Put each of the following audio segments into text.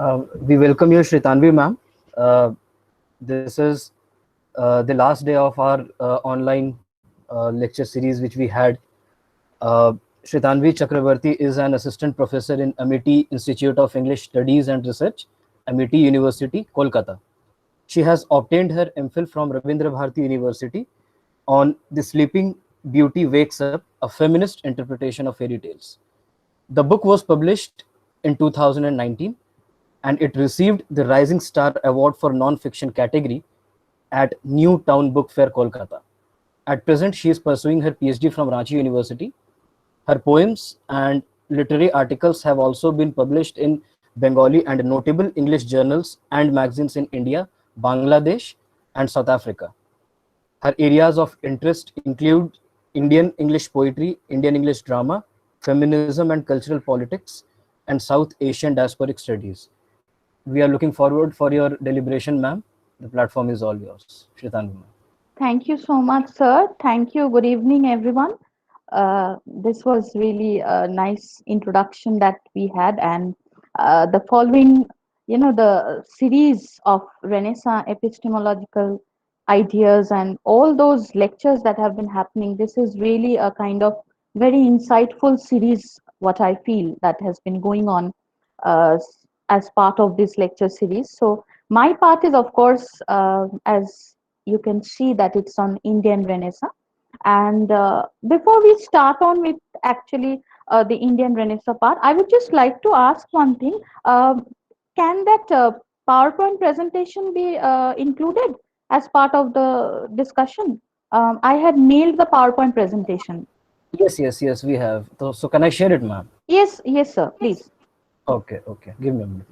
We welcome you, Sreetanwi ma'am. This is the last day of our online lecture series which we had. Uh, Sreetanvi Chakraborty is an assistant professor in Amity Institute of English Studies and Research, Amity University, Kolkata. She has obtained her MPhil from Rabindra Bharati University on The Sleeping Beauty Wakes Up, a feminist interpretation of fairy tales. The book was published in 2019 and it received the Rising Star Award for Non-Fiction category at New Town Book Fair, Kolkata. At present, she is pursuing her PhD from Ranchi University. Her poems and literary articles have also been published in Bengali and notable English journals and magazines in India, Bangladesh, and South Africa. Her areas of interest include Indian English poetry, Indian English drama, feminism and cultural politics, and South Asian diasporic studies. We are looking forward for your deliberation, ma'am. The platform is all yours. Shritanvi, ma'am. Thank you so much, sir. Thank you. Good evening, everyone. This was really a nice introduction that we had, and the following, the series of Renaissance epistemological ideas and all those lectures that have been happening. This is really a kind of very insightful series, what I feel that has been going on uh, as part of this lecture series. So, my part is, of course, as you can see that it's on Indian Renaissance. And before we start on with actually the Indian Renaissance part, I would just like to ask one thing. Can that PowerPoint presentation be included as part of the discussion? I had mailed the PowerPoint presentation. Yes, we have. So can I share it, ma'am? Yes, yes, sir, please. Okay. Give me a minute.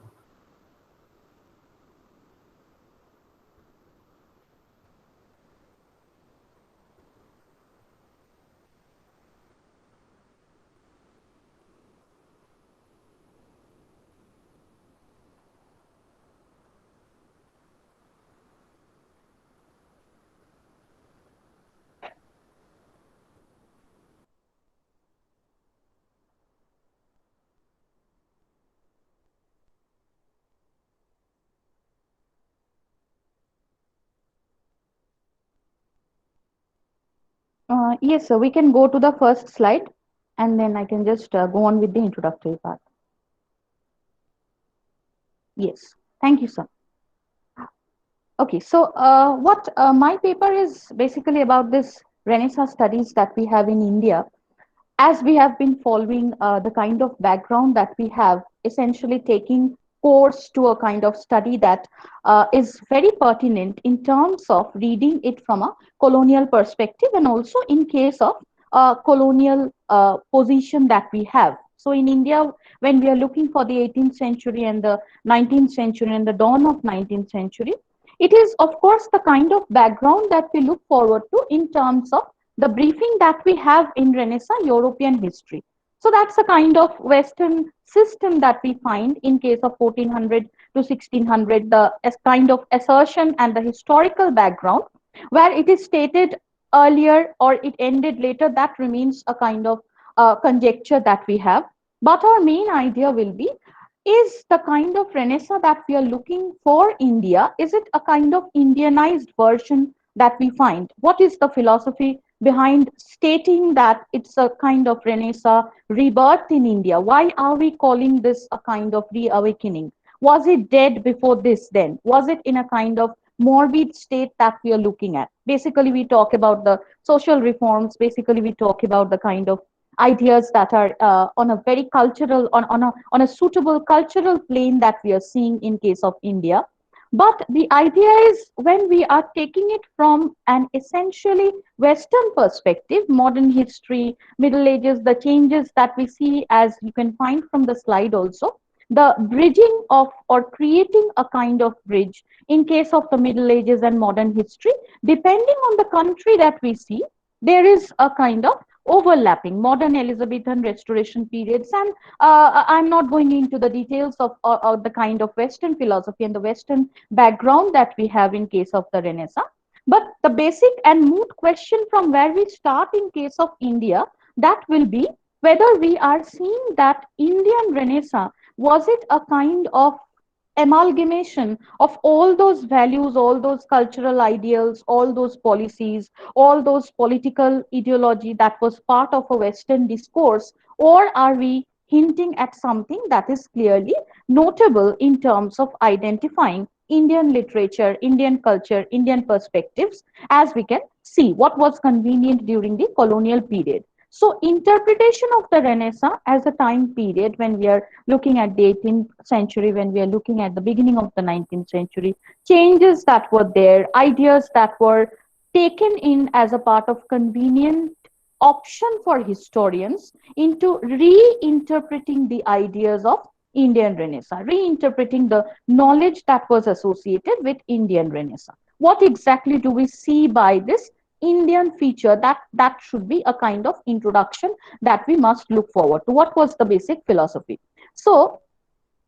Yes, sir, we can go to the first slide and then I can just go on with the introductory part. Yes, thank you, sir. Okay, so what my paper is basically about this Renaissance studies that we have in India, as we have been following the kind of background that we have, essentially taking course to a kind of study that is very pertinent in terms of reading it from a colonial perspective and also in case of colonial position that we have. So in India, when we are looking for the 18th century and the 19th century and the dawn of 19th century, it is of course the kind of background that we look forward to in terms of the briefing that we have in Renaissance European history. So that's a kind of Western system that we find in case of 1400 to 1600, the kind of assertion and the historical background where it is stated earlier or it ended later, that remains a kind of conjecture that we have. But our main idea will be, is the kind of Renaissance that we are looking for India, is it a kind of Indianized version that we find? What is the philosophy behind stating that it's a kind of Renaissance rebirth in India? Why are we calling this a kind of reawakening? Was it dead before this then? Was it in a kind of morbid state that we are looking at? Basically, we talk about the social reforms. Basically, we talk about the kind of ideas that are on a very cultural, on a suitable cultural plane that we are seeing in case of India. But the idea is, when we are taking it from an essentially Western perspective, modern history, Middle Ages, the changes that we see, as you can find from the slide also, the bridging of or creating a kind of bridge in case of the Middle Ages and modern history, depending on the country that we see, there is a kind of overlapping modern Elizabethan restoration periods. And I'm not going into the details of the kind of Western philosophy and the Western background that we have in case of the Renaissance. But the basic and moot question from where we start in case of India, that will be whether we are seeing that Indian Renaissance, was it a kind of amalgamation of all those values, all those cultural ideals, all those policies, all those political ideology that was part of a Western discourse? Or are we hinting at something that is clearly notable in terms of identifying Indian literature, Indian culture, Indian perspectives, as we can see what was convenient during the colonial period? So, interpretation of the Renaissance as a time period when we are looking at the 18th century, when we are looking at the beginning of the 19th century, changes that were there, ideas that were taken in as a part of convenient option for historians into reinterpreting the ideas of Indian Renaissance, reinterpreting the knowledge that was associated with Indian Renaissance. What exactly do we see by this Indian feature? That should be a kind of introduction that we must look forward to. What was the basic philosophy? So,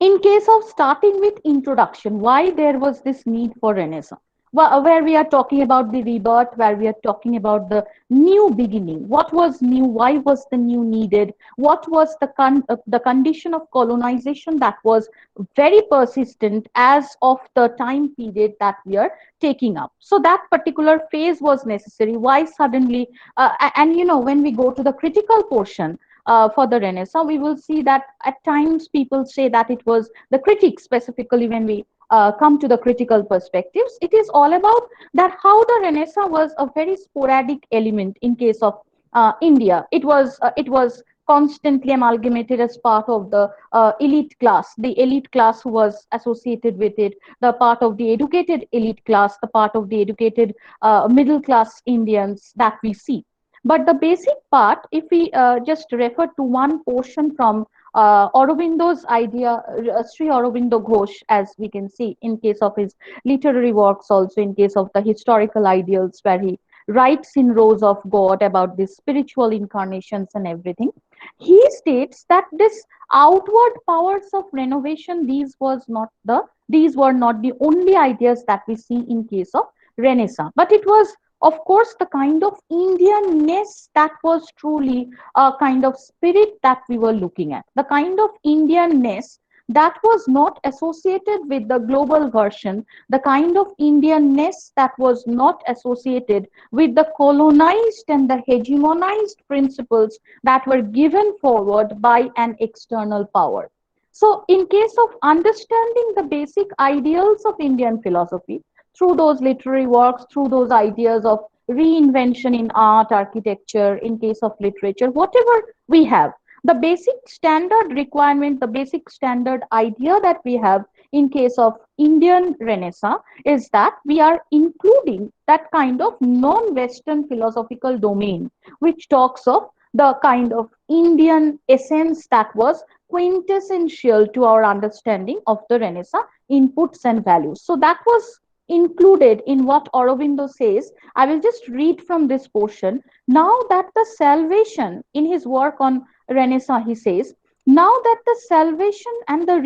in case of starting with introduction, why there was this need for Renaissance? Where we are talking about the rebirth, where we are talking about the new beginning. What was new? Why was the new needed? What was the condition of colonization that was very persistent as of the time period that we are taking up? So that particular phase was necessary. Why suddenly? And when we go to the critical portion, for the Renaissance, we will see that at times people say that it was the critics, specifically when we come to the critical perspectives. It is all about that how the Renaissance was a very sporadic element in case of India. It was constantly amalgamated as part of the the elite class who was associated with it, the part of the educated elite class, the part of the educated middle class Indians that we see. But the basic part, if we just refer to one portion from Aurobindo's idea, Sri Aurobindo Ghosh, as we can see in case of his literary works, also in case of the historical ideals, where he writes in Rose of God about the spiritual incarnations and everything. He states that this outward powers of renovation, these were not the only ideas that we see in case of Renaissance, but it was of course the kind of Indianness that was truly a kind of spirit that we were looking at, the kind of Indianness that was not associated with the global version, the kind of Indianness that was not associated with the colonized and the hegemonized principles that were given forward by an external power. So, in case of understanding the basic ideals of Indian philosophy, through those literary works, through those ideas of reinvention in art, architecture, in case of literature, whatever we have, the basic standard requirement, the basic standard idea that we have in case of Indian Renaissance is that we are including that kind of non-Western philosophical domain, which talks of the kind of Indian essence that was quintessential to our understanding of the Renaissance inputs and values. So that was included in what Aurobindo says. I will just read from this portion. Now that the salvation, in his work on Renaissance, he says, now that the salvation and the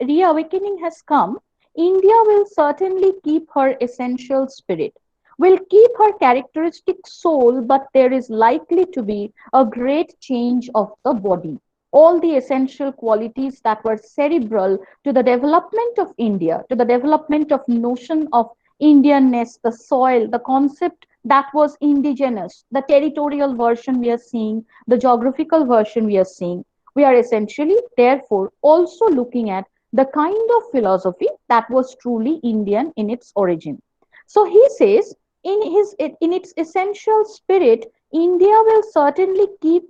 reawakening has come, India will certainly keep her essential spirit, will keep her characteristic soul, but there is likely to be a great change of the body. All the essential qualities that were cerebral to the development of India, to the development of notion of Indianness, the soil, the concept that was indigenous, the territorial version we are seeing, the geographical version we are seeing. We are essentially, therefore, also looking at the kind of philosophy that was truly Indian in its origin. So he says, in its essential spirit, India will certainly keep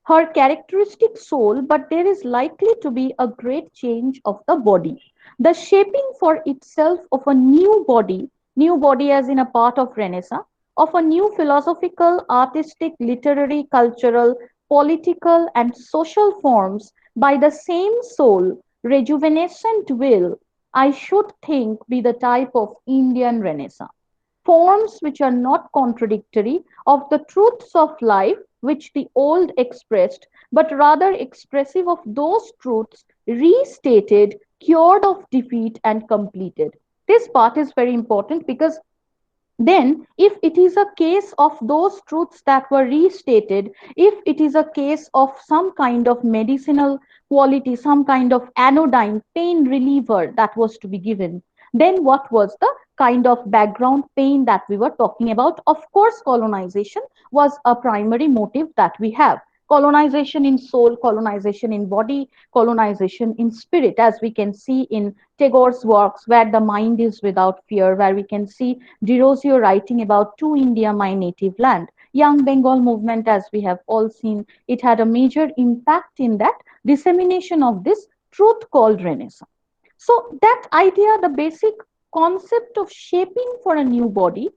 her characteristic soul, but there is likely to be a great change of the body. The shaping for itself of a new body as in a part of Renaissance, of a new philosophical, artistic, literary, cultural, political, and social forms by the same soul, rejuvenescent will, I should think, be the type of Indian Renaissance. Forms which are not contradictory of the truths of life which the old expressed, but rather expressive of those truths restated, cured of defeat, and completed. This part is very important because Then if it is a case of those truths that were restated, if it is a case of some kind of medicinal quality, some kind of anodyne pain reliever that was to be given, then what was the kind of background pain that we were talking about? Of course, colonization was a primary motive that we have. Colonization in soul, colonization in body, colonization in spirit, as we can see in Tagore's works, Where the Mind is Without Fear, where we can see Derozio writing about To India, My Native Land. Young Bengal movement, as we have all seen, it had a major impact in that dissemination of this truth called Renaissance. So that idea, the basic concept of shaping for a new body,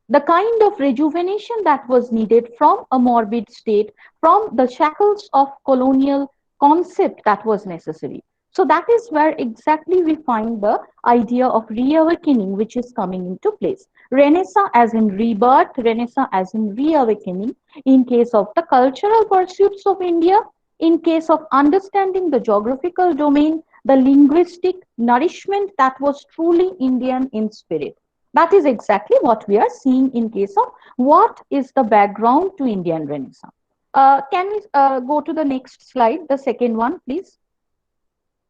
the kind of rejuvenation that was needed from a morbid state, from the shackles of colonial concept that was necessary. So that is where exactly we find the idea of reawakening, which is coming into place. Renaissance as in rebirth, Renaissance as in reawakening, in case of the cultural pursuits of India, in case of understanding the geographical domain, the linguistic nourishment that was truly Indian in spirit. That is exactly what we are seeing in case of what is the background to Indian Renaissance. Can we go to the next slide, the second one, please?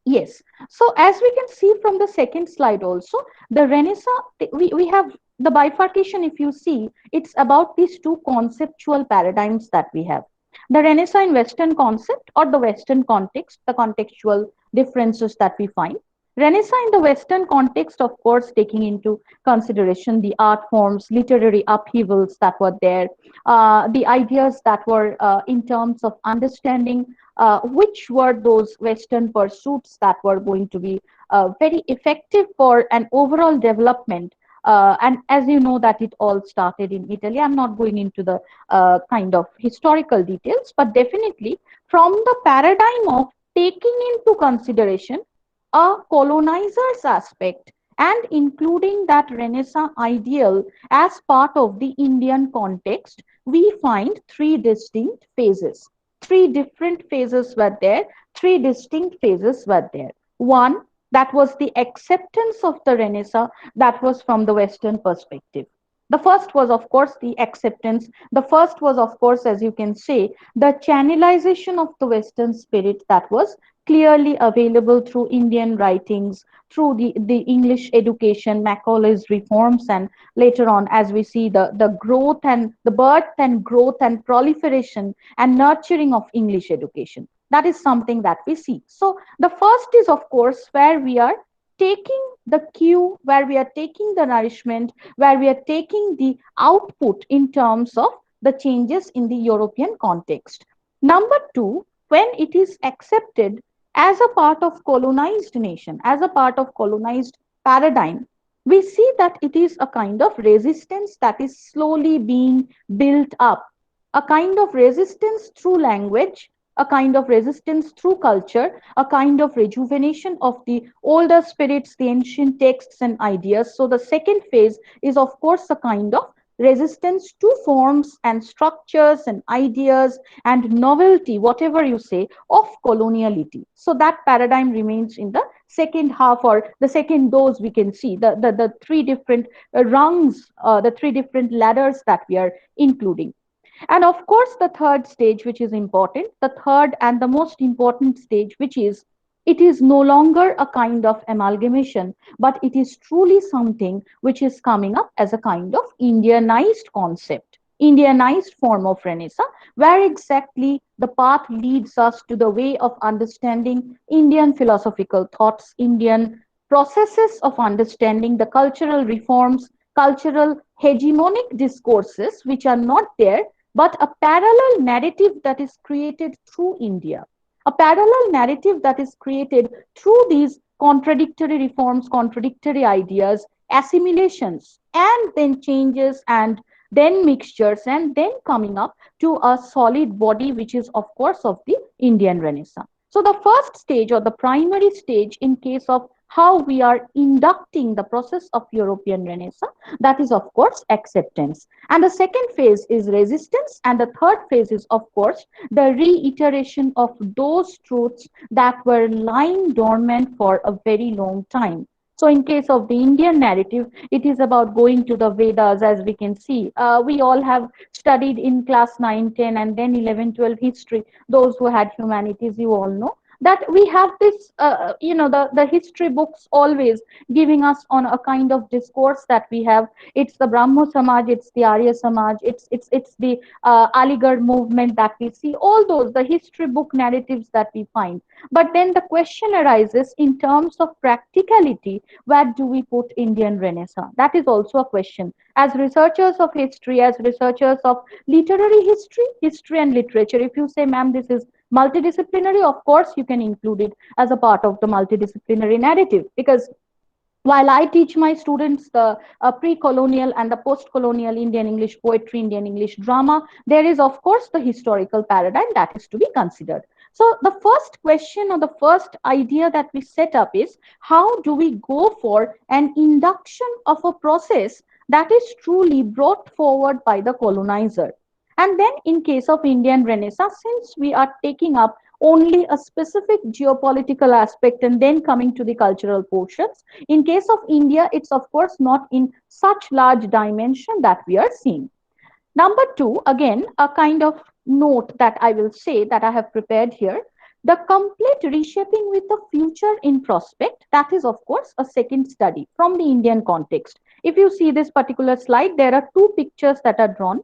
Yes. So as we can see from the second slide also, the Renaissance, we have the bifurcation, if you see, it's about these two conceptual paradigms that we have. The Renaissance in Western concept or the Western context, the contextual differences that we find. Renaissance in the Western context, of course, taking into consideration the art forms, literary upheavals that were there, the ideas that were in terms of understanding which were those Western pursuits that were going to be very effective for an overall development. And as you know, that it all started in Italy. I'm not going into the kind of historical details, but definitely from the paradigm of taking into consideration a colonizer's aspect and including that Renaissance ideal as part of the Indian context, we find three distinct phases. Three different phases were there, three distinct phases were there. One, that was the acceptance of the Renaissance, that was from the Western perspective. The first was, of course, the acceptance. The first was, of course, as you can say, the channelization of the Western spirit that was clearly available through Indian writings, through the English education, Macaulay's reforms, and later on, as we see the growth and the birth and growth and proliferation and nurturing of English education. That is something that we see. So the first is, of course, where we are taking the cue, where we are taking the nourishment, where we are taking the output in terms of the changes in the European context. Number two, when it is accepted as a part of colonized nation, as a part of colonized paradigm, we see that it is a kind of resistance that is slowly being built up, a kind of resistance through language, a kind of resistance through culture, a kind of rejuvenation of the older spirits, the ancient texts and ideas. So the second phase is, of course, a kind of resistance to forms and structures and ideas and novelty, whatever you say, of coloniality. So that paradigm remains in the second half or the second dose. We can see the three different rungs, the three different ladders that we are including. And of course, the third stage, which is important, the third and the most important stage, which is it is no longer a kind of amalgamation, but it is truly something which is coming up as a kind of Indianized concept, Indianized form of Renaissance, where exactly the path leads us to the way of understanding Indian philosophical thoughts, Indian processes of understanding the cultural reforms, cultural hegemonic discourses, which are not there but a parallel narrative that is created through India, a parallel narrative that is created through these contradictory reforms, contradictory ideas, assimilations, and then changes and then mixtures, and then coming up to a solid body, which is, of course, of the Indian Renaissance. So, the first stage or the primary stage in case of how we are inducting the process of European Renaissance, that is, of course, acceptance. And the second phase is resistance. And the third phase is, of course, the reiteration of those truths that were lying dormant for a very long time. So in case of the Indian narrative, it is about going to the Vedas, as we can see. We all have studied in class 9, 10, and then 11, 12 history. Those who had humanities, you all know that we have this, the history books always giving us on a kind of discourse that we have. It's the Brahmo Samaj, it's the Arya Samaj, it's the Aligarh movement that we see. All those the history book narratives that we find. But then the question arises in terms of practicality, where do we put Indian Renaissance? That is also a question. As researchers of history, as researchers of literary history, history and literature, if you say, ma'am, this is multidisciplinary, of course you can include it as a part of the multidisciplinary narrative, because while I teach my students the pre-colonial and the post-colonial Indian English poetry, Indian English drama, there is of course the historical paradigm that is to be considered. So the first question or the first idea that we set up is, how do we go for an induction of a process that is truly brought forward by the colonizer? And then in case of Indian Renaissance, since we are taking up only a specific geopolitical aspect and then coming to the cultural portions, in case of India, it's of course not in such large dimension that we are seeing. Number two, again, a kind of note that I will say that I have prepared here. The complete reshaping with the future in prospect, that is, of course, a second study from the Indian context. If you see this particular slide, there are two pictures that are drawn,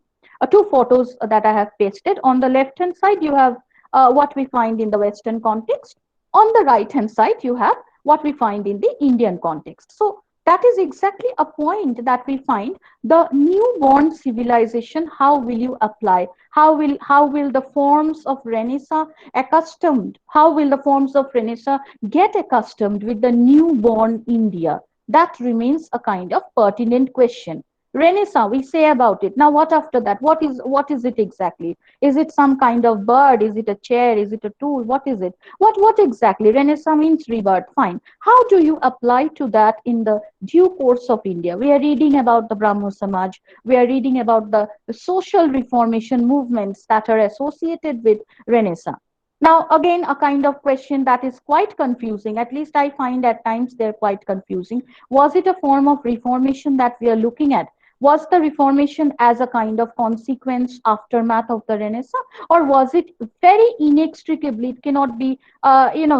two photos that I have pasted. On the left hand side, you have what we find in the Western context. On the right hand side, you have what we find in the Indian context. So that is exactly a point that we find. The newborn civilization, how will you apply, how will the forms of Renaissance accustomed, how will the forms of Renaissance get accustomed with the newborn India? That remains a kind of pertinent question. Renaissance, we say about it. Now what after that? What is it exactly? Is it some kind of bird? Is it a chair? Is it a tool? What is it? What exactly? Renaissance means rebirth. Fine. How do you apply to that in the due course of India? We are reading about the Brahmo Samaj. We are reading about the social reformation movements that are associated with Renaissance. Now, again, a kind of question that is quite confusing. At least I find at times they're quite confusing. Was it a form of reformation that we are looking at? Was the Reformation as a kind of consequence, aftermath of the Renaissance, or was it very inextricably, it cannot be,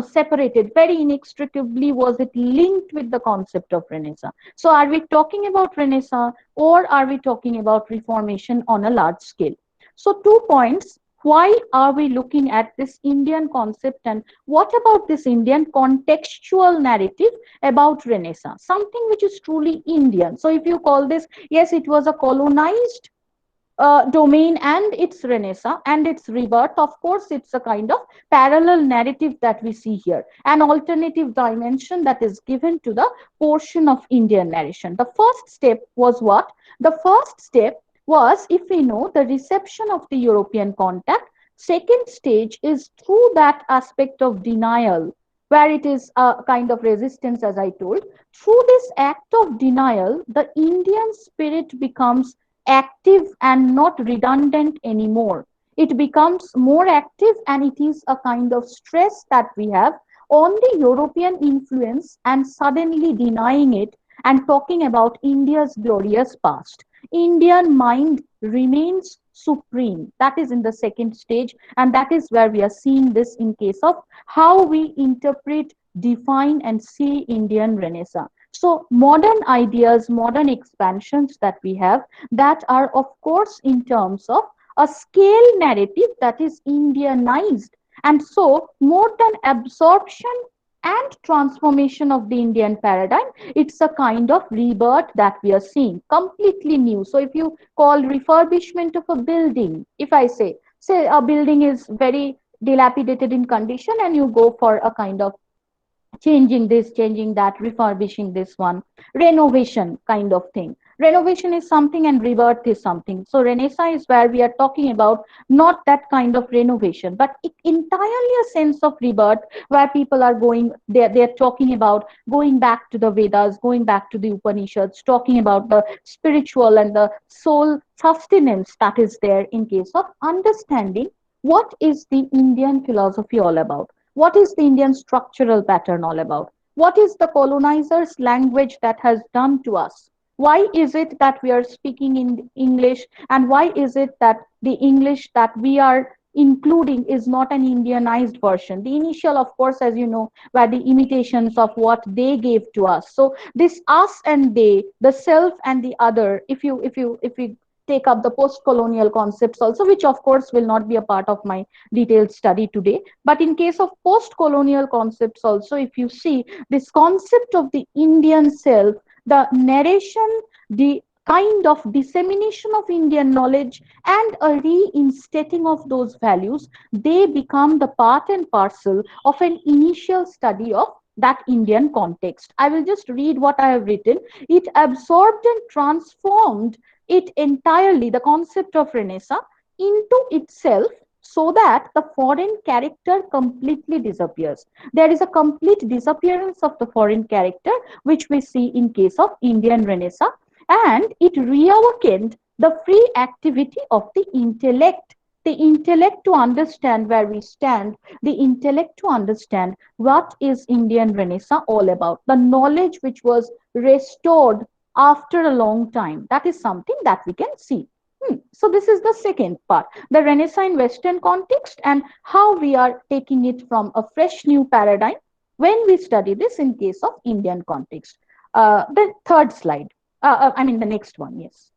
separated, very inextricably was it linked with the concept of Renaissance? So are we talking about Renaissance, or are we talking about Reformation on a large scale? So 2 points. Why are we looking at this Indian concept, and what about this Indian contextual narrative about Renaissance, something which is truly Indian? So if you call this, yes, it was a colonized domain and its Renaissance and its rebirth, of course, it's a kind of parallel narrative that we see here, an alternative dimension that is given to the portion of Indian narration. The first step was what? The first step was, if we know, the reception of the European contact. Second stage is through that aspect of denial, where it is a kind of resistance, as I told. Through this act of denial, the Indian spirit becomes active and not redundant anymore. It becomes more active, and it is a kind of stress that we have on the European influence and suddenly denying it and talking about India's glorious past. Indian mind remains supreme. That is in the second stage, and that is where we are seeing this in case of how we interpret, define, and see Indian Renaissance. So modern ideas, modern expansions that we have, that are of course in terms of a scale narrative that is Indianized, and so more than absorption and transformation of the Indian paradigm, it's a kind of rebirth that we are seeing, completely new. So if you call refurbishment of a building, if I say a building is very dilapidated in condition, and you go for a kind of changing this, changing that, refurbishing this one, renovation kind of thing. Renovation is something and rebirth is something. So Renaissance is where we are talking about not that kind of renovation, but entirely a sense of rebirth, where people are going, they're talking about going back to the Vedas, going back to the Upanishads, talking about the spiritual and the soul sustenance that is there in case of understanding what is the Indian philosophy all about. What is the Indian structural pattern all about? What is the colonizer's language that has done to us? Why is it that we are speaking in English, and why is it that the English that we are including is not an Indianized version? The initial, of course, as you know, were the imitations of what they gave to us. So this us and they, the self and the other, if we take up the post-colonial concepts also, which of course will not be a part of my detailed study today. But in case of post-colonial concepts also, if you see this concept of the Indian self, the narration, the kind of dissemination of Indian knowledge and a reinstating of those values, they become the part and parcel of an initial study of that Indian context. I will just read what I have written. It absorbed and transformed it entirely, the concept of Renaissance, into itself, so that the foreign character completely disappears. There is a complete disappearance of the foreign character, which we see in case of Indian Renaissance, and it reawakened the free activity of the intellect to understand where we stand, the intellect to understand what is Indian Renaissance all about, the knowledge which was restored after a long time. That is something that we can see. So this is the second part, the Renaissance in Western context and how we are taking it from a fresh new paradigm when we study this in case of Indian context. The third slide, I mean the next one, yes.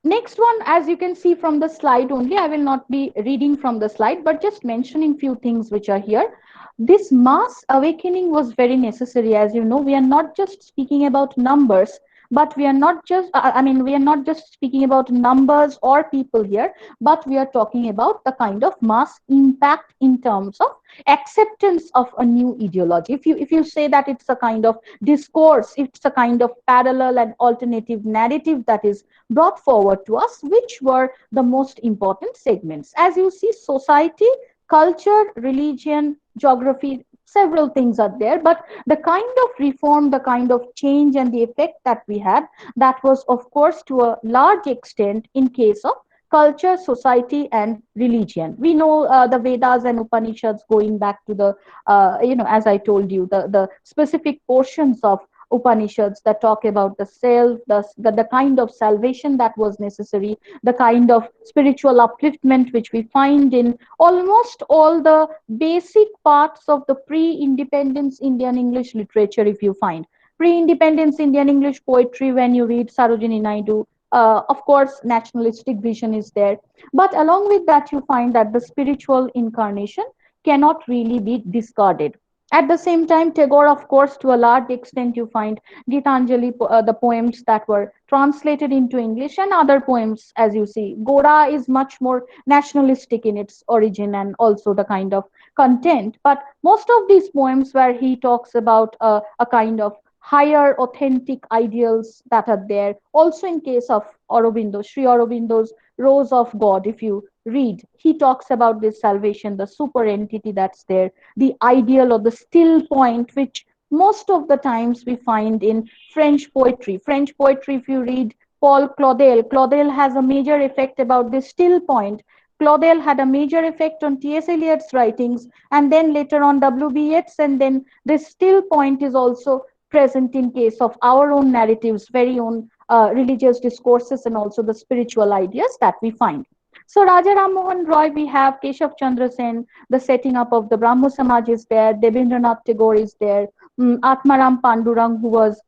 Next one, as you can see from the slide only, I will not be reading from the slide, but just mentioning few things which are here. This mass awakening was very necessary. As you know, we are not just speaking about numbers, but we are not just, we are not just speaking about numbers or people here, but we are talking about the kind of mass impact in terms of acceptance of a new ideology. If you say that it's a kind of discourse, it's a kind of parallel and alternative narrative that is brought forward to us, which were the most important segments. As you see, society, culture, religion, geography, several things are there, but the kind of reform, the kind of change and the effect that we had, that was of course to a large extent in case of culture, society and religion. We know the Vedas and Upanishads going back to the as I told you, the specific portions of Upanishads that talk about the self, the kind of salvation that was necessary, the kind of spiritual upliftment which we find in almost all the basic parts of the pre-independence Indian English literature. If you find pre-independence Indian English poetry, when you read Sarojini Naidu, of course, nationalistic vision is there. But along with that, you find that the spiritual incarnation cannot really be discarded. At the same time, Tagore, of course, to a large extent, you find Gitanjali, the poems that were translated into English, and other poems, as you see. Gora is much more nationalistic in its origin and also the kind of content. But most of these poems where he talks about a kind of higher authentic ideals that are there. Also in case of Aurobindo, Sri Aurobindo's Rose of God, if you read, he talks about this salvation, the super entity that's there, the ideal or the still point, which most of the times we find in French poetry. French poetry, if you read Paul Claudel, Claudel has a major effect about this still point. Claudel had a major effect on T.S. Eliot's writings, and then later on W.B. Yeats, and then this still point is also present in case of our own narratives, very own religious discourses, and also the spiritual ideas that we find. So Raja Ram Mohan Roy, we have Keshav Chandra Sen, the setting up of the Brahmo Samaj is there, Debendranath Tagore is there, Atmaram Pandurang, who was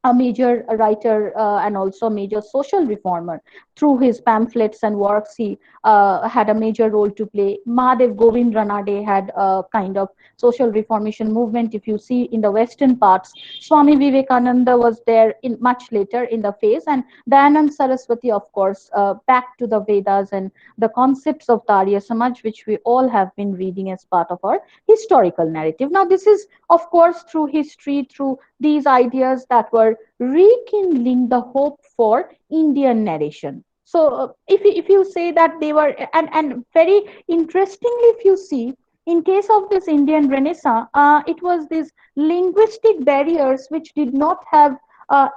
a major writer and also a major social reformer. Through his pamphlets and works, he had a major role to play. Mahadev Govind Ranade had a kind of social reformation movement. If you see in the western parts, Swami Vivekananda was there in much later in the phase, and Dayanand Saraswati, of course, back to the Vedas and the concepts of the Arya Samaj, which we all have been reading as part of our historical narrative. Now, this is, of course, through history, through these ideas that were rekindling the hope for Indian narration. So, if you say that they were, and very interestingly, if you see, in case of this Indian Renaissance, it was these linguistic barriers which did not have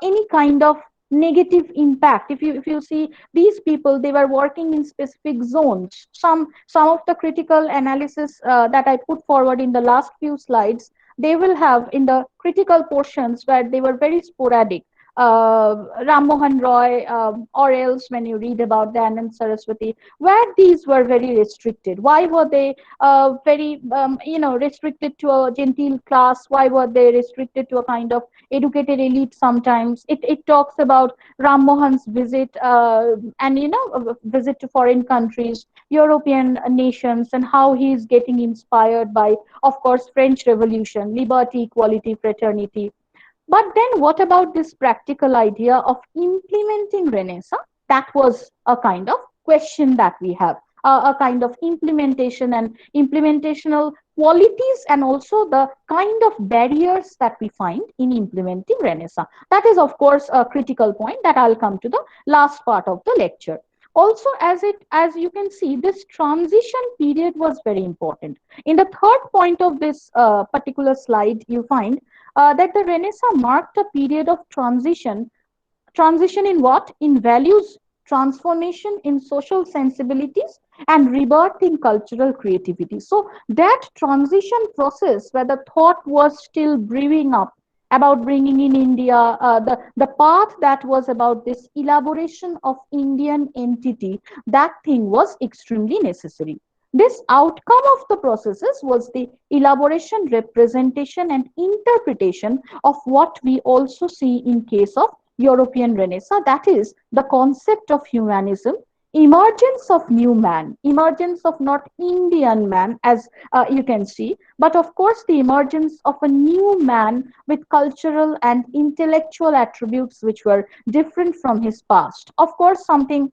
any kind of negative impact. If you see, these people, they were working in specific zones. Some of the critical analysis that I put forward in the last few slides, they will have in the critical portions where they were very sporadic. Ram Mohan Roy, or else when you read about the Anand Saraswati, where these were very restricted. Why were they very, restricted to a genteel class? Why were they restricted to a kind of educated elite sometimes? It talks about Ram Mohan's visit, and visit to foreign countries, European nations, and how he is getting inspired by, of course, French Revolution, liberty, equality, fraternity. But then what about this practical idea of implementing Renaissance? That was a kind of question that we have, a kind of implementation and implementational qualities, and also the kind of barriers that we find in implementing Renaissance. That is, of course, a critical point that I'll come to the last part of the lecture. Also, as you can see, this transition period was very important. In the third point of this particular slide, you find that the Renaissance marked a period of transition. Transition in what? In values, transformation in social sensibilities, and rebirth in cultural creativity. So that transition process, where the thought was still brewing up about bringing in India, the path that was about this elaboration of Indian entity, that thing was extremely necessary. This outcome of the processes was the elaboration, representation, and interpretation of what we also see in case of European Renaissance, that is the concept of humanism, emergence of new man, emergence of not Indian man, as you can see, but of course the emergence of a new man with cultural and intellectual attributes which were different from his past. Of course, something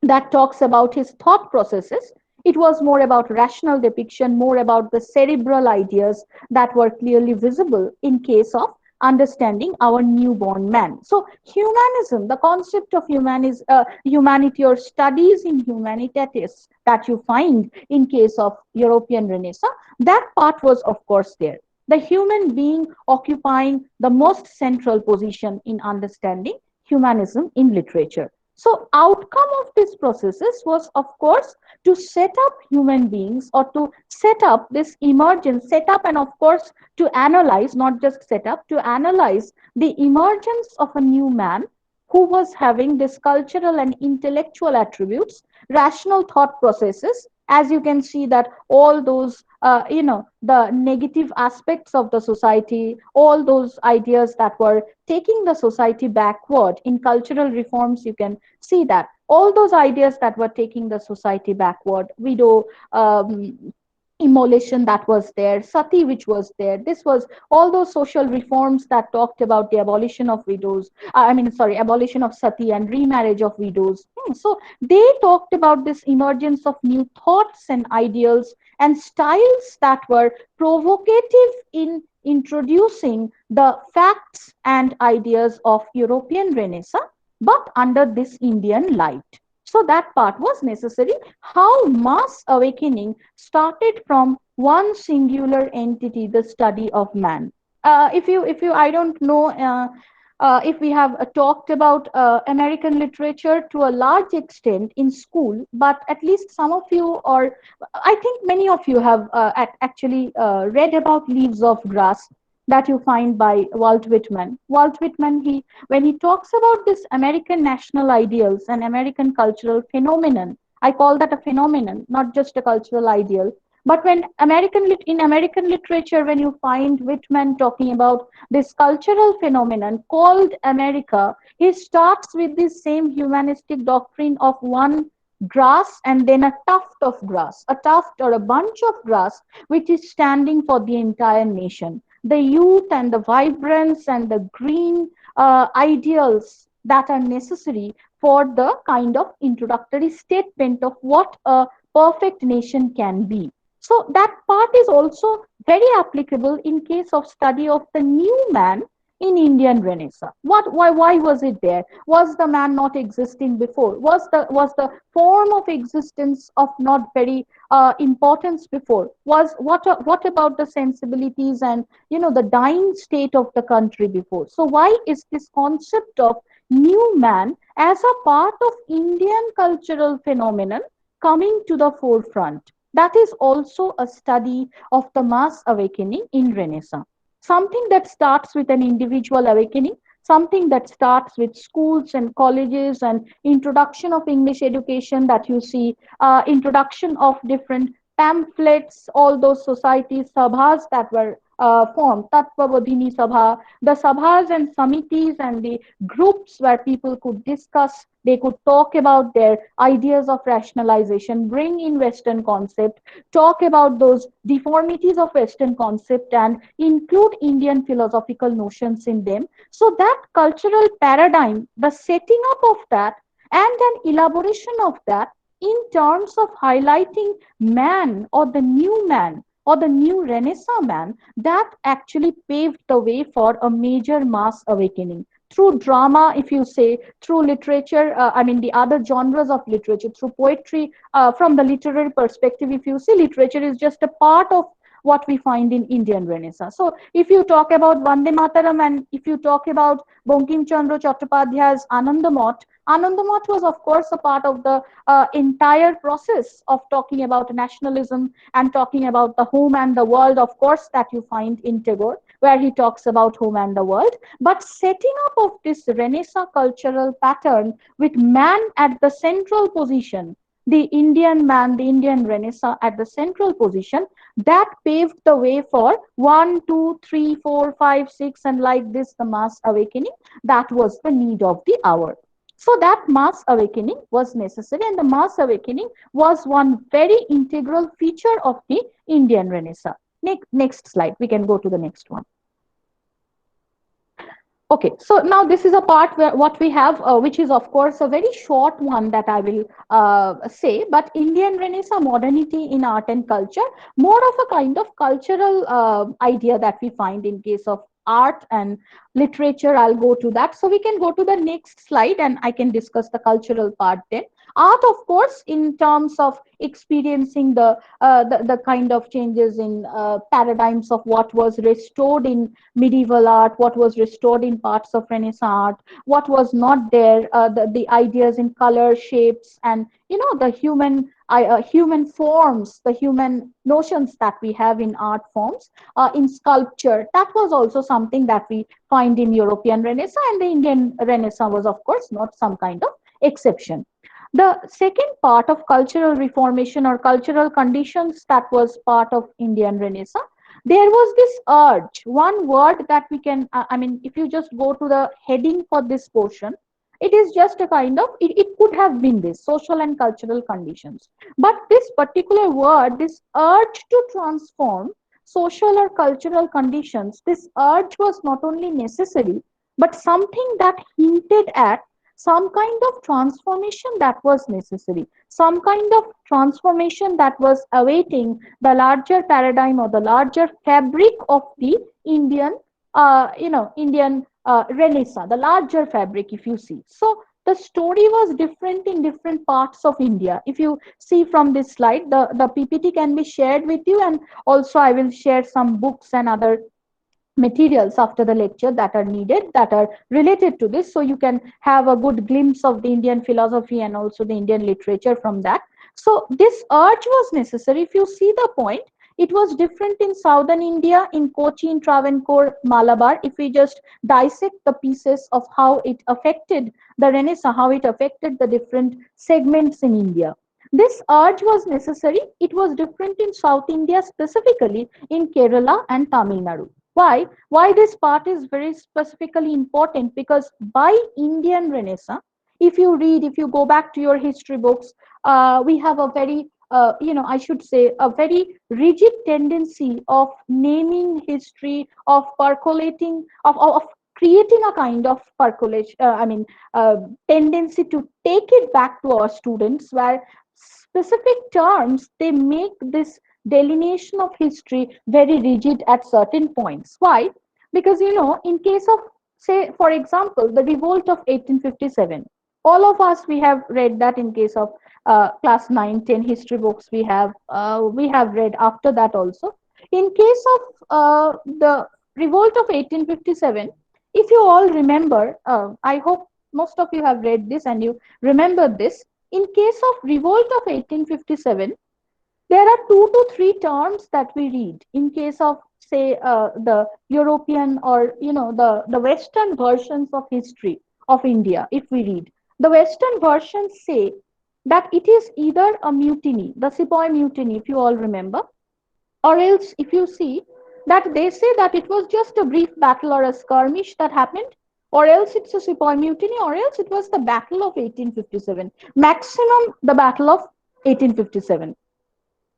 that talks about his thought processes. It was more about rational depiction, more about the cerebral ideas that were clearly visible in case of understanding our newborn man. So, humanism, the concept of humanity or studies in humanitatis that you find in case of European Renaissance, that part was, of course, there. The human being occupying the most central position in understanding humanism in literature. So outcome of these processes was, of course, to set up human beings, or to set up this emergence, set up, and of course to analyze, not just set up, to analyze the emergence of a new man who was having this cultural and intellectual attributes, rational thought processes. As you can see that all those, the negative aspects of the society, all those ideas that were taking the society backward in cultural reforms, you can see that all those ideas that were taking the society backward, widow immolation that was there, sati which was there, this was all those social reforms that talked about the abolition of widows, abolition of sati and remarriage of widows. So they talked about this emergence of new thoughts and ideals and styles that were provocative in introducing the facts and ideas of European Renaissance, but under this Indian light. So that part was necessary. How mass awakening started from one singular entity, the study of man. I don't know if we have talked about American literature to a large extent in school, but at least some of you, or I think many of you, have actually read about Leaves of Grass that you find by Walt Whitman. Walt Whitman, when he talks about this American national ideals and American cultural phenomenon, I call that a phenomenon, not just a cultural ideal. But when in American literature, when you find Whitman talking about this cultural phenomenon called America, he starts with this same humanistic doctrine of one grass and then a tuft of grass, a tuft or a bunch of grass, which is standing for the entire nation. The youth and the vibrance and the green ideals that are necessary for the kind of introductory statement of what a perfect nation can be. So that part is also very applicable in case of study of the new man in Indian Renaissance. Why was it there? Was the man not existing before? Was the form of existence of not very importance before? What about the sensibilities and the dying state of the country before? So why is this concept of new man as a part of Indian cultural phenomenon coming to the forefront? That is also a study of the mass awakening in Renaissance. Something that starts with an individual awakening, something that starts with schools and colleges and introduction of English education that you see, introduction of different pamphlets, all those societies, sabhas that were formed, Tattvabodhini Sabha, the sabhas and samitis and the groups where people could discuss, they could talk about their ideas of rationalization, bring in Western concept, talk about those deformities of Western concept and include Indian philosophical notions in them. So that cultural paradigm, the setting up of that and an elaboration of that in terms of highlighting man or the new man or the new Renaissance man, that actually paved the way for a major mass awakening. Through drama, if you say, through literature, the other genres of literature, through poetry, from the literary perspective, if you see, literature is just a part of what we find in Indian Renaissance. So if you talk about Vande Mataram and if you talk about Bankim Chandra Chattopadhyay's Anandamot, Anandamot was of course a part of the entire process of talking about nationalism and talking about the home and the world, of course, that you find in Tagore, where he talks about home and the world. But setting up of this Renaissance cultural pattern with man at the central position, the Indian man, the Indian Renaissance at the central position, that paved the way for 1, 2, 3, 4, 5, 6, and like this, the mass awakening. That was the need of the hour. So that mass awakening was necessary, and the mass awakening was one very integral feature of the Indian Renaissance. Next slide, we can go to the next one. Okay, so now this is a part where what we have, which is of course a very short one that I will say, but Indian Renaissance modernity in art and culture, more of a kind of cultural idea that we find in case of art and literature. I'll go to that. So we can go to the next slide and I can discuss the cultural part then. Art, of course, in terms of experiencing the kind of changes in paradigms of what was restored in medieval art, what was restored in parts of Renaissance art, what was not there, the ideas in color, shapes, and the human forms, the human notions that we have in art forms, in sculpture. That was also something that we find in European Renaissance, and the Indian Renaissance was, of course, not some kind of exception. The second part of cultural reformation or cultural conditions that was part of Indian Renaissance, there was this urge, one word that we can, if you just go to the heading for this portion, it is just a kind of, it could have been this social and cultural conditions. But this particular word, this urge to transform social or cultural conditions, this urge was not only necessary, but something that hinted at some kind of transformation that was necessary, some kind of transformation that was awaiting the larger paradigm or the larger fabric of the Indian Renaissance, the larger fabric, if you see. So the story was different in different parts of India. If you see from this slide, the PPT can be shared with you, and also I will share some books and other materials after the lecture that are needed, that are related to this, so you can have a good glimpse of the Indian philosophy and also the Indian literature from that. So this urge was necessary. If you see the point, it was different in southern India, in Cochin, Travancore, Malabar. If we just dissect the pieces of how it affected the Renaissance, how it affected the different segments in India, this urge was necessary. It was different in South India, specifically in Kerala and Tamil Nadu. Why this part is very specifically important? Because by Indian Renaissance, if you read, if you go back to your history books, we have a very I should say a very rigid tendency of naming history, of percolating, of creating a kind of percolation, tendency to take it back to our students, where specific terms they make this delineation of history very rigid at certain points. Why? Because in case of, say for example, the revolt of 1857, all of us, we have read that in case of class 9, 10 history books, we have read after that also. In case of the revolt of 1857, if you all remember, I hope most of you have read this and you remember this. In case of revolt of 1857, there are 2 to 3 terms that we read in case of, say, the European, or the Western versions of history of India. If we read the Western versions, say that it is either a mutiny, the Sepoy mutiny, if you all remember, or else if you see that they say that it was just a brief battle or a skirmish that happened, or else it's a Sepoy mutiny, or else it was the battle of 1857, maximum the battle of 1857.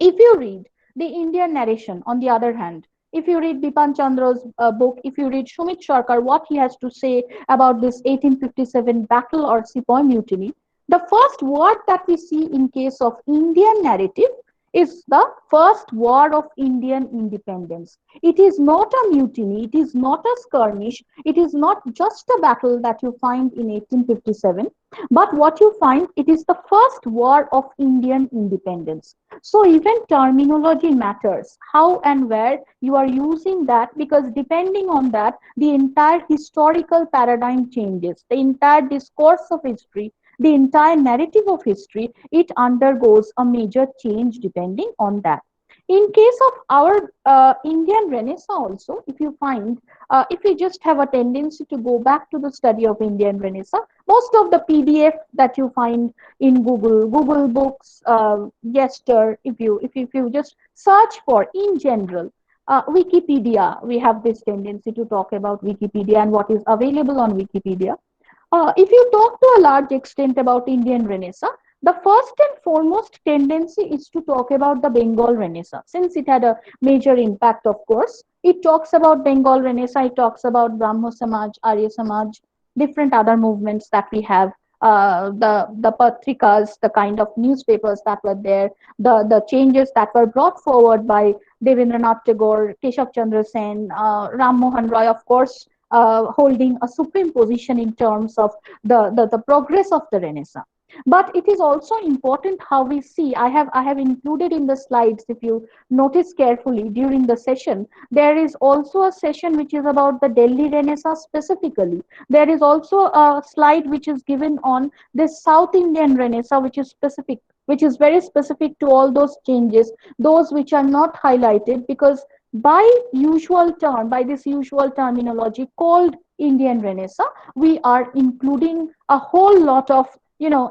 If you read the Indian narration, on the other hand, if you read Bipan Chandra's book, if you read Shumit Sarkar, what he has to say about this 1857 battle or Sepoy mutiny, the first word that we see in case of Indian narrative is the first war of Indian independence. It is not a mutiny, it is not a skirmish, it is not just a battle that you find in 1857, but what you find, it is the first war of Indian independence. So even terminology matters, how and where you are using that, because depending on that, the entire historical paradigm changes, the entire discourse of history, the entire narrative of history, it undergoes a major change depending on that. In case of our Indian Renaissance also, if you find, if we just have a tendency to go back to the study of Indian Renaissance, most of the PDF that you find in Google Books, Yester, if you just search for in general, Wikipedia, we have this tendency to talk about Wikipedia and what is available on Wikipedia. If you talk to a large extent about Indian Renaissance, the first and foremost tendency is to talk about the Bengal Renaissance, since it had a major impact, of course. It talks about Bengal Renaissance, it talks about Brahmo Samaj, Arya Samaj, different other movements that we have, the patrikas, the kind of newspapers that were there, the changes that were brought forward by Devendranath Tagore, Keshav Chandra Sen, Ram Mohan Roy, of course, holding a supreme position in terms of the progress of the Renaissance. But it is also important how we see. I have included in the slides, if you notice carefully during the session, there is also a session which is about the Delhi Renaissance specifically. There is also a slide which is given on the South Indian Renaissance, which is specific, which is very specific to all those changes, those which are not highlighted, because by this usual terminology called Indian Renaissance, we are including a whole lot of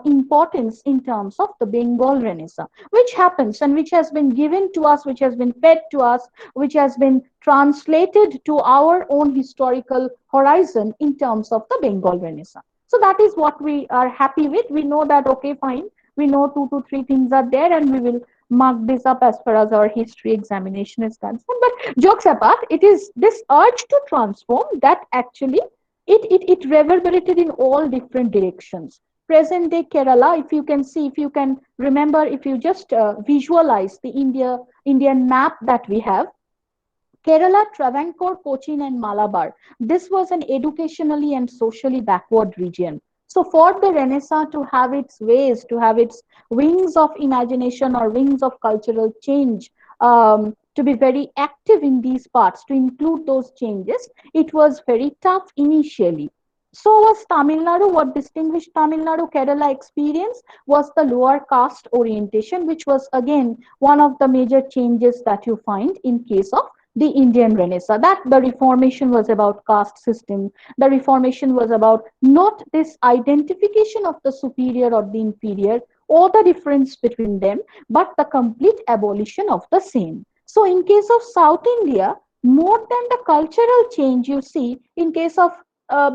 importance in terms of the Bengal Renaissance, which happens and which has been given to us, which has been fed to us, which has been translated to our own historical horizon in terms of the Bengal Renaissance. So that is what we are happy with. We know that, okay, fine, we know 2 to 3 things are there, and we will mark this up as far as our history examination is concerned. But jokes apart, it is this urge to transform that actually it reverberated in all different directions. Present day Kerala, if you can see, if you can remember, if you just visualize the Indian map that we have, Kerala, Travancore, Cochin, and Malabar. This was an educationally and socially backward region. So, for the Renaissance to have its ways, to have its wings of imagination or wings of cultural change, to be very active in these parts, to include those changes, it was very tough initially. So was Tamil Nadu. What distinguished Tamil Nadu Kerala experience was the lower caste orientation, which was again one of the major changes that you find in case of the Indian Renaissance. That the Reformation was about caste system. The Reformation was about not this identification of the superior or the inferior or the difference between them, but the complete abolition of the same. So in case of South India, more than the cultural change you see, in case of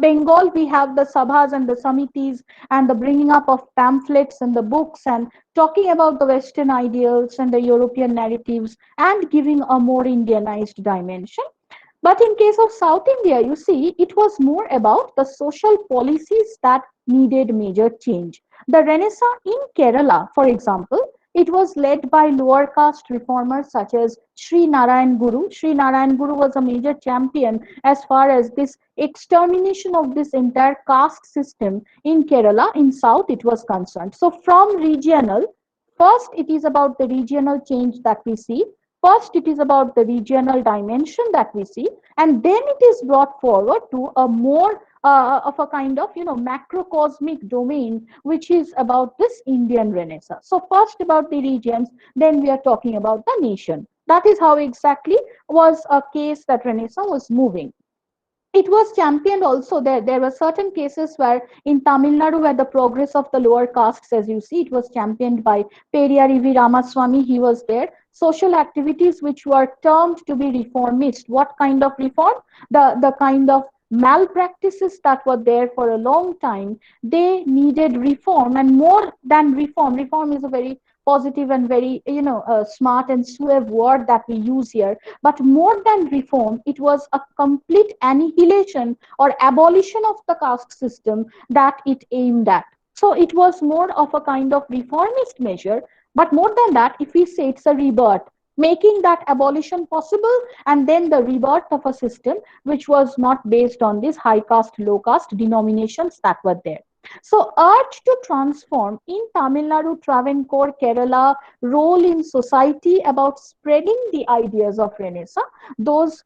Bengal, we have the sabhas and the samitis and the bringing up of pamphlets and the books and talking about the Western ideals and the European narratives and giving a more Indianized dimension. But in case of South India, you see, it was more about the social policies that needed major change. The Renaissance in Kerala, for example, it was led by lower caste reformers such as Sri Narayan Guru. Sri Narayan Guru was a major champion as far as this extermination of this entire caste system in Kerala, in South, it was concerned. So from regional, first it is about the regional change that we see. First, it is about the regional dimension that we see, and then it is brought forward to a more of a kind of macrocosmic domain, which is about this Indian Renaissance. So first about the regions, then we are talking about the nation. That is how exactly was a case that Renaissance was moving. It was championed also. There were certain cases where in Tamil Nadu, where the progress of the lower castes, as you see, it was championed by Periyar E.V. Ramaswamy. He was there. Social activities which were termed to be reformist. What kind of reform? The kind of malpractices that were there for a long time, they needed reform. And more than reform is a very positive and very smart and suave word that we use here. But more than reform, it was a complete annihilation or abolition of the caste system that it aimed at. So it was more of a kind of reformist measure. But more than that, if we say it's a rebirth, making that abolition possible, and then the rebirth of a system which was not based on these high caste, low caste denominations that were there. So, urge to transform in Tamil Nadu, Travancore, Kerala, role in society about spreading the ideas of Renaissance, those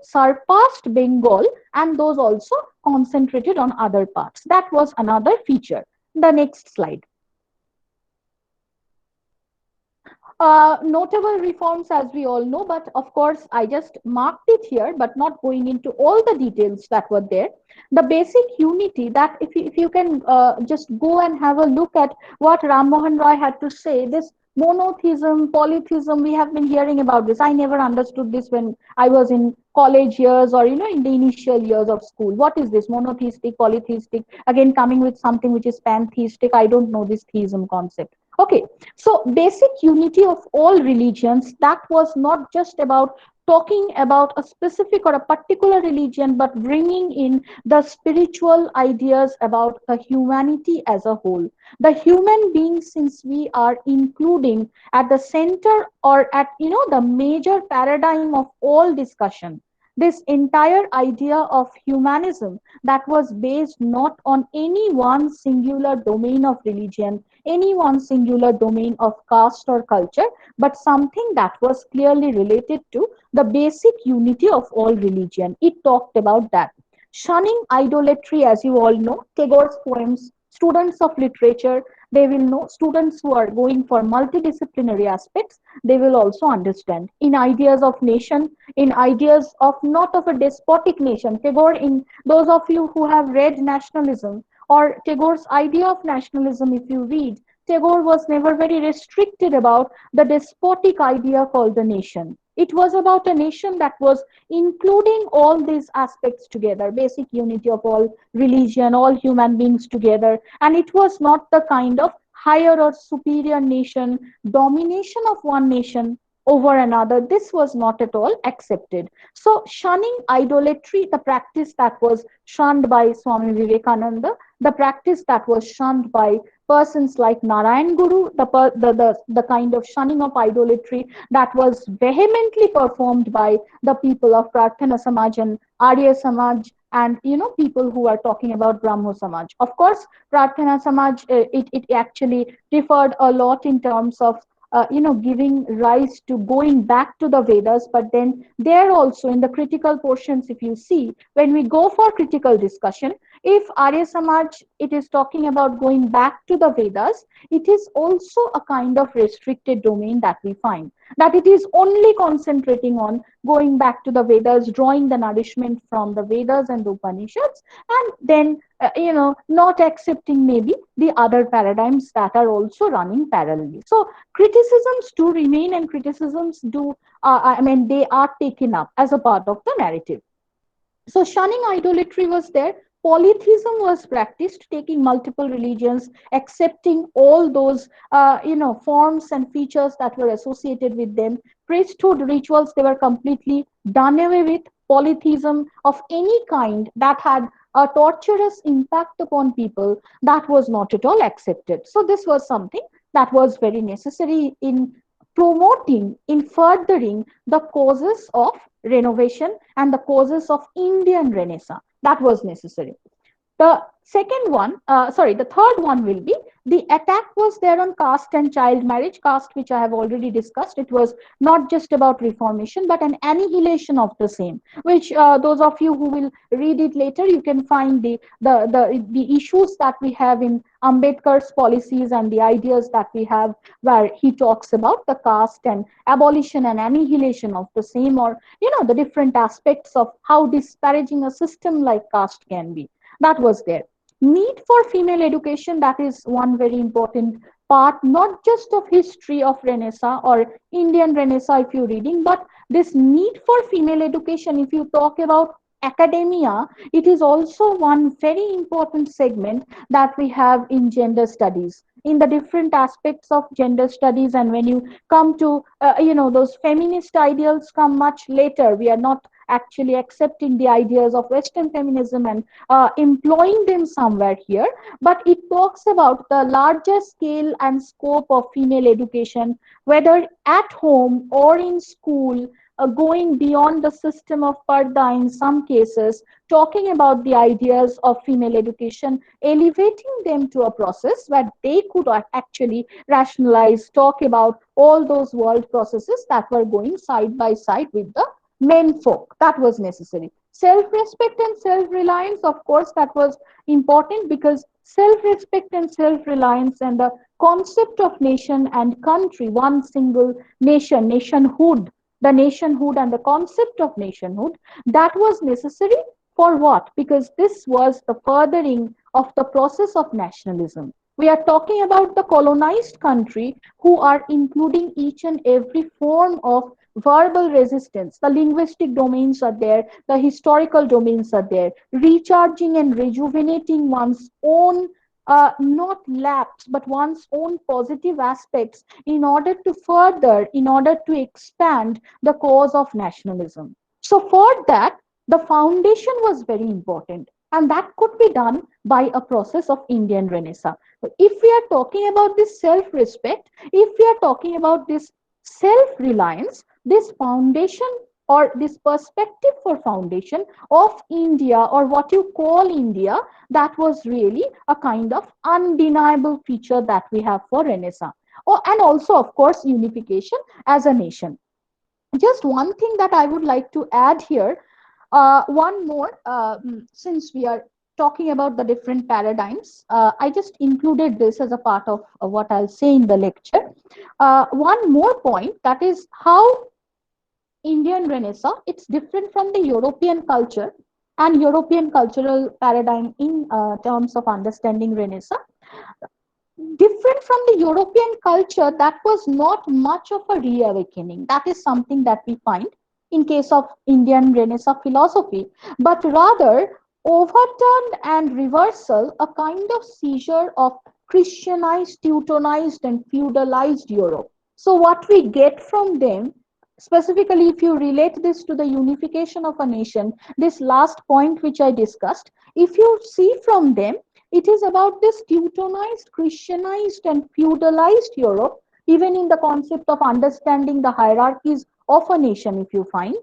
surpassed Bengal and those also concentrated on other parts. That was another feature. The next slide. Notable reforms, as we all know, but of course, I just marked it here, but not going into all the details that were there. The basic unity that, if you can just go and have a look at what Ram Mohan Roy had to say, this monotheism, polytheism, we have been hearing about this. I never understood this when I was in college years or in the initial years of school. What is this monotheistic, polytheistic? Again, coming with something which is pantheistic. I don't know this theism concept. Okay, so basic unity of all religions, that was not just about talking about a specific or a particular religion, but bringing in the spiritual ideas about the humanity as a whole. The human being, since we are including at the center or at the major paradigm of all discussion, this entire idea of humanism that was based not on any one singular domain of religion, any one singular domain of caste or culture, but something that was clearly related to the basic unity of all religion. It talked about that. Shunning idolatry, as you all know, Tagore's poems, students of literature, they will know, students who are going for multidisciplinary aspects, they will also understand. In ideas of nation, in ideas of not of a despotic nation, Tagore, in those of you who have read nationalism, or Tagore's idea of nationalism, if you read, Tagore was never very restricted about the despotic idea called the nation. It was about a nation that was including all these aspects together, basic unity of all religion, all human beings together. And it was not the kind of higher or superior nation, domination of one nation over another. This was not at all accepted. So, shunning idolatry, the practice that was shunned by Swami Vivekananda, the practice that was shunned by persons like Narayan Guru, the kind of shunning of idolatry that was vehemently performed by the people of Prarthana Samaj and Arya Samaj, and people who are talking about Brahmo Samaj. Of course, Prarthana Samaj, it actually differed a lot in terms of giving rise to going back to the Vedas, but then there also in the critical portions, if you see, when we go for critical discussion, if Arya Samaj, it is talking about going back to the Vedas, it is also a kind of restricted domain that we find. That it is only concentrating on going back to the Vedas, drawing the nourishment from the Vedas and the Upanishads, and then, not accepting maybe the other paradigms that are also running parallelly. So criticisms do remain, and criticisms do, they are taken up as a part of the narrative. So shunning idolatry was there. Polytheism was practiced, taking multiple religions, accepting all those forms and features that were associated with them. Priesthood rituals, they were completely done away with. Polytheism of any kind that had a torturous impact upon people, that was not at all accepted. So this was something that was very necessary in promoting, in furthering the causes of renovation and the causes of Indian Renaissance. That was necessary. The second one, the third one will be The attack was there on caste and child marriage, caste which I have already discussed. It was not just about reformation but an annihilation of the same, which those of you who will read it later, you can find the issues that we have in Ambedkar's policies and the ideas that we have, where he talks about the caste and abolition and annihilation of the same, or the different aspects of how disparaging a system like caste can be. That was there. Need for female education, that is one very important part, not just of history of Renaissance or Indian Renaissance if you're reading, but this need for female education, if you talk about academia, it is also one very important segment that we have in gender studies, in the different aspects of gender studies. And when you come to those feminist ideals come much later. We are not actually accepting the ideas of Western feminism and employing them somewhere here, but it talks about the larger scale and scope of female education, whether at home or in school, going beyond the system of parda in some cases, talking about the ideas of female education, elevating them to a process where they could actually rationalize, talk about all those world processes that were going side by side with the men folk. That was necessary. Self-respect and self-reliance, of course, that was important, because self-respect and self-reliance and the concept of nation and country, one single nation, nationhood, the nationhood and the concept of nationhood, that was necessary. For what? Because this was the furthering of the process of nationalism. We are talking about the colonized country who are including each and every form of verbal resistance. The linguistic domains are there, the historical domains are there, recharging and rejuvenating one's own, not lapse, but one's own positive aspects in order to further, in order to expand the cause of nationalism. So, for that, the foundation was very important, and that could be done by a process of Indian Renaissance. If we are talking about this self respect, if we are talking about this self reliance, this foundation or this perspective for foundation of India, or what you call India, that was really a kind of undeniable feature that we have for Renaissance. Oh, and also, of course, unification as a nation. Just one thing that I would like to add here, one more, since we are talking about the different paradigms, I just included this as a part of what I'll say in the lecture. One more point, that is how Indian Renaissance, it's different from the European culture and European cultural paradigm in terms of understanding Renaissance. Different from the European culture, that was not much of a reawakening. That is something that we find in case of Indian Renaissance philosophy, but rather overturned and reversal, a kind of seizure of Christianized, Teutonized, and feudalized Europe. So, what we get from them, specifically if you relate this to the unification of a nation, this last point which I discussed, if you see from them, it is about this Teutonized, Christianized, and feudalized Europe, even in the concept of understanding the hierarchies of a nation, if you find.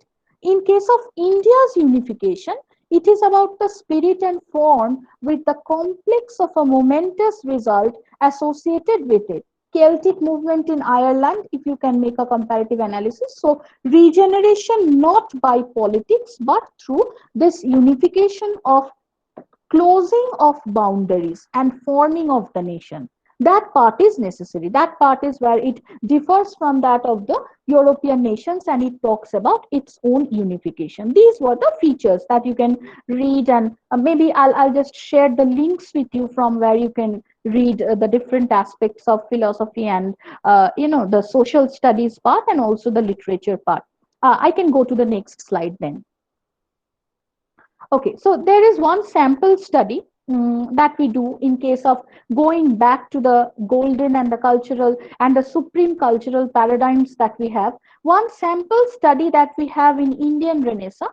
In case of India's unification, it is about the spirit and form with the complex of a momentous result associated with it. Celtic movement in Ireland, if you can make a comparative analysis. So, regeneration not by politics, but through this unification of closing of boundaries and forming of the nation. That part is necessary. That part is where it differs from that of the European nations, and it talks about its own unification. These were the features that you can read, and maybe I'll just share the links with you from where you can read the different aspects of philosophy and the social studies part and also the literature part. I can go to the next slide then. Okay, so there is one sample study that we do in case of going back to the golden and the cultural and the supreme cultural paradigms that we have. One sample study that we have in Indian Renaissance,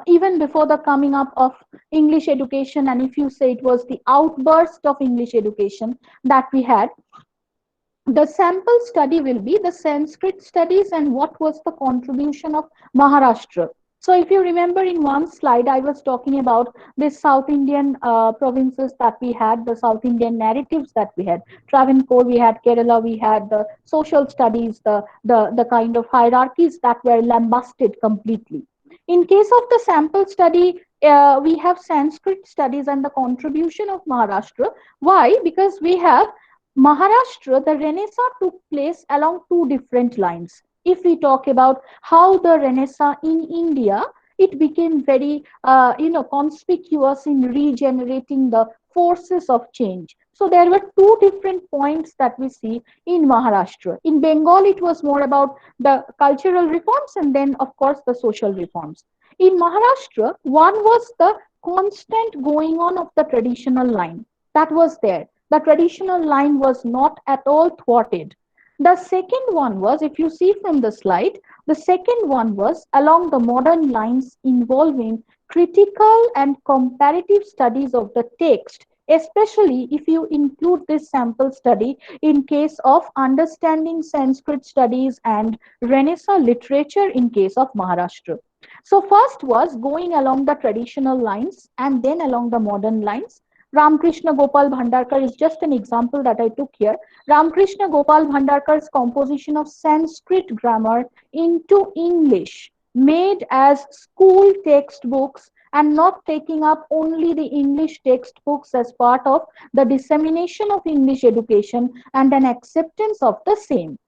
even before the coming up of English education, and if you say it was the outburst of English education that we had, the sample study will be the Sanskrit studies and what was the contribution of Maharashtra. So if you remember in one slide, I was talking about the South Indian provinces that we had, the South Indian narratives that we had. Travancore, we had Kerala, we had the social studies, the kind of hierarchies that were lambasted completely. In case of the sample study, we have Sanskrit studies and the contribution of Maharashtra. Why? Because we have Maharashtra, the Renaissance took place along two different lines. If we talk about how the Renaissance in India, it became very, conspicuous in regenerating the forces of change. So there were two different points that we see in Maharashtra. In Bengal, it was more about the cultural reforms and then, of course, the social reforms. In Maharashtra, one was the constant going on of the traditional line that was there. The traditional line was not at all thwarted. The second one was, if you see from the slide, the second one was along the modern lines involving critical and comparative studies of the text, especially if you include this sample study in case of understanding Sanskrit studies and Renaissance literature in case of Maharashtra. So first was going along the traditional lines and then along the modern lines. Ramkrishna Gopal Bhandarkar is just an example that I took here. Ramkrishna Gopal Bhandarkar's composition of Sanskrit grammar into English, made as school textbooks and not taking up only the English textbooks as part of the dissemination of English education and an acceptance of the same.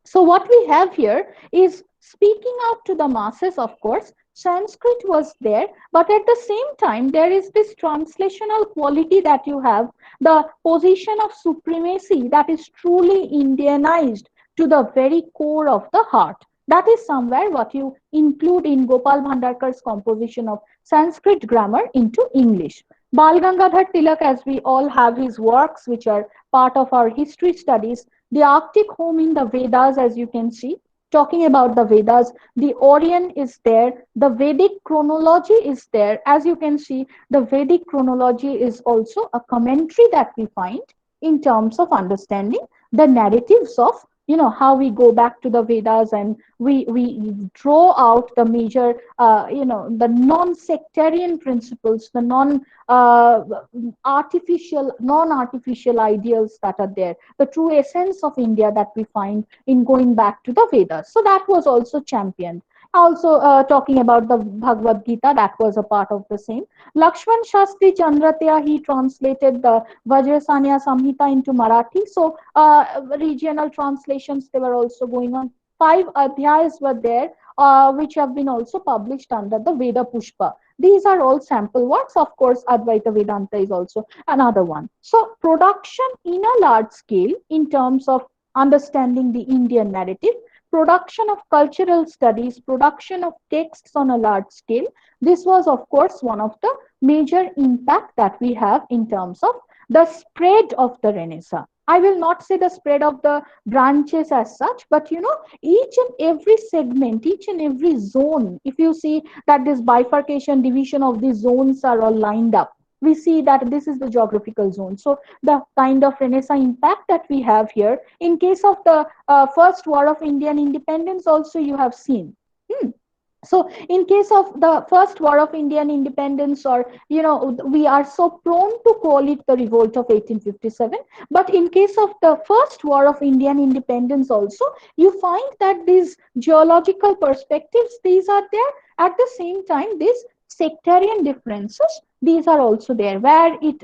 So what we have here is speaking out to the masses, of course. Sanskrit was there, but at the same time, there is this translational quality that you have, the position of supremacy that is truly Indianized to the very core of the heart. That is somewhere what you include in Gopal Bhandarkar's composition of Sanskrit grammar into English. Bal Gangadhar Tilak, as we all have his works, which are part of our history studies, the Arctic home in the Vedas, as you can see, talking about the Vedas, the Orion is there, the Vedic chronology is there. As you can see, the Vedic chronology is also a commentary that we find in terms of understanding the narratives of how we go back to the Vedas and we draw out the major the non-sectarian principles, the non-artificial ideals that are there, the true essence of India that we find in going back to the Vedas. So that was also championed. Also talking about the Bhagavad Gita, that was a part of the same. Lakshman Shastri Chandratya, he translated the Vajrasanya Samhita into Marathi. So regional translations, they were also going on. 5 adhyayas were there, which have been also published under the Veda Pushpa. These are all sample works. Of course, Advaita Vedanta is also another one. So production in a large scale in terms of understanding the Indian narrative, production of cultural studies, production of texts on a large scale. This was, of course, one of the major impact that we have in terms of the spread of the Renaissance. I will not say the spread of the branches as such, but each and every segment, each and every zone, if you see that this bifurcation, division of these zones are all lined up, we see that this is the geographical zone. So the kind of Renaissance impact that we have here, in case of the first war of Indian independence, also you have seen. So in case of the first war of Indian independence, or we are so prone to call it the revolt of 1857, but in case of the first war of Indian independence also, you find that these geological perspectives, these are there. At the same time, these sectarian differences, these are also there, where it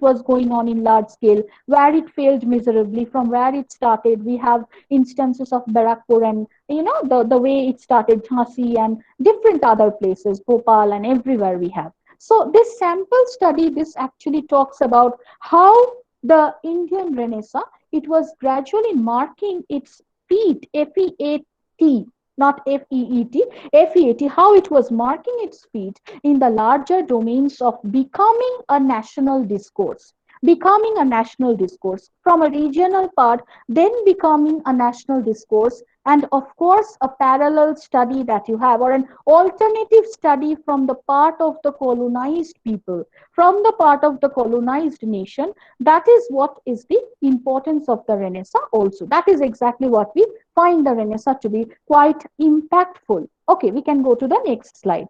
was going on in large scale, where it failed miserably, from where it started. We have instances of Barakpur, and the way it started, Jhansi and different other places, Bhopal, and everywhere we have. So this sample study, this actually talks about how the Indian Renaissance, it was gradually marking its feet, F-E-A-T, not F-E-E-T, F-E-A-T, how it was marking its feet in the larger domains of becoming a national discourse. Becoming a national discourse from a regional part, then becoming a national discourse, and of course a parallel study that you have, or an alternative study from the part of the colonized people, from the part of the colonized nation. That is what is the importance of the Renaissance also. That is exactly what we find the Renaissance to be quite impactful. Okay, we can go to the next slide.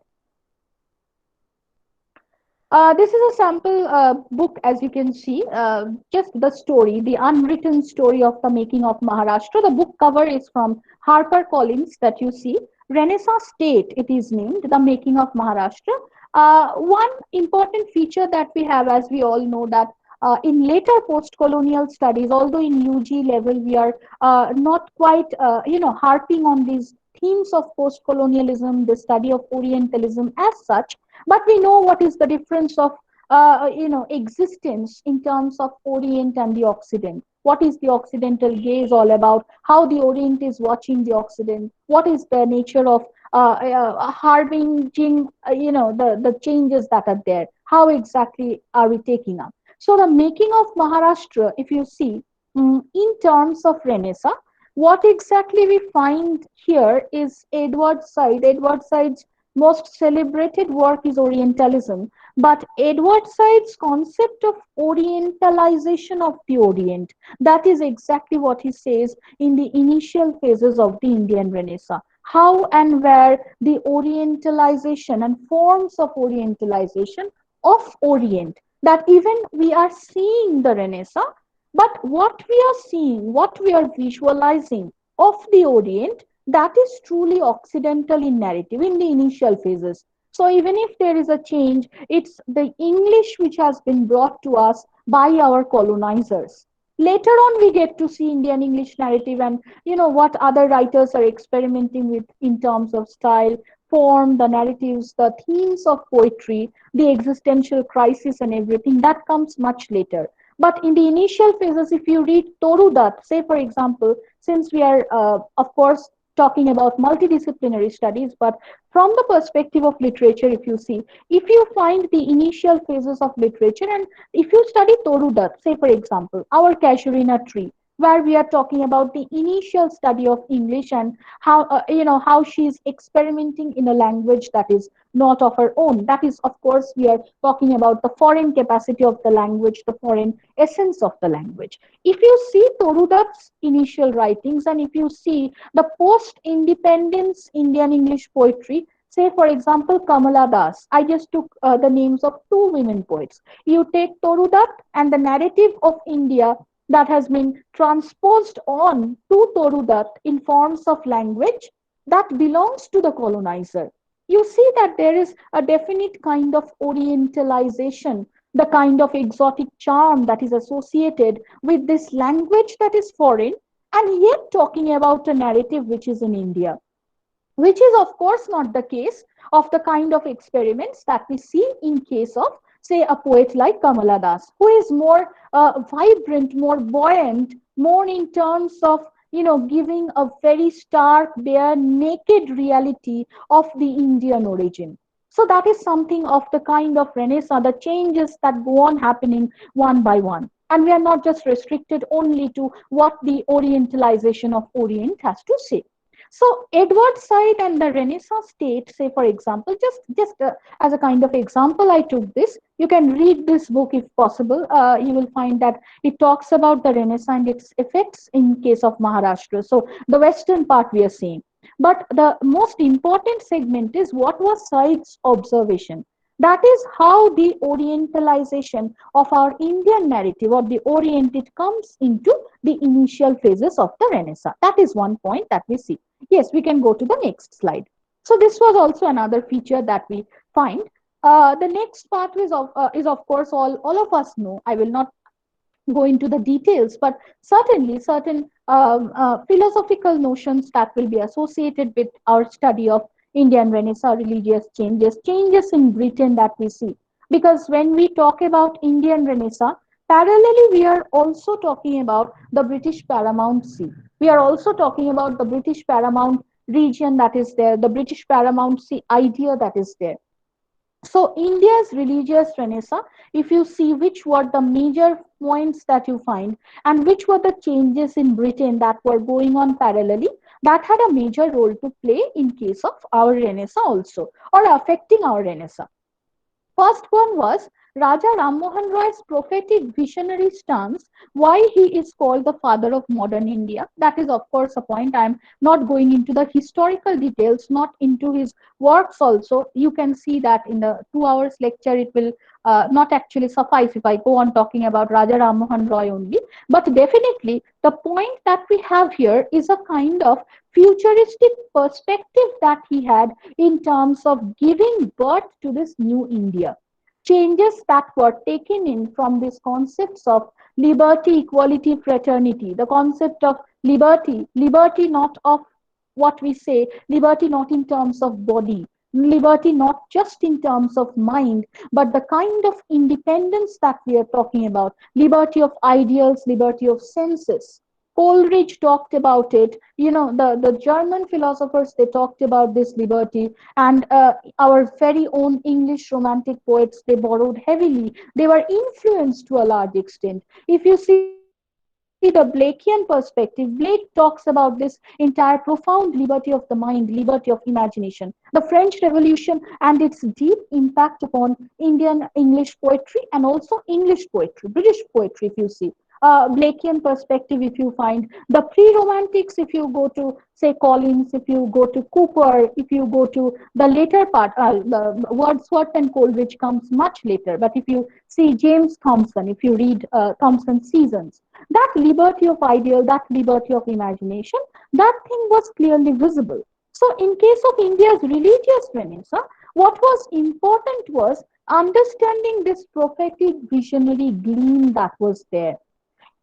This is a sample book, as you can see, just the story, the unwritten story of the making of Maharashtra. The book cover is from HarperCollins that you see. Renaissance State, it is named, The Making of Maharashtra. One important feature that we have, as we all know, that in later post-colonial studies, although in UG level we are not quite, harping on these themes of post-colonialism, the study of Orientalism as such, but we know what is the difference of existence in terms of Orient and the Occident. What is the Occidental gaze all about? How the Orient is watching the Occident? What is the nature of harbinger, the changes that are there? How exactly are we taking up? So the making of Maharashtra, if you see, in terms of Renaissance, what exactly we find here is Edward Said. Edward Said's most celebrated work is Orientalism, but Edward Said's concept of Orientalization of the Orient, that is exactly what he says in the initial phases of the Indian Renaissance. How and where the Orientalization and forms of Orientalization of Orient, that even we are seeing the Renaissance, but what we are seeing, what we are visualizing of the Orient, that is truly Occidental in narrative in the initial phases. So even if there is a change, it's the English which has been brought to us by our colonizers. Later on, we get to see Indian English narrative and what other writers are experimenting with in terms of style, form, the narratives, the themes of poetry, the existential crisis, and everything that comes much later. But in the initial phases, if you read Toru Dutt, say for example, since we are, of course, talking about multidisciplinary studies, but from the perspective of literature, if you see, if you find the initial phases of literature, and if you study Toru Dutt, say for example, Our Casuarina Tree, where we are talking about the initial study of English and how how she is experimenting in a language that is not of her own. That is, of course, we are talking about the foreign capacity of the language, the foreign essence of the language. If you see Toru Dutt's initial writings, and if you see the post-independence Indian English poetry, say for example Kamala Das, I just took the names of two women poets. You take Toru Dutt and the narrative of India that has been transposed on to Toru Dutt in forms of language that belongs to the colonizer. You see that there is a definite kind of Orientalization, the kind of exotic charm that is associated with this language that is foreign, and yet talking about a narrative which is in India, which is of course not the case of the kind of experiments that we see in case of, say, a poet like Kamala Das, who is more vibrant, more buoyant, more in terms of giving a very stark, bare, naked reality of the Indian origin. So that is something of the kind of Renaissance, the changes that go on happening one by one. And we are not just restricted only to what the Orientalization of Orient has to say. So Edward Said and the Renaissance state, say for example, just as a kind of example, I took this. You can read this book if possible. You will find that it talks about the Renaissance and its effects in case of Maharashtra. So the western part we are seeing. But the most important segment is what was Said's observation. That is how the Orientalization of our Indian narrative or the Orient, it comes into the initial phases of the Renaissance. That is one point that we see. Yes, we can go to the next slide. So this was also another feature that we find. The next part is of course all of us know. I will not go into the details, but certainly certain philosophical notions that will be associated with our study of Indian Renaissance religious changes, changes in Britain that we see. Because when we talk about Indian Renaissance, parallelly we are also talking about the British paramountcy. We are also talking about the British paramount region that is there, the British paramountcy idea that is there. So India's religious Renaissance, if you see which were the major points that you find and which were the changes in Britain that were going on parallelly, that had a major role to play in case of our Renaissance also, or affecting our Renaissance. First one was Raja Ram Mohan Roy's prophetic visionary stance, why he is called the father of modern India. That is, of course, a point. I am not going into the historical details, not into his works also. You can see that in the 2 hours lecture, it will not actually suffice if I go on talking about Raja Ram Mohan Roy only. But definitely, the point that we have here is a kind of futuristic perspective that he had in terms of giving birth to this new India. Changes that were taken in from these concepts of liberty, equality, fraternity, the concept of liberty, liberty not of what we say, liberty not in terms of body, liberty not just in terms of mind, but the kind of independence that we are talking about, liberty of ideals, liberty of senses. Coleridge talked about it. The German philosophers, they talked about this liberty, and our very own English romantic poets, they borrowed heavily. They were influenced to a large extent. If you see the Blakean perspective, Blake talks about this entire profound liberty of the mind, liberty of imagination. The French Revolution and its deep impact upon Indian English poetry and also English poetry, British poetry, if you see. Blakean perspective, if you find the pre-romantics, if you go to say Collins, if you go to Cooper, if you go to the later part, the Wordsworth and Coleridge comes much later. But if you see James Thomson, if you read Thomson's Seasons, that liberty of ideal, that liberty of imagination, that thing was clearly visible. So, in case of India's religious renaissance, what was important was understanding this prophetic visionary gleam that was there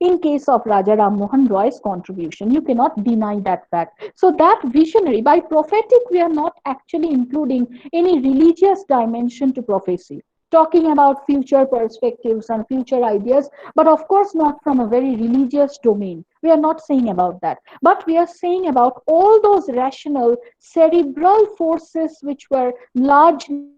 in case of Raja Ram Mohan Roy's contribution. You cannot deny that fact. So that visionary, by prophetic, we are not actually including any religious dimension to prophecy. Talking about future perspectives and future ideas, but of course not from a very religious domain. We are not saying about that. But we are saying about all those rational, cerebral forces which were largely involved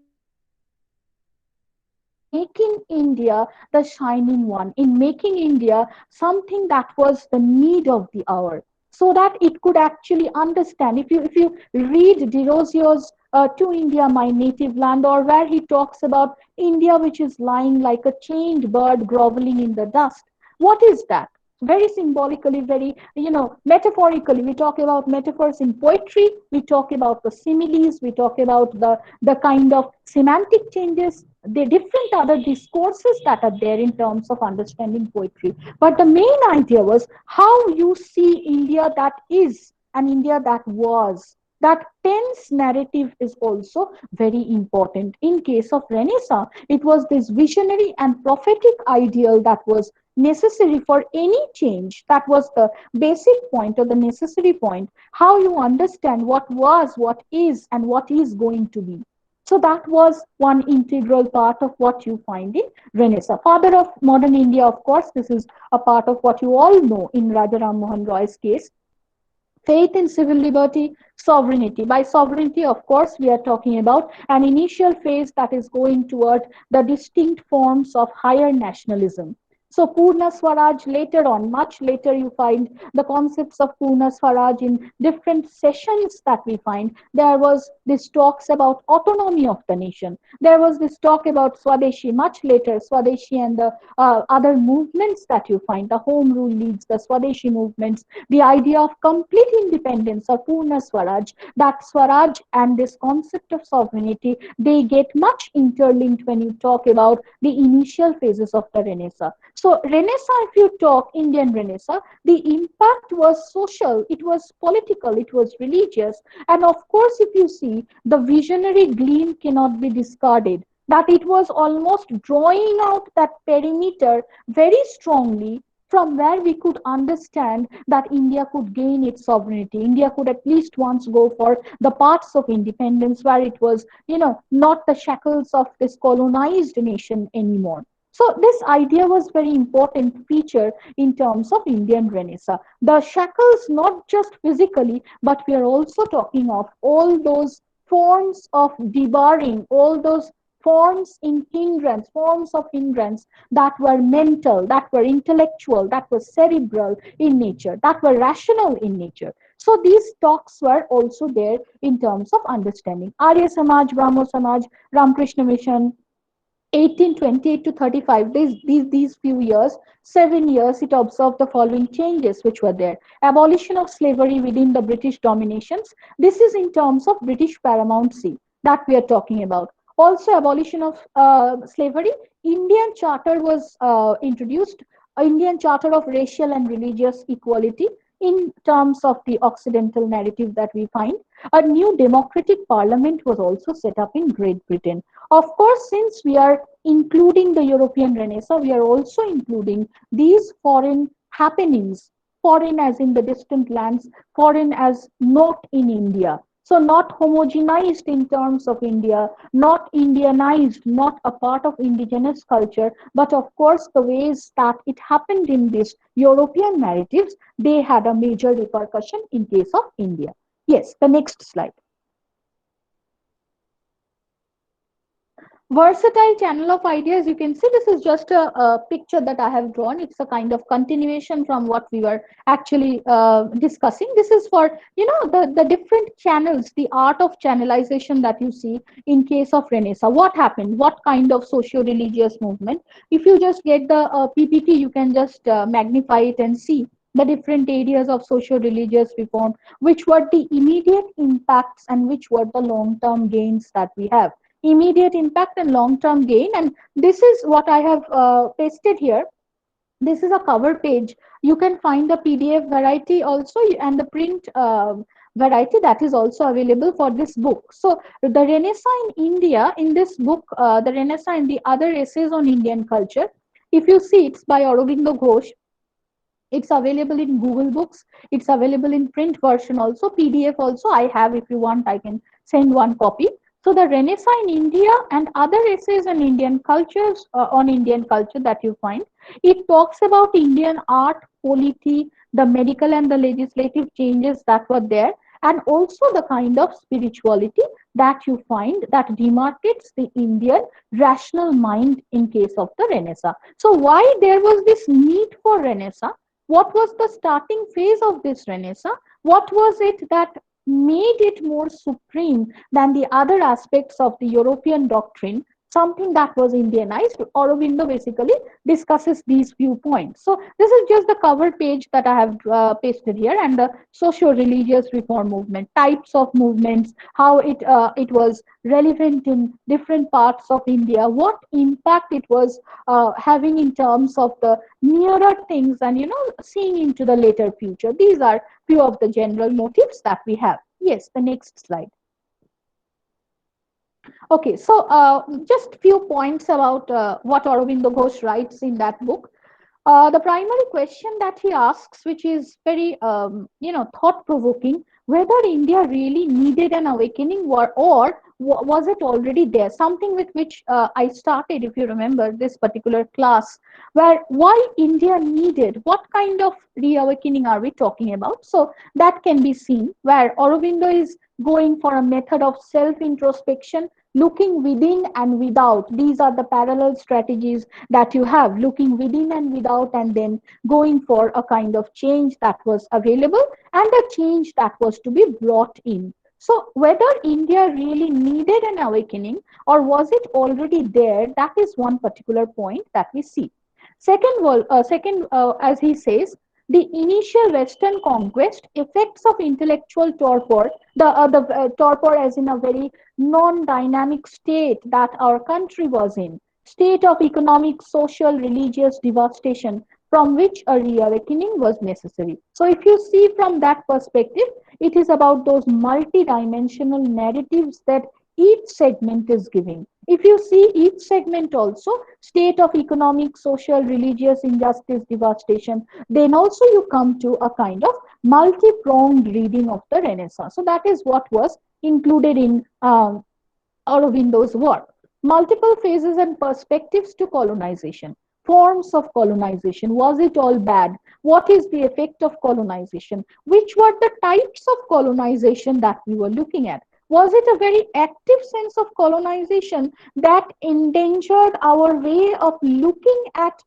in making India the shining one, in making India something that was the need of the hour, so that it could actually understand. If you read Derosio's To India, My Native Land, or where he talks about India which is lying like a chained bird groveling in the dust, what is that? Very symbolically, very, metaphorically, we talk about metaphors in poetry, we talk about the similes, we talk about the kind of semantic changes, the different other discourses that are there in terms of understanding poetry. But the main idea was how you see India that is and India that was. That tense narrative is also very important. In case of Renaissance, it was this visionary and prophetic ideal that was necessary for any change. That was the basic point or the necessary point. How you understand what was, what is, and what is going to be. So that was one integral part of what you find in Renaissance. Father of modern India, of course, this is a part of what you all know in Raja Ram Mohan Roy's case. Faith in civil liberty, sovereignty. By sovereignty, of course, we are talking about an initial phase that is going toward the distinct forms of higher nationalism. So Purna Swaraj, later on, much later, you find the concepts of Purna Swaraj in different sessions that we find. There was this talks about autonomy of the nation. There was this talk about Swadeshi, much later, Swadeshi and the other movements that you find, the Home Rule Leagues, the Swadeshi movements, the idea of complete independence or Purna Swaraj, that Swaraj and this concept of sovereignty, they get much interlinked when you talk about the initial phases of the Renaissance. So Renaissance, if you talk Indian Renaissance, the impact was social, it was political, it was religious, and of course, if you see, the visionary gleam cannot be discarded. That it was almost drawing out that perimeter very strongly from where we could understand that India could gain its sovereignty. India could at least once go for the paths of independence where it was, not the shackles of this colonized nation anymore. So this idea was very important feature in terms of Indian Renaissance. The shackles, not just physically, but we are also talking of all those forms of debarring, all those forms of hindrance that were mental, that were intellectual, that were cerebral in nature, that were rational in nature. So these talks were also there in terms of understanding. Arya Samaj, Brahmo Samaj, Ramakrishna Mission, 1828 to 35, these few years, 7 years, it observed the following changes which were there. Abolition of slavery within the British dominations. This is in terms of British paramountcy that we are talking about. Also, abolition of slavery. Indian Charter was introduced, Indian Charter of Racial and Religious Equality in terms of the Occidental narrative that we find. A new democratic parliament was also set up in Great Britain. Of course, since we are including the European Renaissance, we are also including these foreign happenings, foreign as in the distant lands, foreign as not in India. So, not homogenized in terms of India, not Indianized, not a part of indigenous culture, but of course, the ways that it happened in these European narratives, they had a major repercussion in case of India. Yes, the next slide. Versatile channel of ideas. You can see this is just a picture that I have drawn. It's a kind of continuation from what we were actually discussing. This is for, the different channels, the art of channelization that you see in case of Renaissance. What happened? What kind of socio-religious movement? If you just get the PPT, you can just magnify it and see the different areas of socio-religious reform, which were the immediate impacts and which were the long-term gains that we have. Immediate impact and long-term gain. And this is what I have pasted here. This is a cover page. You can find the PDF variety also, and the print variety that is also available for this book. So the Renaissance in India, in this book, the Renaissance and the other essays on Indian culture, if you see, it's by Aurobindo Ghosh. It's available in Google Books. It's available in print version also, PDF also. I have, if you want, I can send one copy. So the Renaissance in India and other essays on Indian cultures, on Indian culture that you find, it talks about Indian art, polity, the medical and the legislative changes that were there, and also the kind of spirituality that you find that demarcates the Indian rational mind in case of the Renaissance. So why there was this need for Renaissance? What was the starting phase of this Renaissance? What was it that made it more supreme than the other aspects of the European doctrine, something that was Indianized? Aurobindo basically discusses these few points. So this is just the cover page that I have pasted here, and the socio-religious reform movement, types of movements, how it was relevant in different parts of India, what impact it was having in terms of the nearer things, and seeing into the later future. These are few of the general motives that we have. Yes, the next slide. Okay, so just few points about what Aurobindo Ghosh writes in that book. The primary question that he asks, which is very thought-provoking, whether India really needed an awakening, or was it already there? Something with which I started, if you remember, this particular class, where why India needed, what kind of reawakening are we talking about? So that can be seen where Aurobindo is going for a method of self-introspection, looking within and without. These are the parallel strategies that you have, looking within and without, and then going for a kind of change that was available and a change that was to be brought in. So whether India really needed an awakening or was it already there, that is one particular point that we see. Second, as he says, the initial Western conquest, effects of intellectual torpor, the torpor as in a very non-dynamic state that our country was in, state of economic, social, religious devastation from which a reawakening was necessary. So if you see from that perspective, it is about those multi-dimensional narratives that each segment is giving. If you see each segment also, state of economic, social, religious injustice, devastation, then also you come to a kind of multi-pronged reading of the Renaissance. So that is what was included in Aurobindo's work. Multiple phases and perspectives to colonization. Forms of colonization. Was it all bad? What is the effect of colonization? Which were the types of colonization that we were looking at? Was it a very active sense of colonization that endangered our way of looking at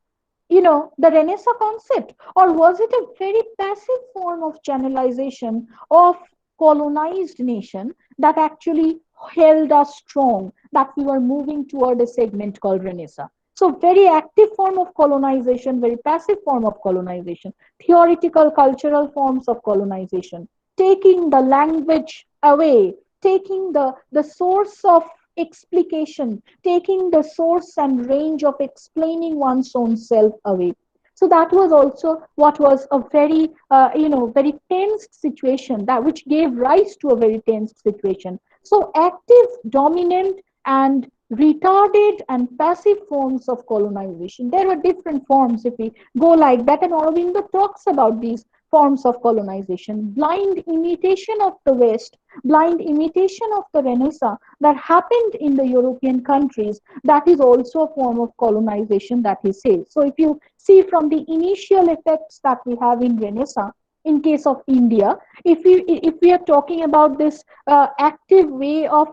the Renaissance concept, or was it a very passive form of channelization of colonized nation that actually held us strong, that we were moving toward a segment called Renaissance? So very active form of colonization, very passive form of colonization, theoretical cultural forms of colonization, taking the language away, taking the source of explication, taking the source and range of explaining one's own self away. So that was also what was a very very tensed situation, that which gave rise to a very tensed situation. So active, dominant, and retarded and passive forms of colonization, there were different forms if we go like that, and Aurobindo talks about these forms of colonization: blind imitation of the West, blind imitation of the Renaissance that happened in the European countries. That is also a form of colonization that he says. So if you see from the initial effects that we have in Renaissance, in case of India, if we are talking about this active way of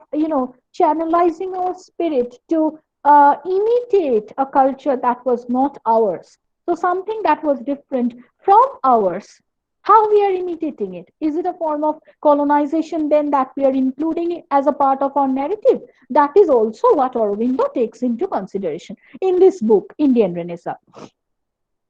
channelizing our spirit to imitate a culture that was not ours, so something that was different from ours, how we are imitating it? Is it a form of colonization then that we are including it as a part of our narrative? That is also what Aurobindo takes into consideration in this book, Indian Renaissance.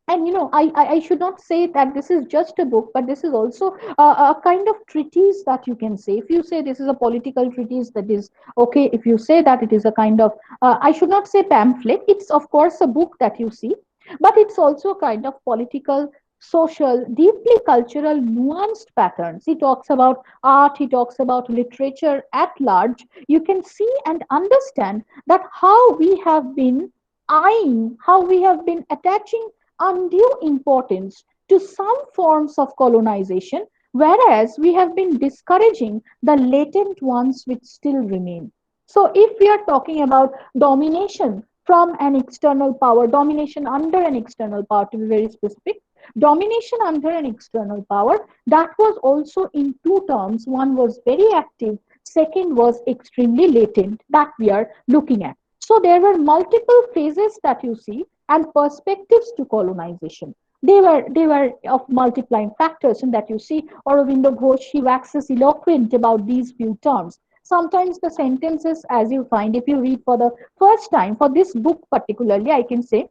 And I should not say that this is just a book, but this is also a kind of treatise that you can say. If you say this is a political treatise, that is okay. If you say that it is a kind of, I should not say pamphlet, it's of course a book that you see, but it's also a kind of political, social, deeply cultural, nuanced patterns. He talks about art, he talks about literature at large. You can see and understand that how we have been eyeing, how we have been attaching undue importance to some forms of colonization, whereas we have been discouraging the latent ones which still remain. So, if we are talking about domination from an external power, domination under an external power, to be very specific, domination under an external power, that was also in two terms. One was very active, second was extremely latent, that we are looking at. So there were multiple phases that you see and perspectives to colonization. They were of multiplying factors, in that you see Aurobindo Ghosh, he waxes eloquent about these few terms. Sometimes the sentences, as you find, if you read for the first time, for this book particularly, I can say,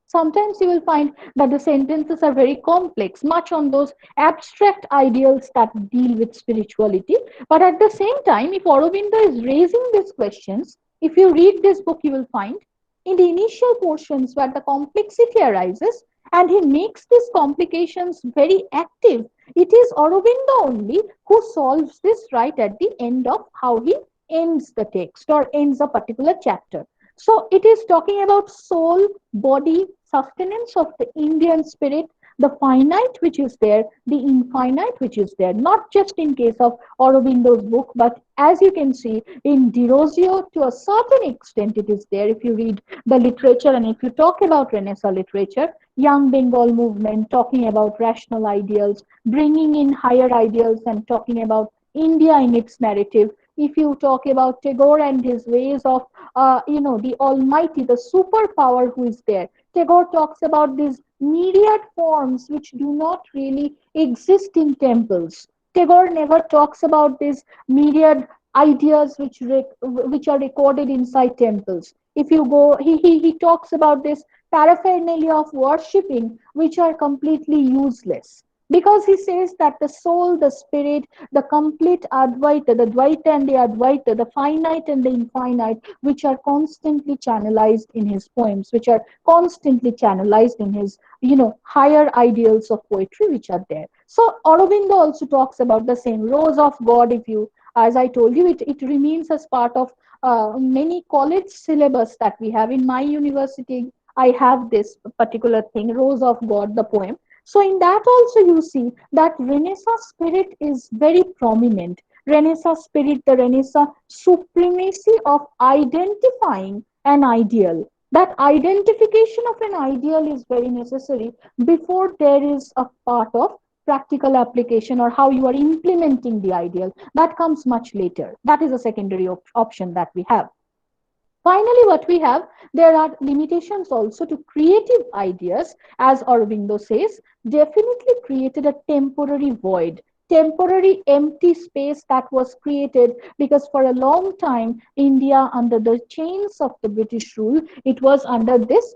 sometimes you will find that the sentences are very complex, much on those abstract ideals that deal with spirituality. But at the same time, if Aurobindo is raising these questions, if you read this book, you will find in the initial portions where the complexity arises, and he makes these complications very active. It is Aurobindo only who solves this right at the end of how he ends the text or ends a particular chapter. So it is talking about soul, body, sustenance of the Indian spirit, the finite which is there, the infinite which is there, not just in case of Aurobindo's book, but as you can see in Derozio, to a certain extent it is there. If you read the literature and if you talk about Renaissance literature, young Bengal movement, talking about rational ideals, bringing in higher ideals and talking about India in its narrative. If you talk about Tagore and his ways of the Almighty, the superpower who is there. Tagore talks about these myriad forms which do not really exist in temples. Tagore never talks about these myriad ideas which are recorded inside temples. If you go, he talks about this paraphernalia of worshipping which are completely useless, because he says that the soul, the spirit, the complete Advaita, the Dvaita and the Advaita, the finite and the infinite, which are constantly channelized in his poems, which are constantly channelized in his, higher ideals of poetry which are there. So Aurobindo also talks about the same rose of God. If you, as I told you, it remains as part of many college syllabus that we have. In my university, I have this particular thing, Rose of God, the poem. So in that also you see that Renaissance spirit is very prominent. Renaissance spirit, the Renaissance supremacy of identifying an ideal. That identification of an ideal is very necessary before there is a part of practical application or how you are implementing the ideal. That comes much later. That is a secondary option that we have. Finally, what we have, there are limitations also to creative ideas, as Aurobindo says, definitely created a temporary void, temporary empty space that was created because for a long time, India, under the chains of the British rule, it was under this.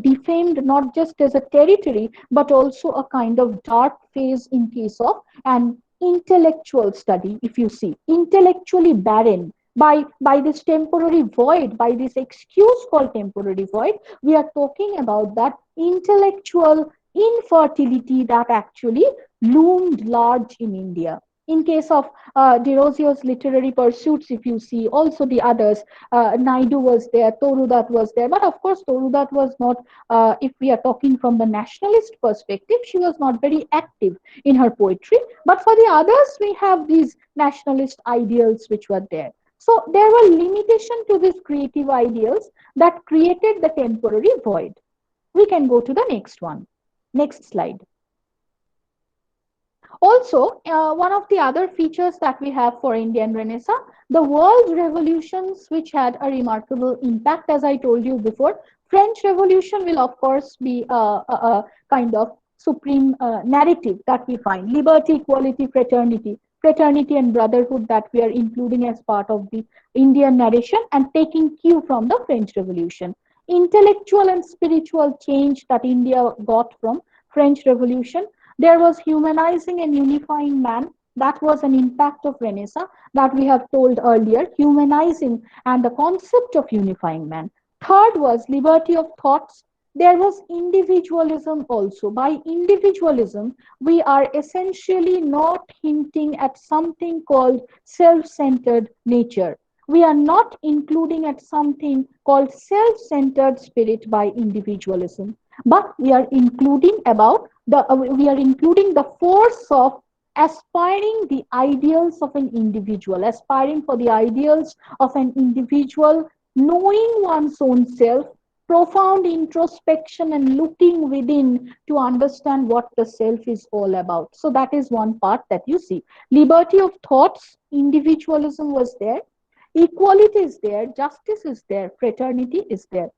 Defamed not just as a territory, but also a kind of dark phase in case of an intellectual study, if you see, intellectually barren by this temporary void, by this excuse called temporary void. We are talking about that intellectual infertility that actually loomed large in India. In case of Derosio's literary pursuits, if you see, also the others, Naidu was there, Torudat was there, but of course Torudat was not, if we are talking from the nationalist perspective, she was not very active in her poetry. But for the others, we have these nationalist ideals which were there. So there were limitations to these creative ideals that created the temporary void. We can go to the next one. Next slide. Also, one of the other features that we have for Indian Renaissance, the world revolutions which had a remarkable impact, as I told you before. French Revolution will, of course, be a kind of supreme narrative that we find. Liberty, equality, fraternity and brotherhood that we are including as part of the Indian narration and taking cue from the French Revolution. Intellectual and spiritual change that India got from French Revolution. There was humanizing and unifying man. That was an impact of Renaissance that we have told earlier, humanizing and the concept of unifying man. Third was liberty of thoughts. There was individualism also. By individualism, we are essentially not hinting at something called self-centered nature. We are not including at something called self-centered spirit by individualism, but we are including the force of aspiring the ideals of an individual, aspiring for the ideals of an individual, knowing one's own self, profound introspection and looking within to understand what the self is all about. So that is one part that you see. Liberty of thoughts, individualism was there, equality is there, justice is there, fraternity is there.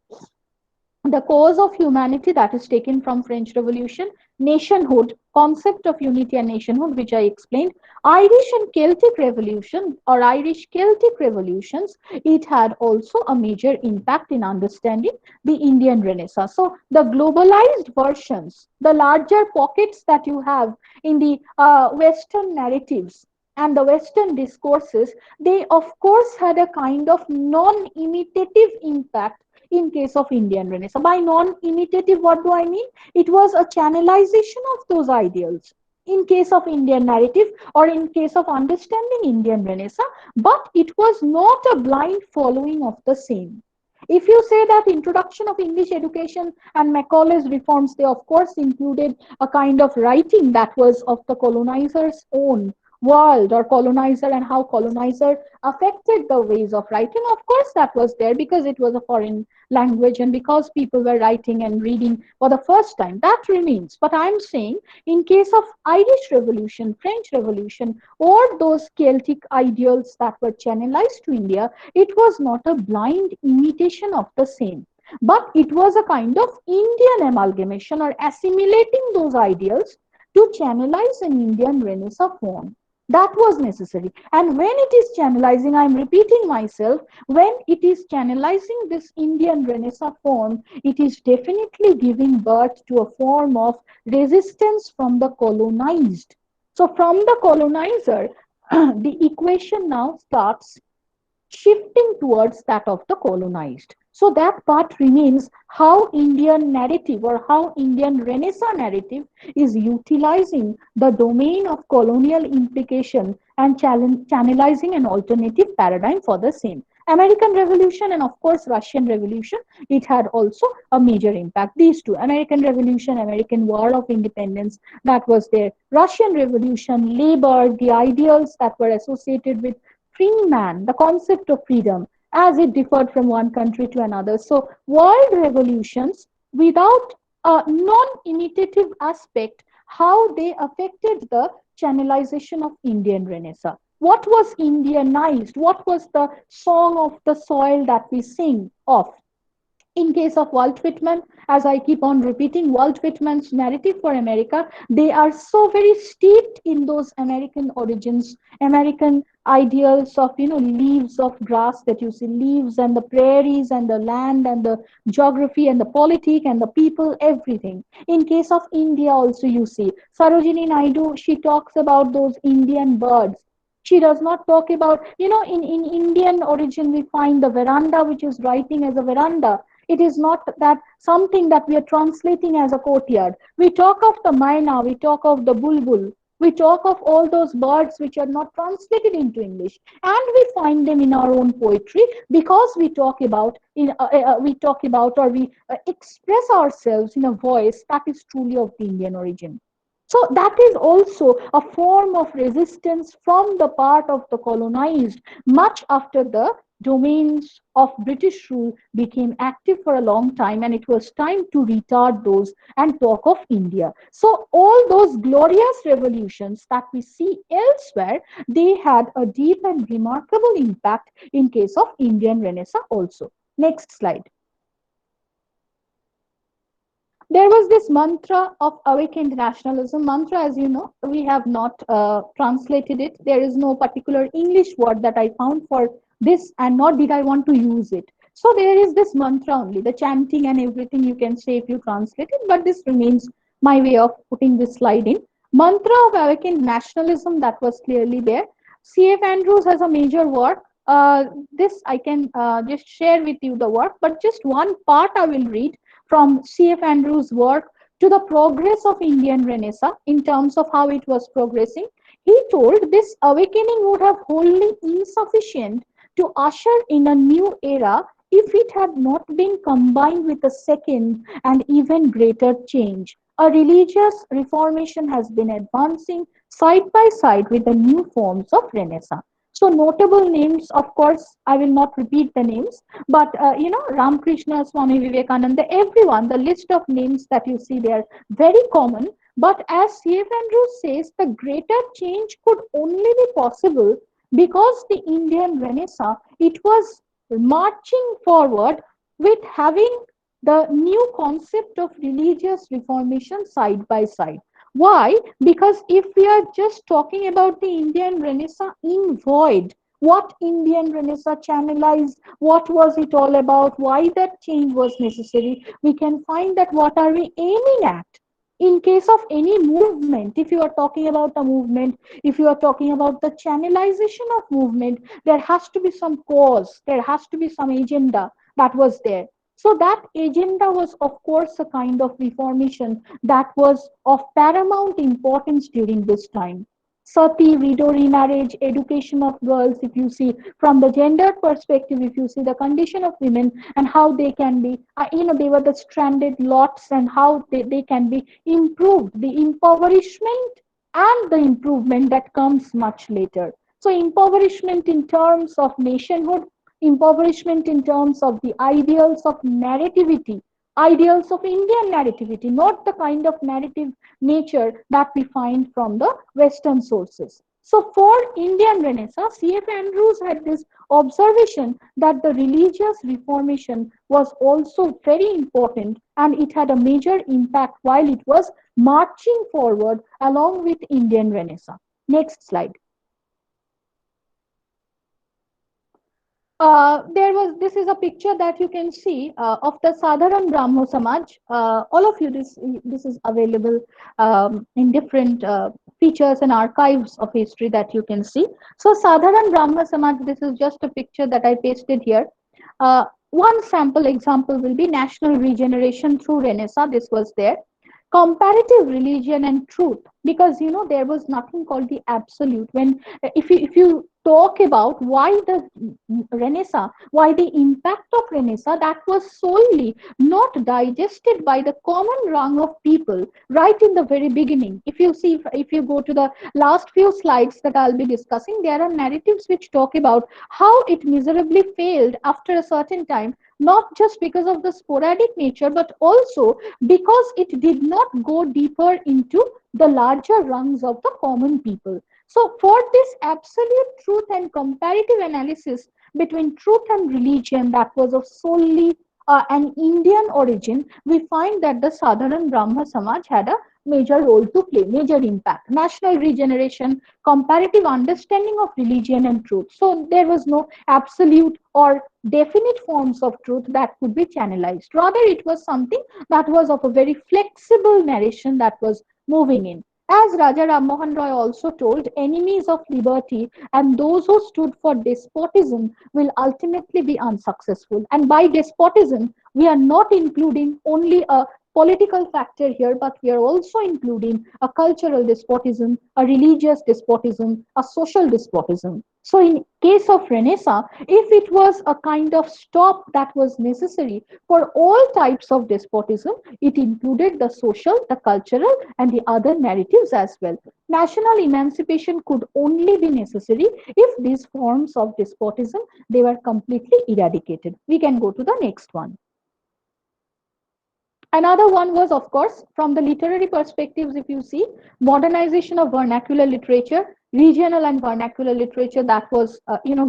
The cause of humanity that is taken from French Revolution, nationhood, concept of unity and nationhood, which I explained, Irish and Celtic Revolution or Irish Celtic revolutions, it had also a major impact in understanding the Indian Renaissance. So the globalized versions, the larger pockets that you have in the Western narratives and the Western discourses, they of course had a kind of non-imitative impact in case of Indian Renaissance. By non-imitative, what do I mean? It was a channelization of those ideals in case of Indian narrative or in case of understanding Indian Renaissance, but it was not a blind following of the same. If you say that introduction of English education and Macaulay's reforms, they of course included a kind of writing that was of the colonizer's own world or colonizer and how colonizer affected the ways of writing. Of course, that was there because it was a foreign language and because people were writing and reading for the first time. That remains. But I'm saying in case of Irish Revolution, French Revolution, or those Celtic ideals that were channelized to India, it was not a blind imitation of the same. But it was a kind of Indian amalgamation or assimilating those ideals to channelize an Indian Renaissance form. That was necessary. And when it is channelizing, I'm repeating myself, when it is channelizing this Indian Renaissance form, it is definitely giving birth to a form of resistance from the colonized. So from the colonizer, the equation now starts shifting towards that of the colonized. So that part remains how Indian narrative or how Indian Renaissance narrative is utilizing the domain of colonial implication and channelizing an alternative paradigm for the same. American Revolution and of course Russian Revolution, it had also a major impact. These two, American Revolution, American War of Independence, that was there. Russian Revolution, labor, the ideals that were associated with free man, the concept of freedom as it differed from one country to another. So world revolutions without a non-imitative aspect, how they affected the channelization of Indian Renaissance. What was Indianized? What was the song of the soil that we sing of? In case of Walt Whitman, as I keep on repeating, Walt Whitman's narrative for America, they are so very steeped in those American origins, American ideals of, leaves of grass that you see, leaves and the prairies and the land and the geography and the politic and the people, everything. In case of India also you see, Sarojini Naidu, she talks about those Indian birds. She does not talk about, in Indian origin, we find the veranda, which is writing as a veranda. It is not that something that we are translating as a courtyard. We talk of the Maina, we talk of the Bulbul, we talk of all those birds which are not translated into English, and we find them in our own poetry because we talk about or we express ourselves in a voice that is truly of the Indian origin. So that is also a form of resistance from the part of the colonized, much after the domains of British rule became active for a long time, and it was time to retard those and talk of India. So all those glorious revolutions that we see elsewhere, they had a deep and remarkable impact in case of Indian Renaissance also. Next slide. There was this mantra of awakened nationalism. Mantra, as you know, we have not translated it. There is no particular English word that I found for this, and nor did I want to use it. So there is this mantra only, the chanting and everything you can say if you translate it, but this remains my way of putting this slide in. Mantra of awakened nationalism, that was clearly there. C.F. Andrews has a major work. This I can just share with you the work, but just one part I will read from C.F. Andrews' work to the progress of Indian Renaissance in terms of how it was progressing. He told this awakening would have wholly insufficient to usher in a new era if it had not been combined with a second and even greater change. A religious reformation has been advancing side by side with the new forms of Renaissance. So notable names, of course, I will not repeat the names, but Ramakrishna, Swami Vivekananda, everyone, the list of names that you see there, very common. But as C.F. Andrews says, the greater change could only be possible because the Indian Renaissance, it was marching forward with having the new concept of religious reformation side by side. Why? Because if we are just talking about the Indian Renaissance in void, what Indian Renaissance channelized, what was it all about, why that change was necessary, we can find that what are we aiming at. In case of any movement, if you are talking about a movement, if you are talking about the channelization of movement, there has to be some cause, there has to be some agenda that was there. So that agenda was, of course, a kind of reformation that was of paramount importance during this time. Sati, widow remarriage, education of girls, if you see from the gender perspective, if you see the condition of women and how they can be, they were the stranded lots and how they can be improved, the impoverishment and the improvement that comes much later. So impoverishment in terms of nationhood, impoverishment in terms of the ideals of narrativity, ideals of Indian narrativity, not the kind of narrative nature that we find from the Western sources. So for Indian Renaissance, C.F. Andrews had this observation that the religious reformation was also very important and it had a major impact while it was marching forward along with Indian Renaissance. Next slide. This is a picture that you can see of the Sadharan Brahmo Samaj. All of you, this is available in different features and archives of history that you can see. So Sadharan Brahmo Samaj, this is just a picture that I pasted here. One sample example will be national regeneration through Renaissance. This was there. Comparative religion and truth, because there was nothing called the absolute. When if you talk about why the Renaissance, why the impact of Renaissance, that was solely not digested by the common rung of people right in the very beginning. If you see, if you go to the last few slides that I'll be discussing, there are narratives which talk about how it miserably failed after a certain time, not just because of the sporadic nature, but also because it did not go deeper into the larger rungs of the common people. So, for this absolute truth and comparative analysis between truth and religion that was of solely an Indian origin, we find that the Sadharan Brahma Samaj had a major role to play, major impact. National regeneration, comparative understanding of religion and truth. So, there was no absolute or definite forms of truth that could be channelized. Rather, it was something that was of a very flexible narration that was moving in. As Raja Ram Mohan Roy also told, enemies of liberty and those who stood for despotism will ultimately be unsuccessful. And by despotism, we are not including only a political factor here, but we are also including a cultural despotism, a religious despotism, a social despotism. So, in case of Renaissance, if it was a kind of stop that was necessary for all types of despotism, it included the social, the cultural, and the other narratives as well. National emancipation could only be necessary if these forms of despotism they were completely eradicated. We can go to the next one. Another one was, of course, from the literary perspectives, if you see, modernization of vernacular literature, regional and vernacular literature that was,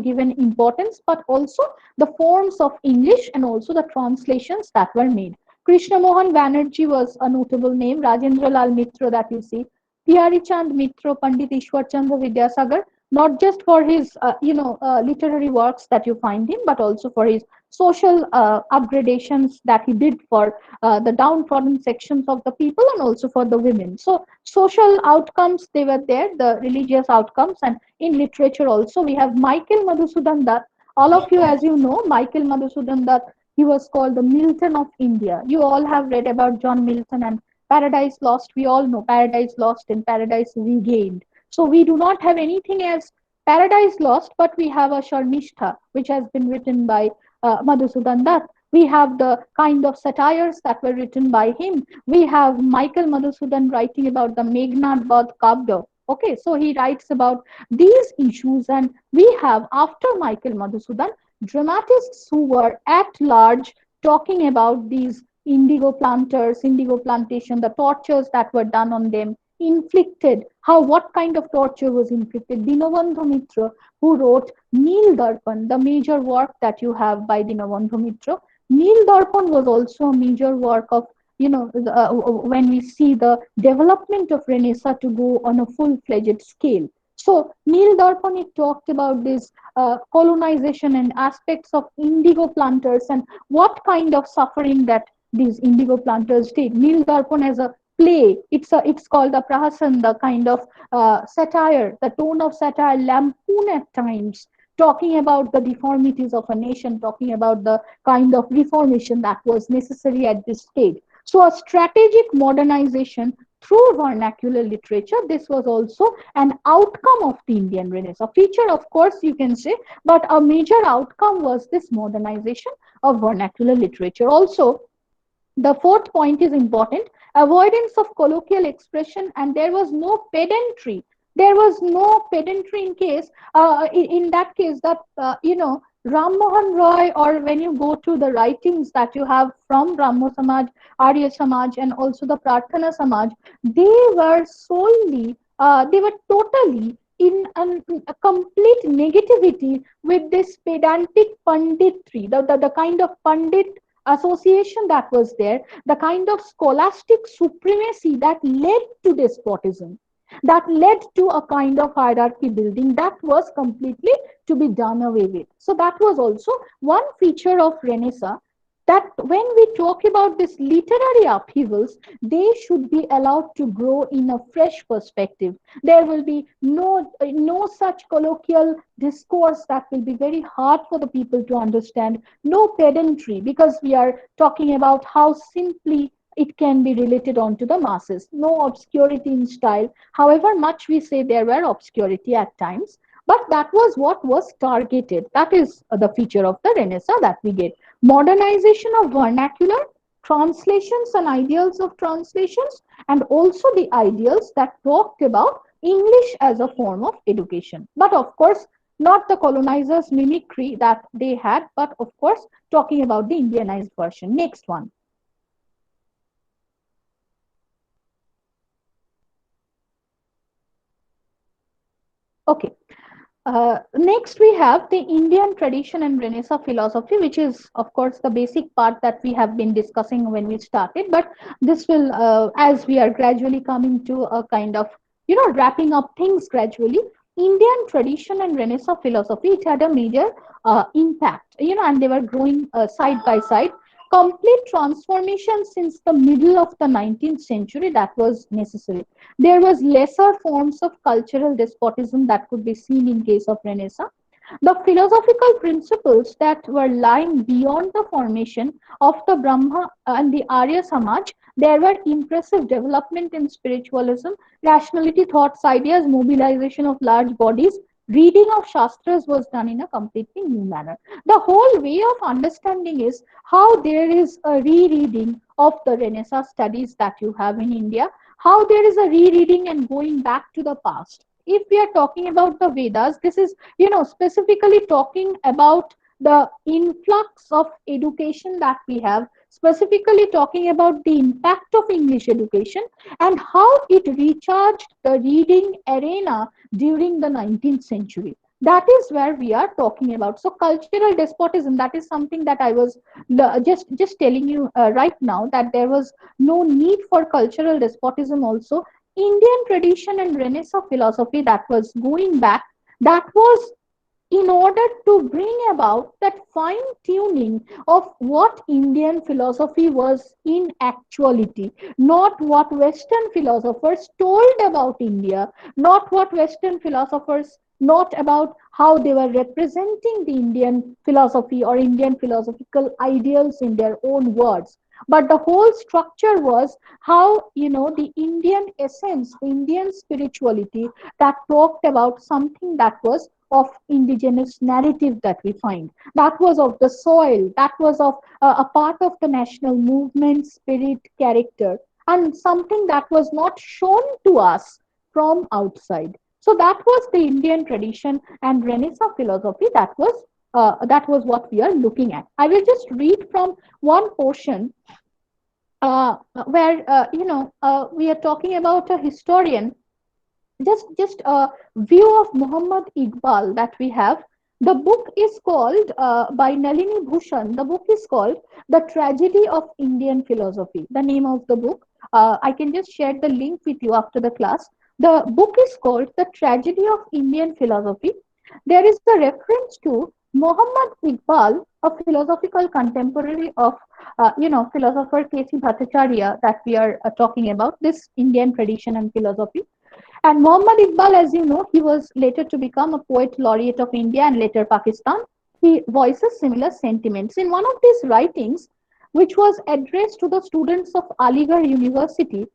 given importance, but also the forms of English and also the translations that were made. Krishna Mohan Banerjee was a notable name, Rajendra Lal Mitra that you see, Pyari Chand Mitra, Pandit Ishwar Chandra Vidyasagar, not just for his, literary works that you find him, but also for his social upgradations that he did for the downtrodden sections of the people and also for the women. So social outcomes they were there, the religious outcomes, and in literature also we have Michael Madhusudan Dutt. All of you, as you know, Michael Madhusudan Dutt, he was called the Milton of India. You all have read about John Milton and Paradise Lost. We all know Paradise Lost and Paradise Regained. So we do not have anything as Paradise Lost, but we have a Sharmishta, which has been written by Madhusudan Dutt. We have the kind of satires that were written by him. We have Michael Madhusudan writing about the Meghnad Badh Kavya. Okay, so he writes about these issues, and we have, after Michael Madhusudan, dramatists who were at large talking about these indigo planters, indigo plantation, the tortures that were done on them, inflicted, how what kind of torture was inflicted. Dinabandhu Mitra, who wrote Neel Darpan, the major work that you have by Dinabandhu Mitra. Neel Darpan was also a major work of, when we see the development of Renaissance to go on a full-fledged scale. So Neel Darpan, it talked about this colonization and aspects of indigo planters and what kind of suffering that these indigo planters did. Neel Darpan as a play, it's called a prahasan, the kind of satire, the tone of satire, lampoon at times, talking about the deformities of a nation, talking about the kind of reformation that was necessary at this stage. So, a strategic modernization through vernacular literature, this was also an outcome of the Indian Renaissance. A feature, of course, you can say, but a major outcome was this modernization of vernacular literature. Also, the fourth point is important, avoidance of colloquial expression, and there was no pedantry. There was no pedantry in case, in that case, that, Ram Mohan Roy, or when you go to the writings that you have from Brahmo Samaj, Arya Samaj, and also the Prarthana Samaj, they were solely, they were totally in a complete negativity with this pedantic panditry, the kind of pandit association that was there, the kind of scholastic supremacy that led to despotism, that led to a kind of hierarchy building that was completely to be done away with. So that was also one feature of Renaissance, that when we talk about this literary upheavals, they should be allowed to grow in a fresh perspective. There will be no such colloquial discourse that will be very hard for the people to understand, no pedantry, because we are talking about how simply it can be related on to the masses, no obscurity in style, however much we say there were obscurity at times, but that was what was targeted. That is the feature of the Renaissance that we get. Modernization of vernacular, translations and ideals of translations, and also the ideals that talked about English as a form of education. But of course, not the colonizers' mimicry that they had, but of course, talking about the Indianized version. Next one. Okay. Next, we have the Indian tradition and Renaissance philosophy, which is, of course, the basic part that we have been discussing when we started. But this will, as we are gradually coming to a kind of, wrapping up things gradually, Indian tradition and Renaissance philosophy, it had a major impact, and they were growing side by side. Complete transformation since the middle of the 19th century that was necessary. There was lesser forms of cultural despotism that could be seen in case of Renaissance. The philosophical principles that were lying beyond the formation of the Brahma and the Arya Samaj, there were impressive development in spiritualism, rationality, thoughts, ideas, mobilization of large bodies. Reading of Shastras was done in a completely new manner. The whole way of understanding is how there is a rereading of the Renaissance studies that you have in India, how there is a rereading and going back to the past. If we are talking about the Vedas, this is, specifically talking about the influx of education that we have, specifically talking about the impact of English education and how it recharged the reading arena during the 19th century. That is where we are talking about. So cultural despotism, that is something that I was just telling you right now, that there was no need for cultural despotism also. Indian tradition and Renaissance philosophy that was going back, that was in order to bring about that fine tuning of what Indian philosophy was in actuality, not what Western philosophers told about India, not what Western philosophers, not about how they were representing the Indian philosophy or Indian philosophical ideals in their own words. But the whole structure was how, the Indian essence, the Indian spirituality that talked about something that was of indigenous narrative that we find, that was of the soil, that was of a part of the national movement spirit character, and something that was not shown to us from outside. So that was the Indian tradition and Renaissance philosophy, that was what we are looking at. I will just read from one portion where, we are talking about a historian, just a view of Muhammad Iqbal that we have. The book is called, by Nalini Bhushan. The book is called The Tragedy of Indian Philosophy. The name of the book. I can just share the link with you after the class. The book is called The Tragedy of Indian Philosophy. There is a reference to Muhammad Iqbal, a philosophical contemporary of, philosopher K.C. Bhattacharya that we are talking about, this Indian tradition and philosophy. And Muhammad Iqbal, as you know, he was later to become a poet laureate of India and later Pakistan. He voices similar sentiments. In one of these writings, which was addressed to the students of Aligarh University,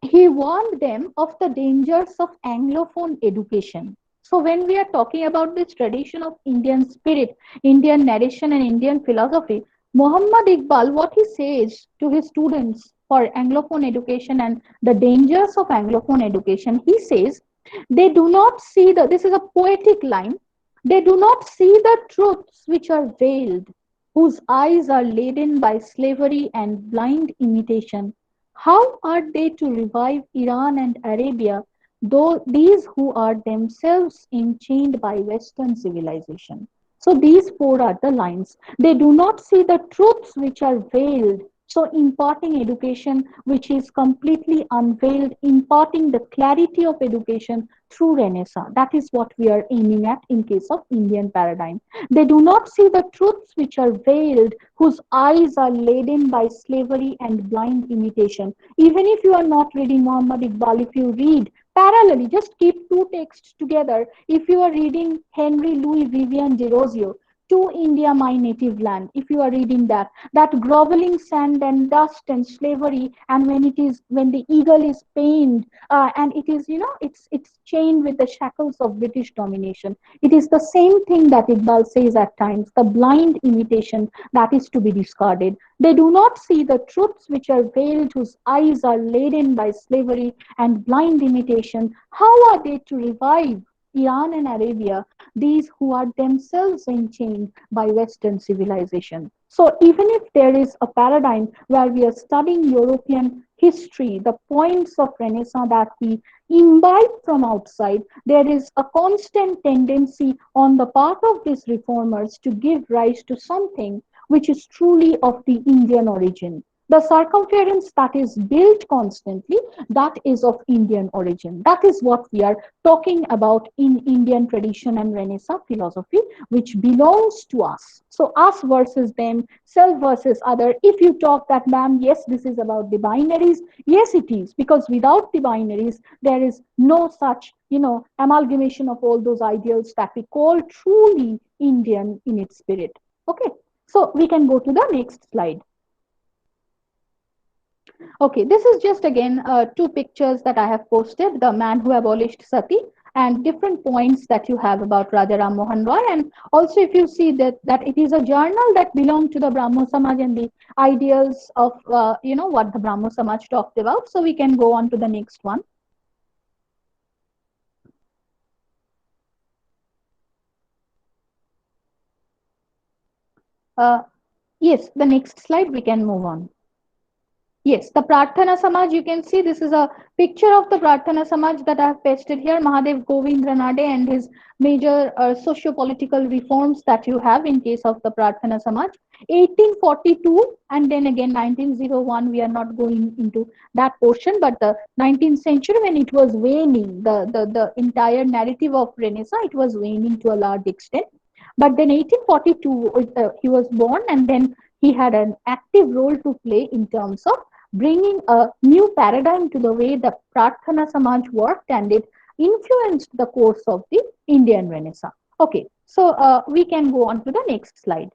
he warned them of the dangers of Anglophone education. So, when we are talking about this tradition of Indian spirit, Indian narration, and Indian philosophy, Muhammad Iqbal, what he says to his students for Anglophone education and the dangers of Anglophone education, he says, they do not see this is a poetic line, they do not see the truths which are veiled, whose eyes are laden by slavery and blind imitation. How are they to revive Iran and Arabia, though these who are themselves enchained by Western civilization? So these four are the lines. They do not see the truths which are veiled. So imparting education which is completely unveiled, imparting the clarity of education through Renaissance. That is what we are aiming at in case of Indian paradigm. They do not see the truths which are veiled, whose eyes are laden by slavery and blind imitation. Even if you are not reading Muhammad Iqbal, if you read parallelly, just keep two texts together. If you are reading Henry Louis Vivian Derozio, To India, My Native Land, if you are reading that groveling sand and dust and slavery, and when the eagle is pained, and it is, it's chained with the shackles of British domination. It is the same thing that Iqbal says at times, the blind imitation that is to be discarded. They do not see the truths which are veiled, whose eyes are laden by slavery and blind imitation. How are they to revive Iran and Arabia, these who are themselves enchained by Western civilization. So even if there is a paradigm where we are studying European history, the points of Renaissance that we imbibe from outside, there is a constant tendency on the part of these reformers to give rise to something which is truly of the Indian origin. The circumference that is built constantly, that is of Indian origin. That is what we are talking about in Indian tradition and Renaissance philosophy, which belongs to us. So us versus them, self versus other. If you talk that, ma'am, yes, this is about the binaries, yes, it is, because without the binaries, there is no such, amalgamation of all those ideals that we call truly Indian in its spirit. Okay, so we can go to the next slide. Okay, this is just again two pictures that I have posted, the man who abolished sati and different points that you have about Raja Ram Mohan Roy. And also if you see that it is a journal that belonged to the Brahmo Samaj and the ideals of, what the Brahmo Samaj talked about. So we can go on to the next one. Uh, yes, the next slide, we can move on. Yes, the Prarthana Samaj, you can see this is a picture of the Prarthana Samaj that I have pasted here, Mahadev Govindranade and his major socio-political reforms that you have in case of the Prarthana Samaj. 1842 and then again 1901, we are not going into that portion, but the 19th century when it was waning, the entire narrative of Renaissance, it was waning to a large extent. But then 1842, he was born and then he had an active role to play in terms of bringing a new paradigm to the way the Prarthana Samaj worked, and it influenced the course of the Indian Renaissance. Okay, so we can go on to the next slide.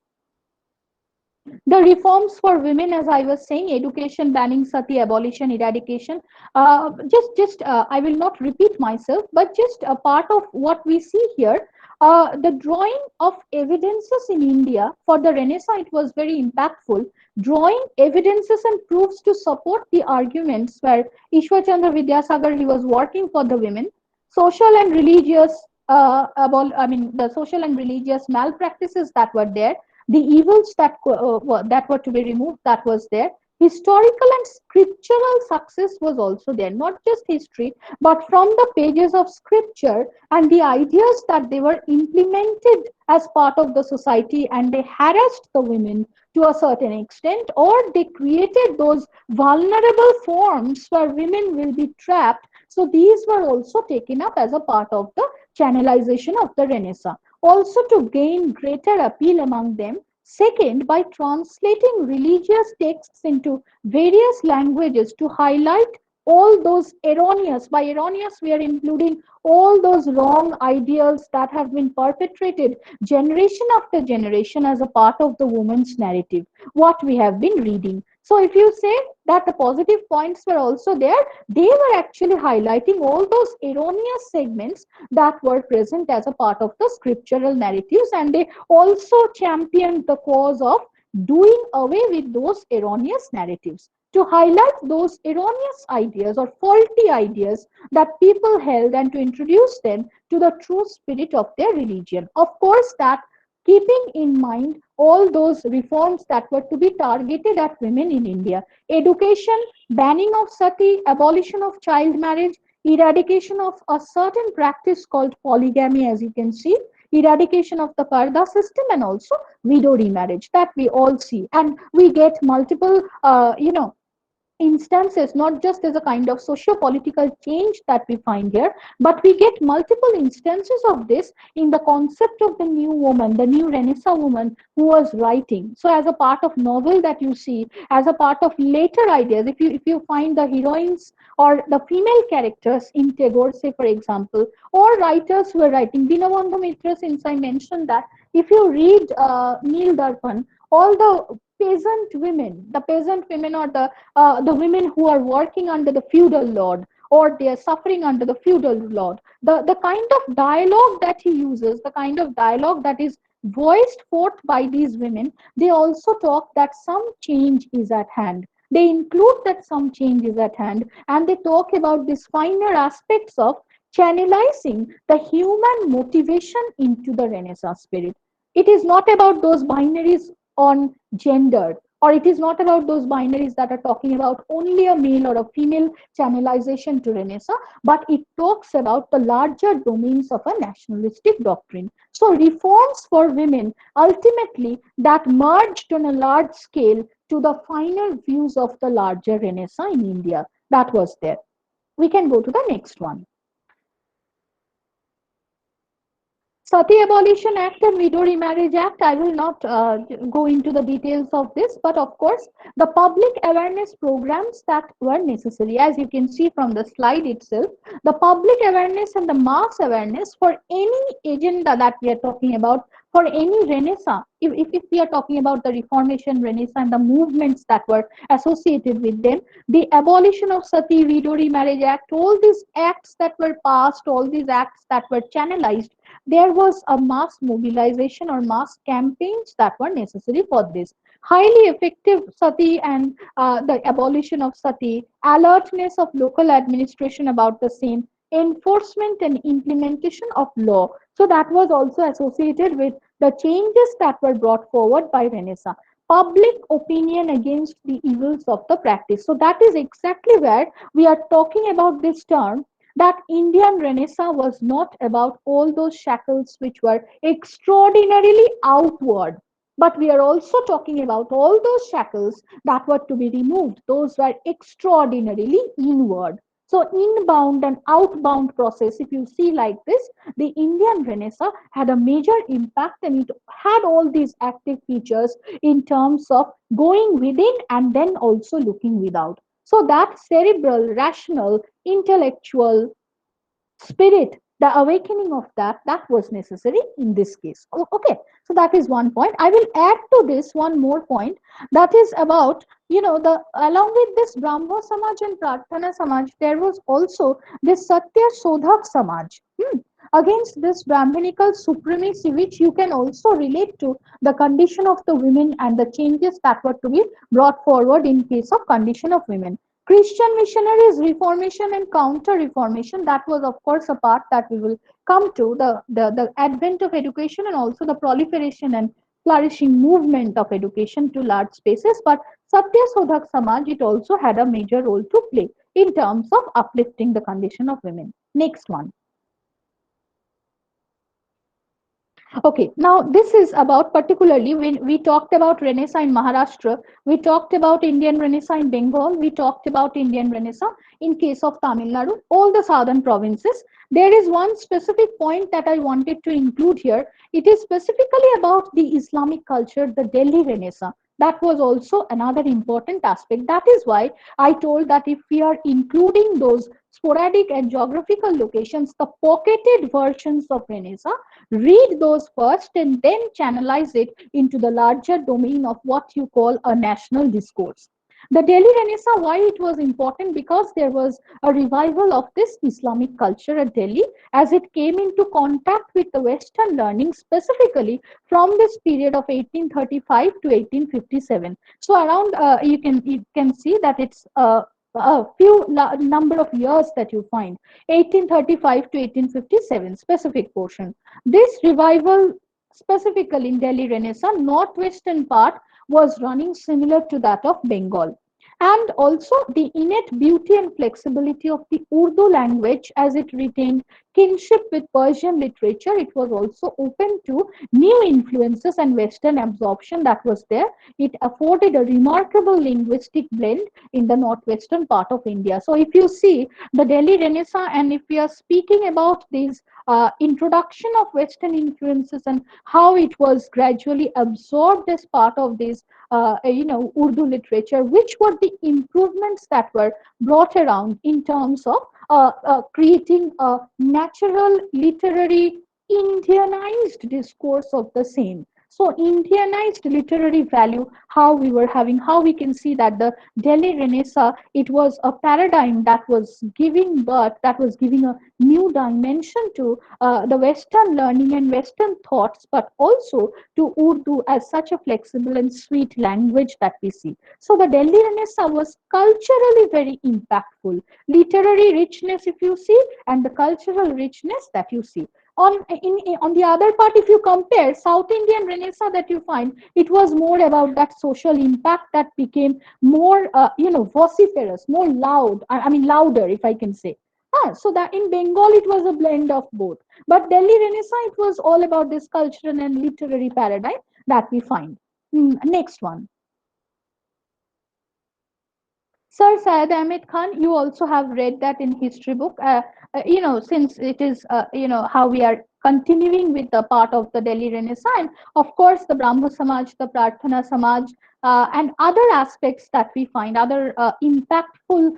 The reforms for women, as I was saying, education, banning sati, abolition, eradication. I will not repeat myself, but just a part of what we see here. The drawing of evidences in India for the Renaissance, it was very impactful. Drawing evidences and proofs to support the arguments where Ishwar Chandra Vidyasagar, he was working for the women. Social and religious, the social and religious malpractices that were there, the evils that were to be removed, that was there. Historical and scriptural success was also there, not just history, but from the pages of scripture and the ideas that they were implemented as part of the society, and they harassed the women to a certain extent, or they created those vulnerable forms where women will be trapped. So these were also taken up as a part of the channelization of the Renaissance, also to gain greater appeal among them. Second, by translating religious texts into various languages to highlight all those erroneous, by erroneous we are including all those wrong ideals that have been perpetrated generation after generation as a part of the woman's narrative, what we have been reading. So if you say that the positive points were also there, they were actually highlighting all those erroneous segments that were present as a part of the scriptural narratives, and they also championed the cause of doing away with those erroneous narratives, to highlight those erroneous ideas or faulty ideas that people held, and to introduce them to the true spirit of their religion. Of course, that keeping in mind all those reforms that were to be targeted at women in India: education, banning of sati, abolition of child marriage, eradication of a certain practice called polygamy, as you can see, eradication of the parda system, and also widow remarriage that we all see. And we get multiple, instances, not just as a kind of socio-political change that we find here, but we get multiple instances of this in the concept of the new woman, the new Renaissance woman who was writing. So as a part of novel that you see, as a part of later ideas, if you find the heroines or the female characters in Tagore, say for example, or writers who are writing Dinabandhu Mitra, since I mentioned that, if you read Neel Darpan, all the peasant women, or the women who are working under the feudal lord, or they are suffering under the feudal lord, the kind of dialogue that he uses, the kind of dialogue that is voiced forth by these women, they also talk that some change is at hand. They include that some change is at hand, and they talk about these finer aspects of channelizing the human motivation into the Renaissance spirit. It is not about those binaries on gender, or it is not about those binaries that are talking about only a male or a female channelization to Renaissance, but it talks about the larger domains of a nationalistic doctrine. So, reforms for women ultimately that merged on a large scale to the final views of the larger Renaissance in India. That was there. We can go to the next one. Sati Abolition Act and Widow Remarriage Act, I will not go into the details of this, but of course, the public awareness programs that were necessary, as you can see from the slide itself, the public awareness and the mass awareness for any agenda that we are talking about, for any Renaissance, if we are talking about the Reformation, Renaissance, and the movements that were associated with them, the abolition of Sati, Widow Remarriage Act, all these acts that were passed, all these acts that were channelized, there was a mass mobilization or mass campaigns that were necessary for this. Highly effective sati and the abolition of sati, alertness of local administration about the same, enforcement and implementation of law. So that was also associated with the changes that were brought forward by Renaissance. Public opinion against the evils of the practice. So that is exactly where we are talking about this term, that Indian Renaissance was not about all those shackles which were extraordinarily outward, but we are also talking about all those shackles that were to be removed. Those were extraordinarily inward. So, inbound and outbound process, if you see like this, the Indian Renaissance had a major impact and it had all these active features in terms of going within and then also looking without. So, that cerebral, rational, intellectual spirit, the awakening of that was necessary in this case. Okay, so that is one point. I will add to this one more point, that is about, the along with this Brahmo Samaj and Prarthana Samaj, there was also this Satya Sodhak Samaj, against this Brahminical supremacy, which you can also relate to the condition of the women and the changes that were to be brought forward in case of condition of women. Christian missionaries, reformation and counter reformation, that was of course a part that we will come to, the advent of education and also the proliferation and flourishing movement of education to large spaces. But Satya Sodhak Samaj, it also had a major role to play in terms of uplifting the condition of women. Next one. Okay, now this is about, particularly when we talked about Renaissance in Maharashtra, we talked about Indian Renaissance in Bengal, we talked about Indian Renaissance in case of Tamil Nadu, all the southern provinces. There is one specific point that I wanted to include here. It is specifically about the Islamic culture, the Delhi Renaissance. That was also another important aspect. That is why I told that if we are including those sporadic and geographical locations, the pocketed versions of Renaissance, read those first and then channelize it into the larger domain of what you call a national discourse. The Delhi Renaissance, why it was important? Because there was a revival of this Islamic culture at Delhi as it came into contact with the Western learning, specifically from this period of 1835 to 1857. So around, you can see that it's a few number of years that you find, 1835 to 1857 specific portion. This revival, specifically in Delhi Renaissance, northwestern part was running similar to that of Bengal. And also the innate beauty and flexibility of the Urdu language as it retained kinship with Persian literature. It was also open to new influences and Western absorption that was there. It afforded a remarkable linguistic blend in the northwestern part of India. So if you see the Delhi Renaissance, and if we are speaking about these introduction of Western influences and how it was gradually absorbed as part of this, Urdu literature, which were the improvements that were brought around in terms of creating a natural literary Indianized discourse of the same. So Indianized literary value, how we were having, how we can see that the Delhi Renaissance, it was a paradigm that was giving birth, that was giving a new dimension to the Western learning and Western thoughts, but also to Urdu as such a flexible and sweet language that we see. So the Delhi Renaissance was culturally very impactful. Literary richness, if you see, and the cultural richness that you see. On the other part, if you compare South Indian Renaissance that you find, it was more about that social impact that became more, vociferous, more loud. I mean, louder, if I can say. So that in Bengal it was a blend of both. But Delhi Renaissance, it was all about this cultural and literary paradigm that we find. Next one. Sir Syed Ahmed Khan, you also have read that in history book. Since it is, how we are continuing with the part of the Delhi Renaissance, of course, the Brahmo Samaj, the Prarthana Samaj, and other aspects that we find, other impactful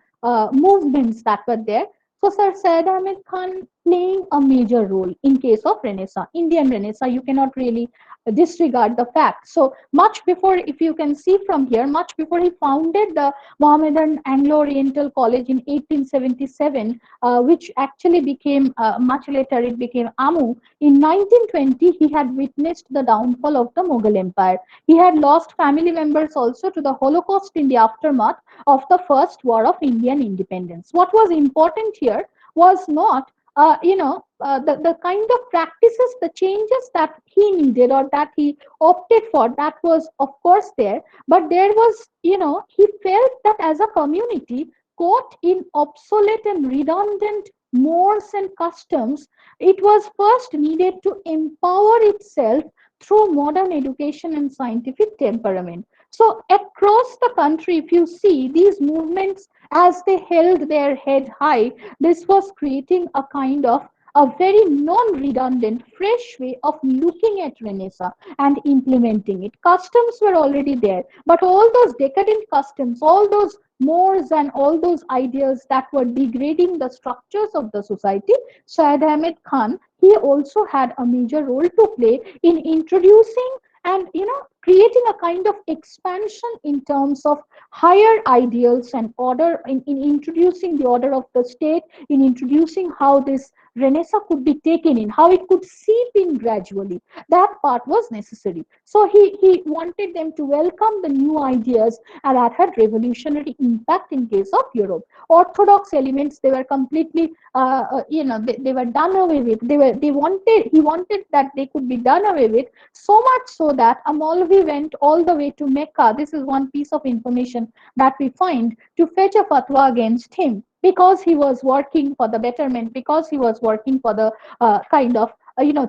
movements that were there. So, Sir Syed Ahmed Khan playing a major role in case of Renaissance, Indian Renaissance. You cannot really disregard the fact. So much before, if you can see from here, much before he founded the Mohammedan Anglo-Oriental College in 1877, which actually became, much later, it became AMU. In 1920, he had witnessed the downfall of the Mughal Empire. He had lost family members also to the Holocaust in the aftermath of the First War of Indian Independence. What was important here was not the kind of practices, the changes that he needed or that he opted for, that was of course there, but there was, he felt that as a community caught in obsolete and redundant mores and customs, it was first needed to empower itself through modern education and scientific temperament. So across the country, if you see these movements, as they held their head high, this was creating a kind of a very non-redundant, fresh way of looking at Renaissance and implementing it. Customs were already there, but all those decadent customs, all those mores and all those ideas that were degrading the structures of the society, Syed Ahmed Khan, he also had a major role to play in introducing and, creating a kind of expansion in terms of higher ideals and order, in introducing the order of the state, in introducing how this Renaissance could be taken in, how it could seep in gradually. That part was necessary. So he wanted them to welcome the new ideas, and that had revolutionary impact in case of Europe. Orthodox elements, they were completely, they were done away with. He wanted that they could be done away with, so much so that a Maulvi went all the way to Mecca. This is one piece of information that we find, to fetch a fatwa against him, because he was working for the betterment, because he was working for the kind of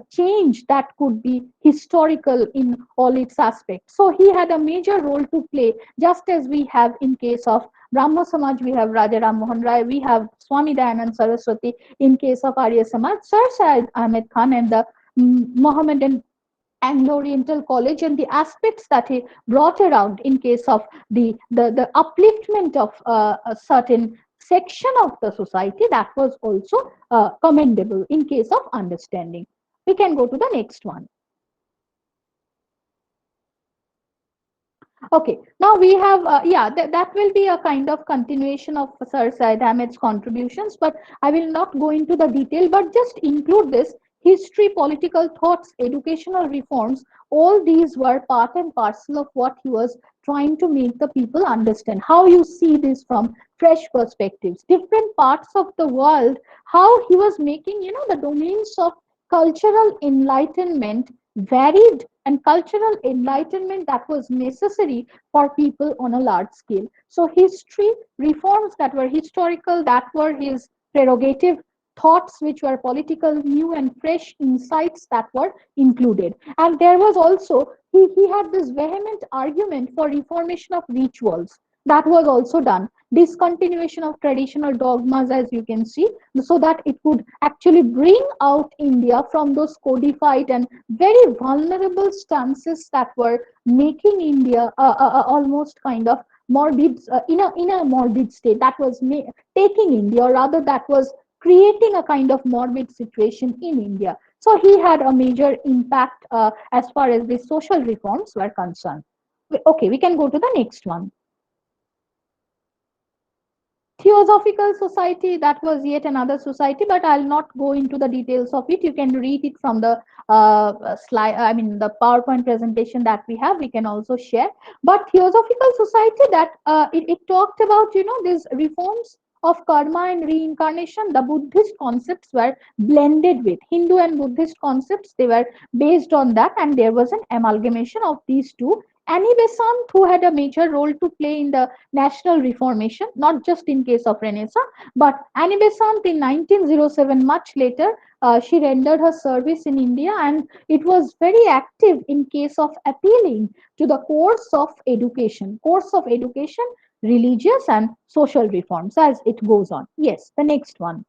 change that could be historical in all its aspects. So he had a major role to play, just as we have in case of Brahmo Samaj, we have Raja Ram Mohan Rai, we have Swami Dayanand Saraswati. In case of Arya Samaj, Sir Syed Ahmed Khan and the Mohammedan Anglo-Oriental College, and the aspects that he brought around in case of the upliftment of a certain section of the society, that was also commendable in case of understanding. We can go to the next one. Okay, now we have, that will be a kind of continuation of Sir Syed Ahmed's contributions, but I will not go into the detail, but just include this: history, political thoughts, educational reforms, all these were part and parcel of what he was trying to make the people understand. How you see this from fresh perspectives, different parts of the world, how he was making, the domains of cultural enlightenment varied, and cultural enlightenment that was necessary for people on a large scale. So history reforms that were historical, that were his prerogative; thoughts which were political, new and fresh insights that were included. And there was also, he had this vehement argument for reformation of rituals, that was also done. Discontinuation of traditional dogmas, as you can see, so that it could actually bring out India from those codified and very vulnerable stances that were making India almost kind of morbid, in a morbid state, that was taking India, or rather that was creating a kind of morbid situation in India. So he had a major impact as far as the social reforms were concerned. Okay, we can go to the next one. Theosophical Society, that was yet another society, but I'll not go into the details of it. You can read it from the slide, I mean the PowerPoint presentation that we have, we can also share. But Theosophical Society, that it talked about, these reforms of karma and reincarnation. The Buddhist concepts were blended with Hindu and Buddhist concepts, they were based on that, and there was an amalgamation of these two. Annie Besant, who had a major role to play in the national reformation, not just in case of Renaissance, but Annie Besant in 1907, much later, she rendered her service in India, and it was very active in case of appealing to the course of education, religious and social reforms as it goes on. Yes, the next one.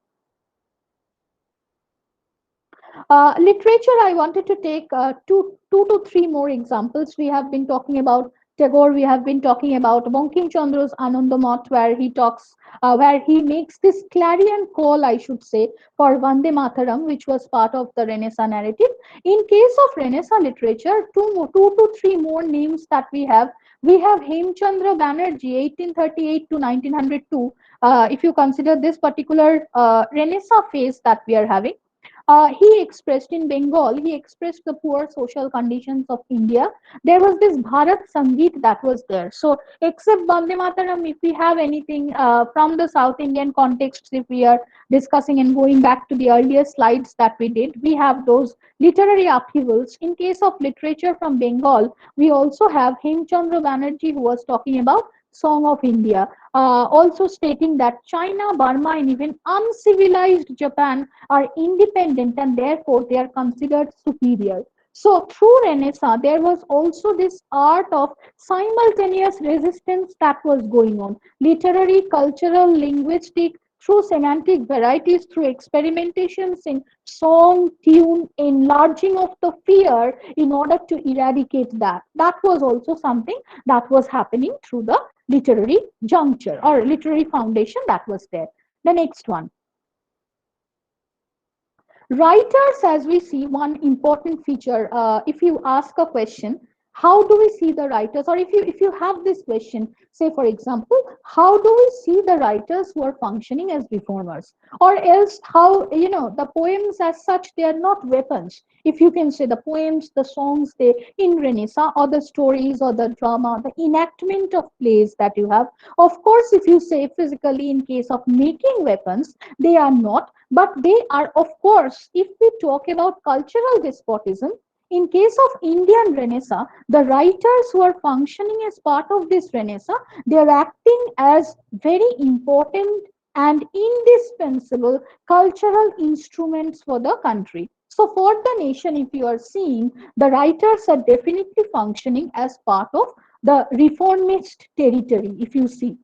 Literature, I wanted to take two to three more examples. We have been talking about Tagore, we have been talking about Bankim Chandra's Anandamath, where he makes this clarion call, I should say, for Vande Mataram, which was part of the Renaissance narrative. In case of Renaissance literature, two to three more names that we have. We have Hemchandra Banerjee, 1838 to 1902. If you consider this particular Renaissance phase that we are having, he expressed in Bengal, he expressed the poor social conditions of India. There was this Bharat Sangeet that was there. So, except Vande Mataram, if we have anything from the South Indian context, if we are discussing and going back to the earlier slides that we did, we have those literary upheavals. In case of literature from Bengal, we also have Hemchandra Banerjee, who was talking about Song of India, also stating that China, Burma, and even uncivilized Japan are independent and therefore they are considered superior. So through Renaissance, there was also this art of simultaneous resistance that was going on. Literary, cultural, linguistic, through semantic varieties, through experimentations in song, tune, enlarging of the fear in order to eradicate that. That was also something that was happening through the literary juncture or literary foundation that was there. The next one. Writers, as we see, one important feature, if you ask a question, how do we see the writers, or if you have this question, say for example, how do we see the writers who are functioning as reformers, or else how, the poems as such, they are not weapons. If you can say the poems, the songs, they in Renaissance, or the stories or the drama, the enactment of plays that you have, of course, if you say physically in case of making weapons, they are not, but they are, of course, if we talk about cultural despotism, in case of Indian Renaissance, the writers who are functioning as part of this Renaissance, they are acting as very important and indispensable cultural instruments for the country. So, for the nation, if you are seeing, the writers are definitely functioning as part of the reformist territory, if you see.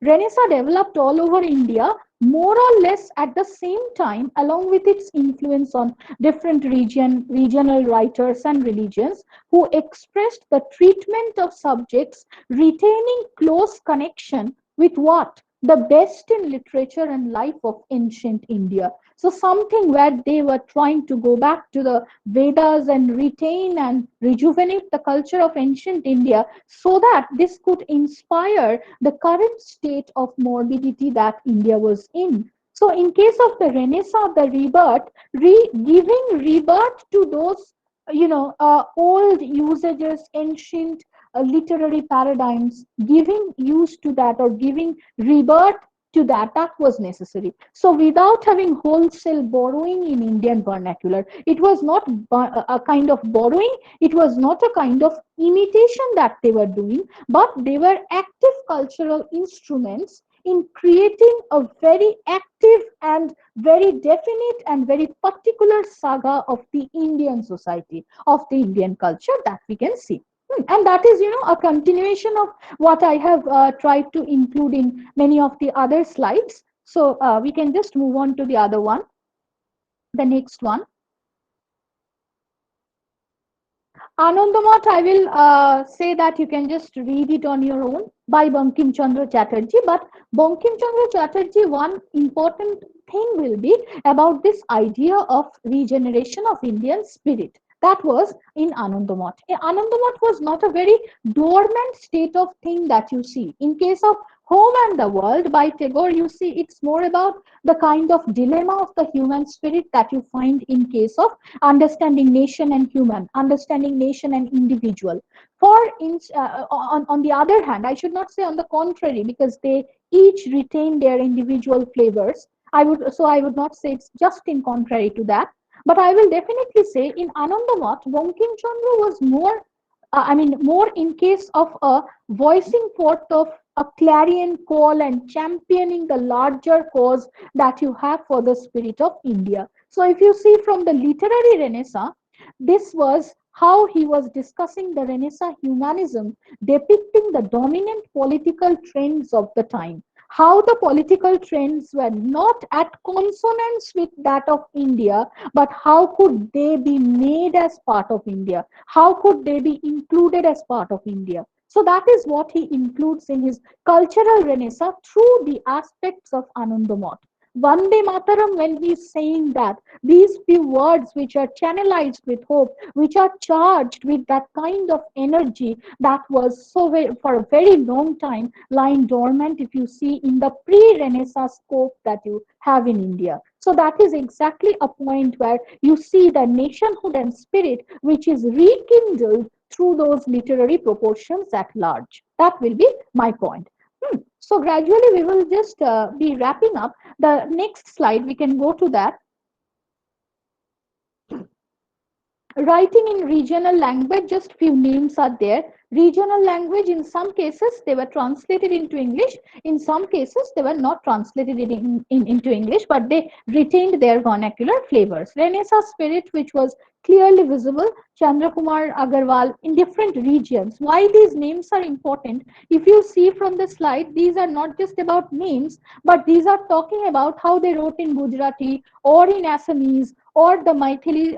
Renaissance developed all over India more or less at the same time, along with its influence on different regional writers and religions who expressed the treatment of subjects retaining close connection with what? The best in literature and life of ancient India. So something where they were trying to go back to the Vedas and retain and rejuvenate the culture of ancient India so that this could inspire the current state of morbidity that India was in. So, in case of the Renaissance, the rebirth, giving rebirth to those, old usages, ancient literary paradigms, giving use to that or giving rebirth to that, that was necessary. So, without having wholesale borrowing in Indian vernacular, it was not a kind of borrowing, it was not a kind of imitation that they were doing, but they were active cultural instruments in creating a very active and very definite and very particular saga of the Indian society, of the Indian culture that we can see. And that is, a continuation of what I have tried to include in many of the other slides. So we can just move on to the other one, the next one. Anandamath, I will say that you can just read it on your own by Bankim Chandra Chatterjee. But Bankim Chandra Chatterjee, one important thing will be about this idea of regeneration of Indian spirit. That was in Anandamath. Anandamath was not a very dormant state of thing that you see. In case of Home and the World by Tagore, you see it's more about the kind of dilemma of the human spirit that you find in case of understanding nation and human, understanding nation and individual. On the other hand, I should not say on the contrary, because they each retain their individual flavors. I would not say it's just in contrary to that, but I will definitely say in Anandamath, Bankim Chandra was more, more in case of a voicing forth of a clarion call and championing the larger cause that you have for the spirit of India. So, if you see from the literary Renaissance, this was how he was discussing the Renaissance humanism, depicting the dominant political trends of the time. How the political trends were not at consonance with that of India, but how could they be made as part of India? How could they be included as part of India? So that is what he includes in his cultural renaissance through the aspects of Anandamath. Vande Mataram, when he's saying that, these few words which are channelized with hope, which are charged with that kind of energy that was so very, for a very long time lying dormant, if you see in the pre-Renaissance scope that you have in India. So that is exactly a point where you see the nationhood and spirit which is rekindled through those literary proportions at large. That will be my point. So gradually we will just be wrapping up. The next slide, we can go to that. Writing in regional language, just few names are there. Regional language, in some cases they were translated into English, in some cases they were not translated into English, but they retained their vernacular flavors. Renaissance spirit, which was clearly visible, Chandrakumar Agarwal, in different regions. Why these names are important, if you see from the slide, these are not just about names, but these are talking about how they wrote in Gujarati or in Assamese, or the Maithili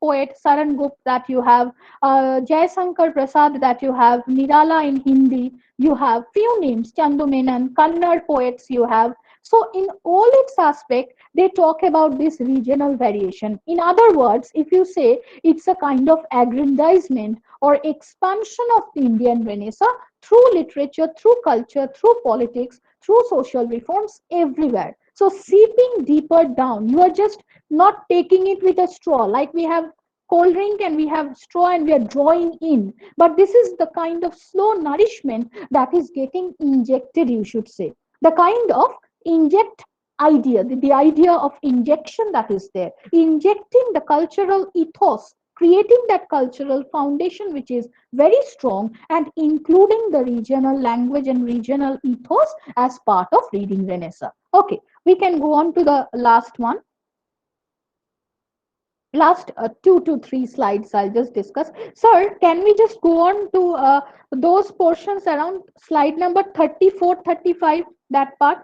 poet Saran Gupt that you have, Jai Sankar Prasad that you have, Nirala in Hindi, you have few names, Chandu Menon, Kannada poets you have. So in all its aspect, they talk about this regional variation. In other words, if you say it's a kind of aggrandizement or expansion of the Indian Renaissance through literature, through culture, through politics, through social reforms everywhere. So seeping deeper down, you are just not taking it with a straw, like we have cold drink and we have straw and we are drawing in, but this is the kind of slow nourishment that is getting injected, you should say, the kind of inject idea, the idea of injection that is there, injecting the cultural ethos, creating that cultural foundation which is very strong, and including the regional language and regional ethos as part of reading Renaissance. Okay, we can go on to the last one. Last 2 to 3 slides I'll just discuss. Sir, can we just go on to those portions around slide number 34, 35, that part?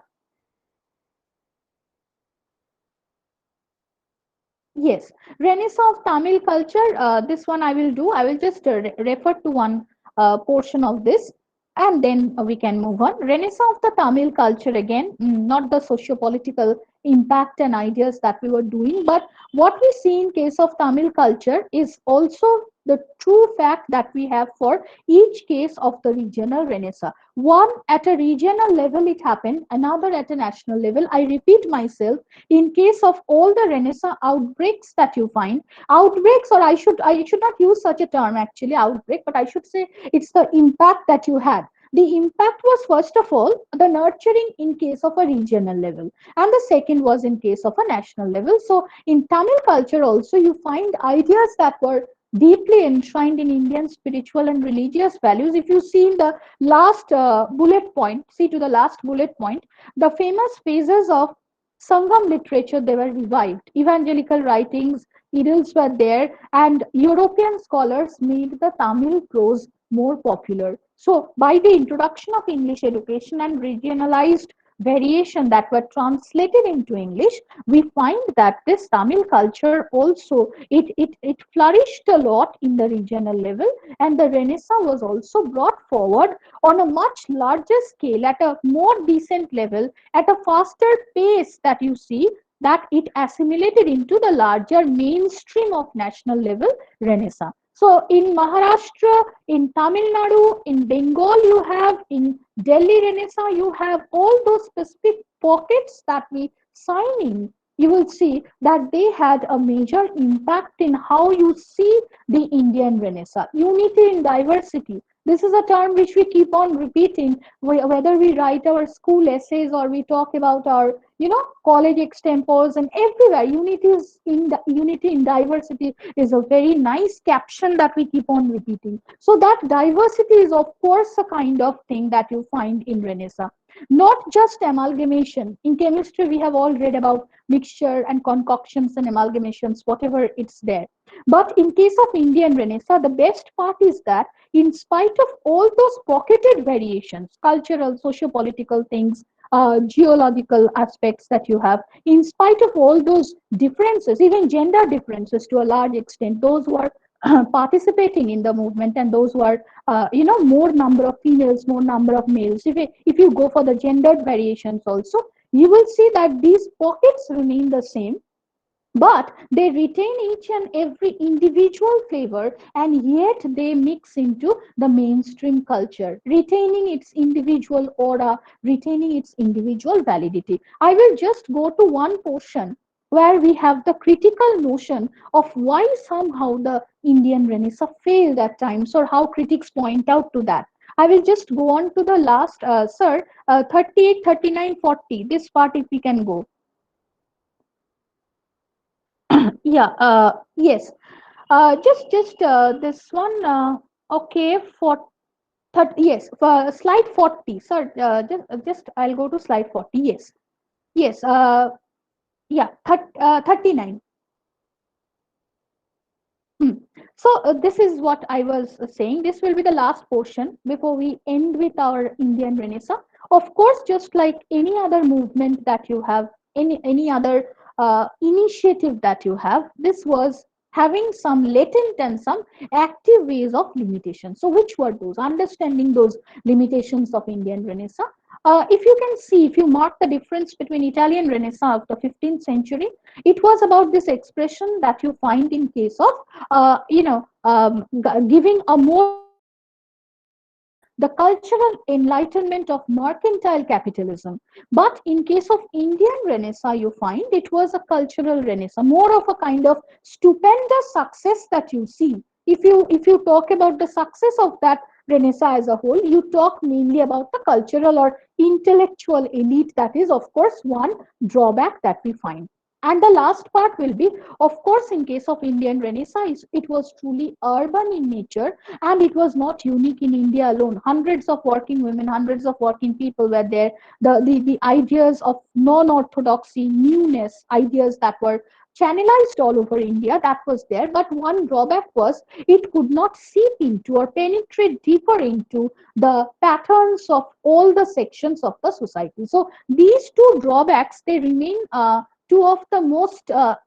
Yes, Renaissance of Tamil culture. This one I will do. I will just refer to one portion of this, and then we can move on. Renaissance of the Tamil culture again, not the socio-political impact and ideas that we were doing, but what we see in case of Tamil culture is also the true fact that we have for each case of the regional Renaissance. One at a regional level it happened, another at a national level. I repeat myself, in case of all the Renaissance outbreaks that you find, outbreaks, or I should not use such a term actually, outbreak, but I should say it's the impact that you had. The impact was first of all the nurturing in case of a regional level, and the second was in case of a national level. So in Tamil culture also you find ideas that were deeply enshrined in Indian spiritual and religious values. If you see in the last bullet point, see to the last bullet point, the famous phases of Sangam literature, they were revived. Evangelical writings, idylls were there, and European scholars made the Tamil prose more popular. So, by the introduction of English education and regionalized variation that were translated into English, we find that this Tamil culture also it flourished a lot in the regional level, and the Renaissance was also brought forward on a much larger scale, at a more decent level, at a faster pace, that you see that it assimilated into the larger mainstream of national level Renaissance. So in Maharashtra, in Tamil Nadu, in Bengal, you have, in Delhi Renaissance, you have all those specific pockets that we sign in. You will see that they had a major impact in how you see the Indian Renaissance. Unity in diversity. This is a term which we keep on repeating, whether we write our school essays or we talk about our, college extempores, and everywhere. Unity in diversity is a very nice caption that we keep on repeating. So that diversity is, of course, a kind of thing that you find in Renaissance. Not just amalgamation. In chemistry, we have all read about mixture and concoctions and amalgamations, whatever it's there. But in case of Indian Renaissance, the best part is that in spite of all those pocketed variations, cultural, socio-political things, geological aspects that you have, in spite of all those differences, even gender differences to a large extent, those who are participating in the movement and those who are, more number of females, more number of males. If you go for the gendered variations also, you will see that these pockets remain the same, but they retain each and every individual flavor, and yet they mix into the mainstream culture, retaining its individual aura, retaining its individual validity. I will just go to one portion where we have the critical notion of why somehow the Indian Renaissance failed at times, or how critics point out to that. I will just go on to the last, sir, 38, 39, 40. This part, if we can go. Yeah, yes. Just this one. Okay, for 30, yes, for slide 40. Sir, just I'll go to slide 40. Yes, yes. Yeah, 39. Hmm. So this is what I was saying. This will be the last portion before we end with our Indian Renaissance. Of course, just like any other movement that you have, any other initiative that you have, this was having some latent and some active ways of limitation. So which were those? Understanding those limitations of Indian Renaissance. If you can see, if you mark the difference between Italian Renaissance of the 15th century, it was about this expression that you find in case of, giving a more the cultural enlightenment of mercantile capitalism. But in case of Indian Renaissance, you find it was a cultural renaissance, more of a kind of stupendous success that you see. If you talk about the success of that Renaissance as a whole, you talk mainly about the cultural or intellectual elite. That is, of course, one drawback that we find. And the last part will be, of course, in case of Indian Renaissance, it was truly urban in nature, and it was not unique in India alone. Hundreds of working women, hundreds of working people were there. The ideas of non-orthodoxy, newness, ideas that were channelized all over India, that was there. But one drawback was it could not seep into or penetrate deeper into the patterns of all the sections of the society. So these two drawbacks, they remain two of the most, the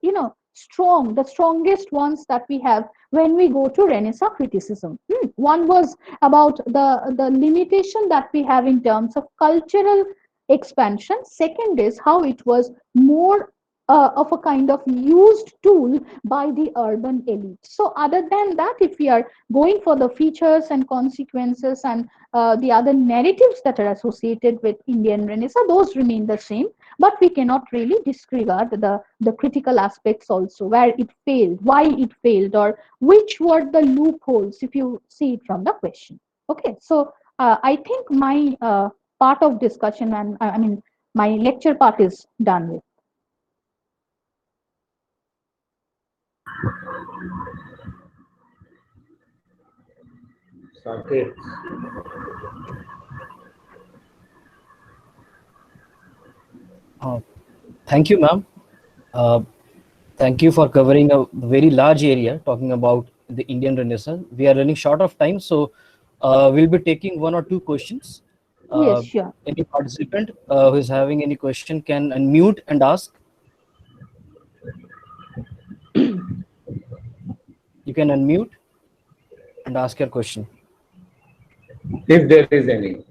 strongest ones that we have when we go to Renaissance criticism. One was about the limitation that we have in terms of cultural expansion. Second is how it was more of a kind of used tool by the urban elite. So other than that, if we are going for the features and consequences and the other narratives that are associated with Indian Renaissance, those remain the same, but we cannot really disregard the critical aspects also, where it failed, why it failed, or which were the loopholes, if you see it from the question. Okay, so I think my part of discussion, and I mean my lecture part, is done with. Saket. Uh, Thank you, ma'am. Uh, Thank you for covering a very large area talking about the Indian Renaissance. We are running short of time, so we'll be taking one or two questions. Yes, sure. Any participant who is having any question can unmute and ask. You can unmute and ask your question if there is any.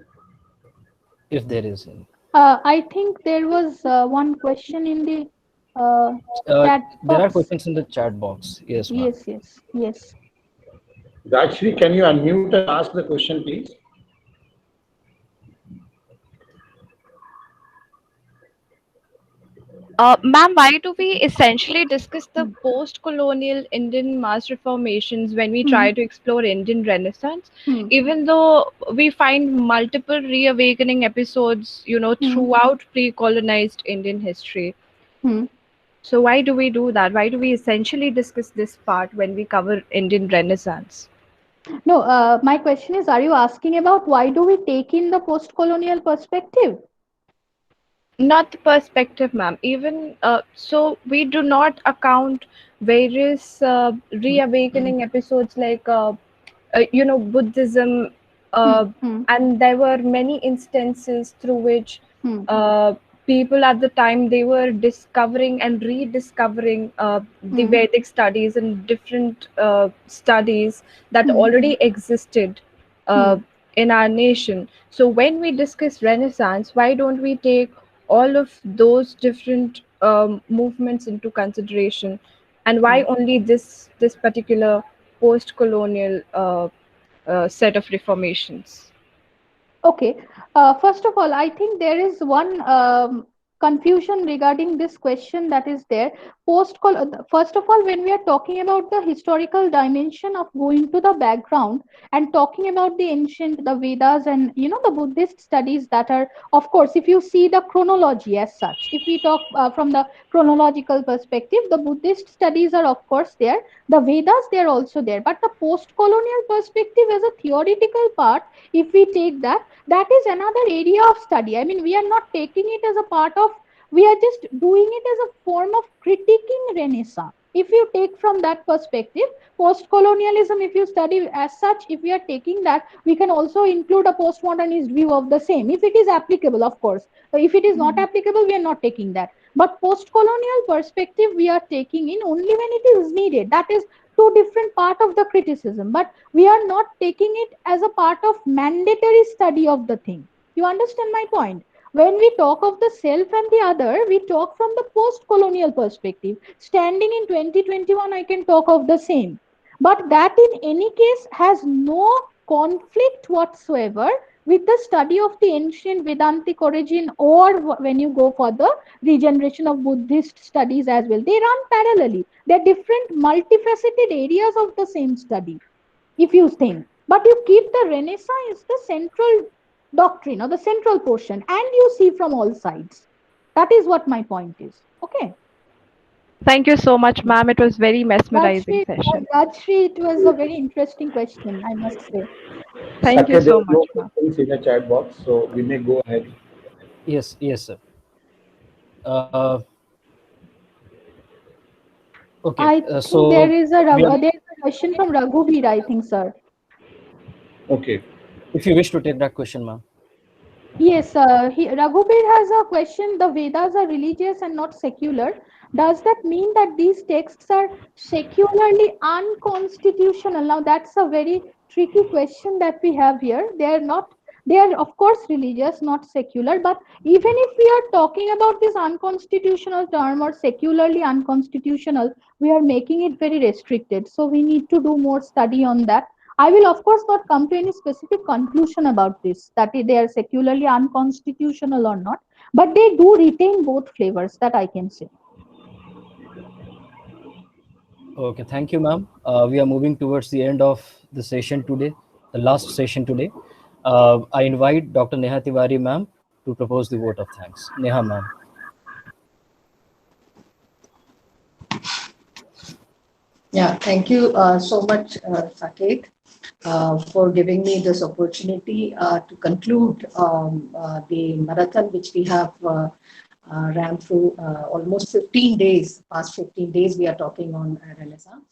if there is any. I think there was one question in the uh, chat There are box. questions in the chat box. Yes, ma'am. Yes, yes, yes. Gayatri, can you unmute and ask the question, please? Ma'am, why do we essentially discuss the Hmm. post-colonial Indian mass reformations when we Hmm. try to explore Indian Renaissance, Hmm. even though we find multiple reawakening episodes, Hmm. throughout pre-colonized Indian history? Hmm. So why do we do that? Why do we essentially discuss this part when we cover Indian Renaissance? No, my question is, are you asking about why do we take in the post-colonial perspective? Not the perspective, ma'am. Even so, we do not account various reawakening episodes like Buddhism, Hmm. uh, Hmm. and there were many instances through which Hmm. uh, people at the time they were discovering and rediscovering the Hmm. Vedic studies and different studies that Hmm. already existed uh, Hmm. in our nation. So when we discuss Renaissance, why don't we take all of those different movements into consideration, and why Hmm. only this particular post-colonial set of reformations? Okay. First of all, I think there is one confusion regarding this question that is there. First of all, when we are talking about the historical dimension of going to the background and talking about the ancient, the Vedas, and the Buddhist studies that are, of course, if you see the chronology as such, if we talk from the chronological perspective, the Buddhist studies are, of course, there. The Vedas, they are also there. But the post-colonial perspective as a theoretical part, if we take that, that is another area of study. I mean, we are not taking it as a part of, we are just doing it as a form of critiquing Renaissance. If you take from that perspective, post-colonialism, if you study as such, if we are taking that, we can also include a postmodernist view of the same, if it is applicable, of course. If it is not applicable, we are not taking that. But post-colonial perspective, we are taking in only when it is needed. That is two different part of the criticism. But we are not taking it as a part of mandatory study of the thing. You understand my point? When we talk of the self and the other, we talk from the post-colonial perspective. Standing in 2021, I can talk of the same. But that in any case has no conflict whatsoever with the study of the ancient Vedantic origin, or when you go for the regeneration of Buddhist studies as well. They run parallelly. They're different multifaceted areas of the same study, if you think. But you keep the Renaissance the central doctrine or the central portion, and you see from all sides. That is what my point is. Okay. Thank you so much, ma'am. It was very mesmerizing Rajshri, session. Rajshri, it was a very interesting question, I must say. Thank you Sakya, there so are no much, ma'am. questions in the chat box, so we may go ahead. Yes, yes, sir. Uh, okay, I think so we are. there is a question from Raghuveer, I think, sir. Okay. If you wish to take that question, ma'am. Yes, Raghubir has a question. The Vedas are religious and not secular. Does that mean that these texts are secularly unconstitutional? Now, that's a very tricky question that we have here. They are not, they are, of course, religious, not secular. But even if we are talking about this unconstitutional term or secularly unconstitutional, we are making it very restricted. So, we need to do more study on that. I will, of course, not come to any specific conclusion about this, that they are secularly unconstitutional or not, but they do retain both flavors, that I can say. Okay, thank you, ma'am. We are moving towards the end of the session today, the last session today. I invite Dr. Neha Tiwari, ma'am, to propose the vote of thanks. Neha, ma'am. Yeah, thank you so much, Saket, for giving me this opportunity to conclude the marathon which we have ran through almost 15 days. Past 15 days, we are talking on Renaissance.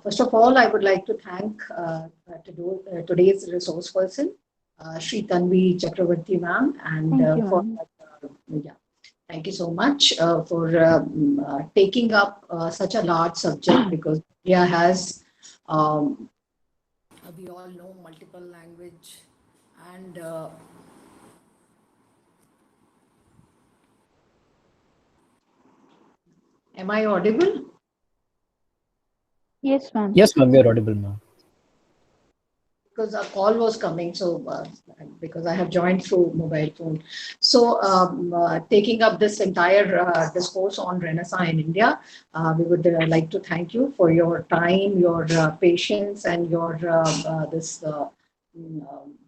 First of all, I would like to thank today's resource person, Sreetanwi Chakraborty ma'am, and Thank you, for ma'am. yeah. Thank you so much for taking up such a large subject, because India has, um, we all know, multiple language, and am I audible? Yes, ma'am. Yes, ma'am, we are audible, ma'am. Because a call was coming, so because I have joined through mobile phone. So taking up this entire discourse on Renaissance in India, we would like to thank you for your time, your patience, and your this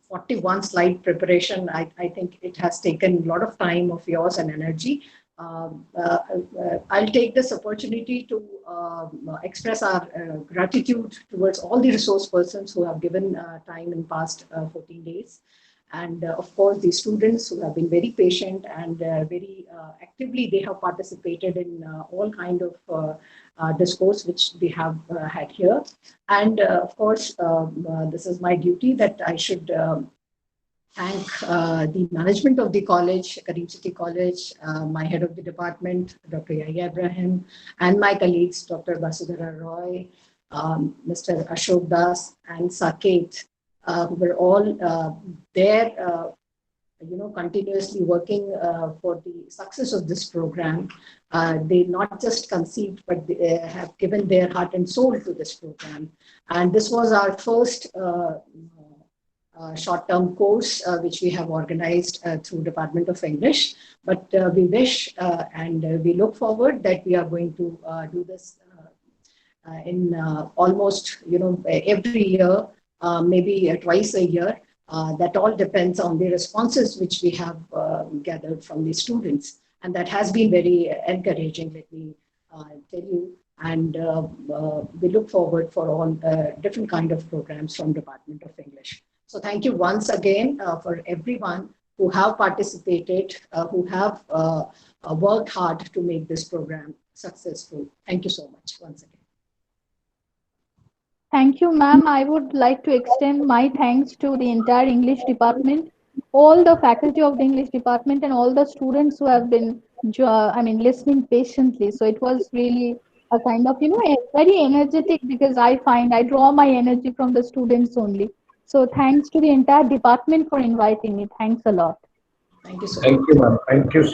41 slide preparation. I think it has taken a lot of time of yours and energy. I'll take this opportunity to express our gratitude towards all the resource persons who have given time in past 14 days. And of course, the students who have been very patient and very actively, they have participated in all kind of discourse which we have had here. And of course, this is my duty that I should thank the management of the college, Karim City College, my head of the department, Dr. Yahya Ibrahim, and my colleagues, Dr. Basudhara Roy, Mr. Ashok Das, and Saket, who were all there, continuously working for the success of this program. They not just conceived, but they have given their heart and soul to this program. And this was our first short-term course, which we have organized through Department of English. But we wish and we look forward that we are going to do this in almost, every year, maybe twice a year. That all depends on the responses which we have gathered from the students. And that has been very encouraging, let me tell you. And we look forward for all different kind of programs from Department of English. So thank you once again for everyone who have participated, who have worked hard to make this program successful. Thank you so much once again. Thank you, ma'am. I would like to extend my thanks to the entire English department, all the faculty of the English department, and all the students who have been, listening patiently. So it was really a kind of, very energetic, because I find I draw my energy from the students only. So thanks to the entire department for inviting me. Thanks a lot. Thank you so much. Thank you, ma'am. Thank you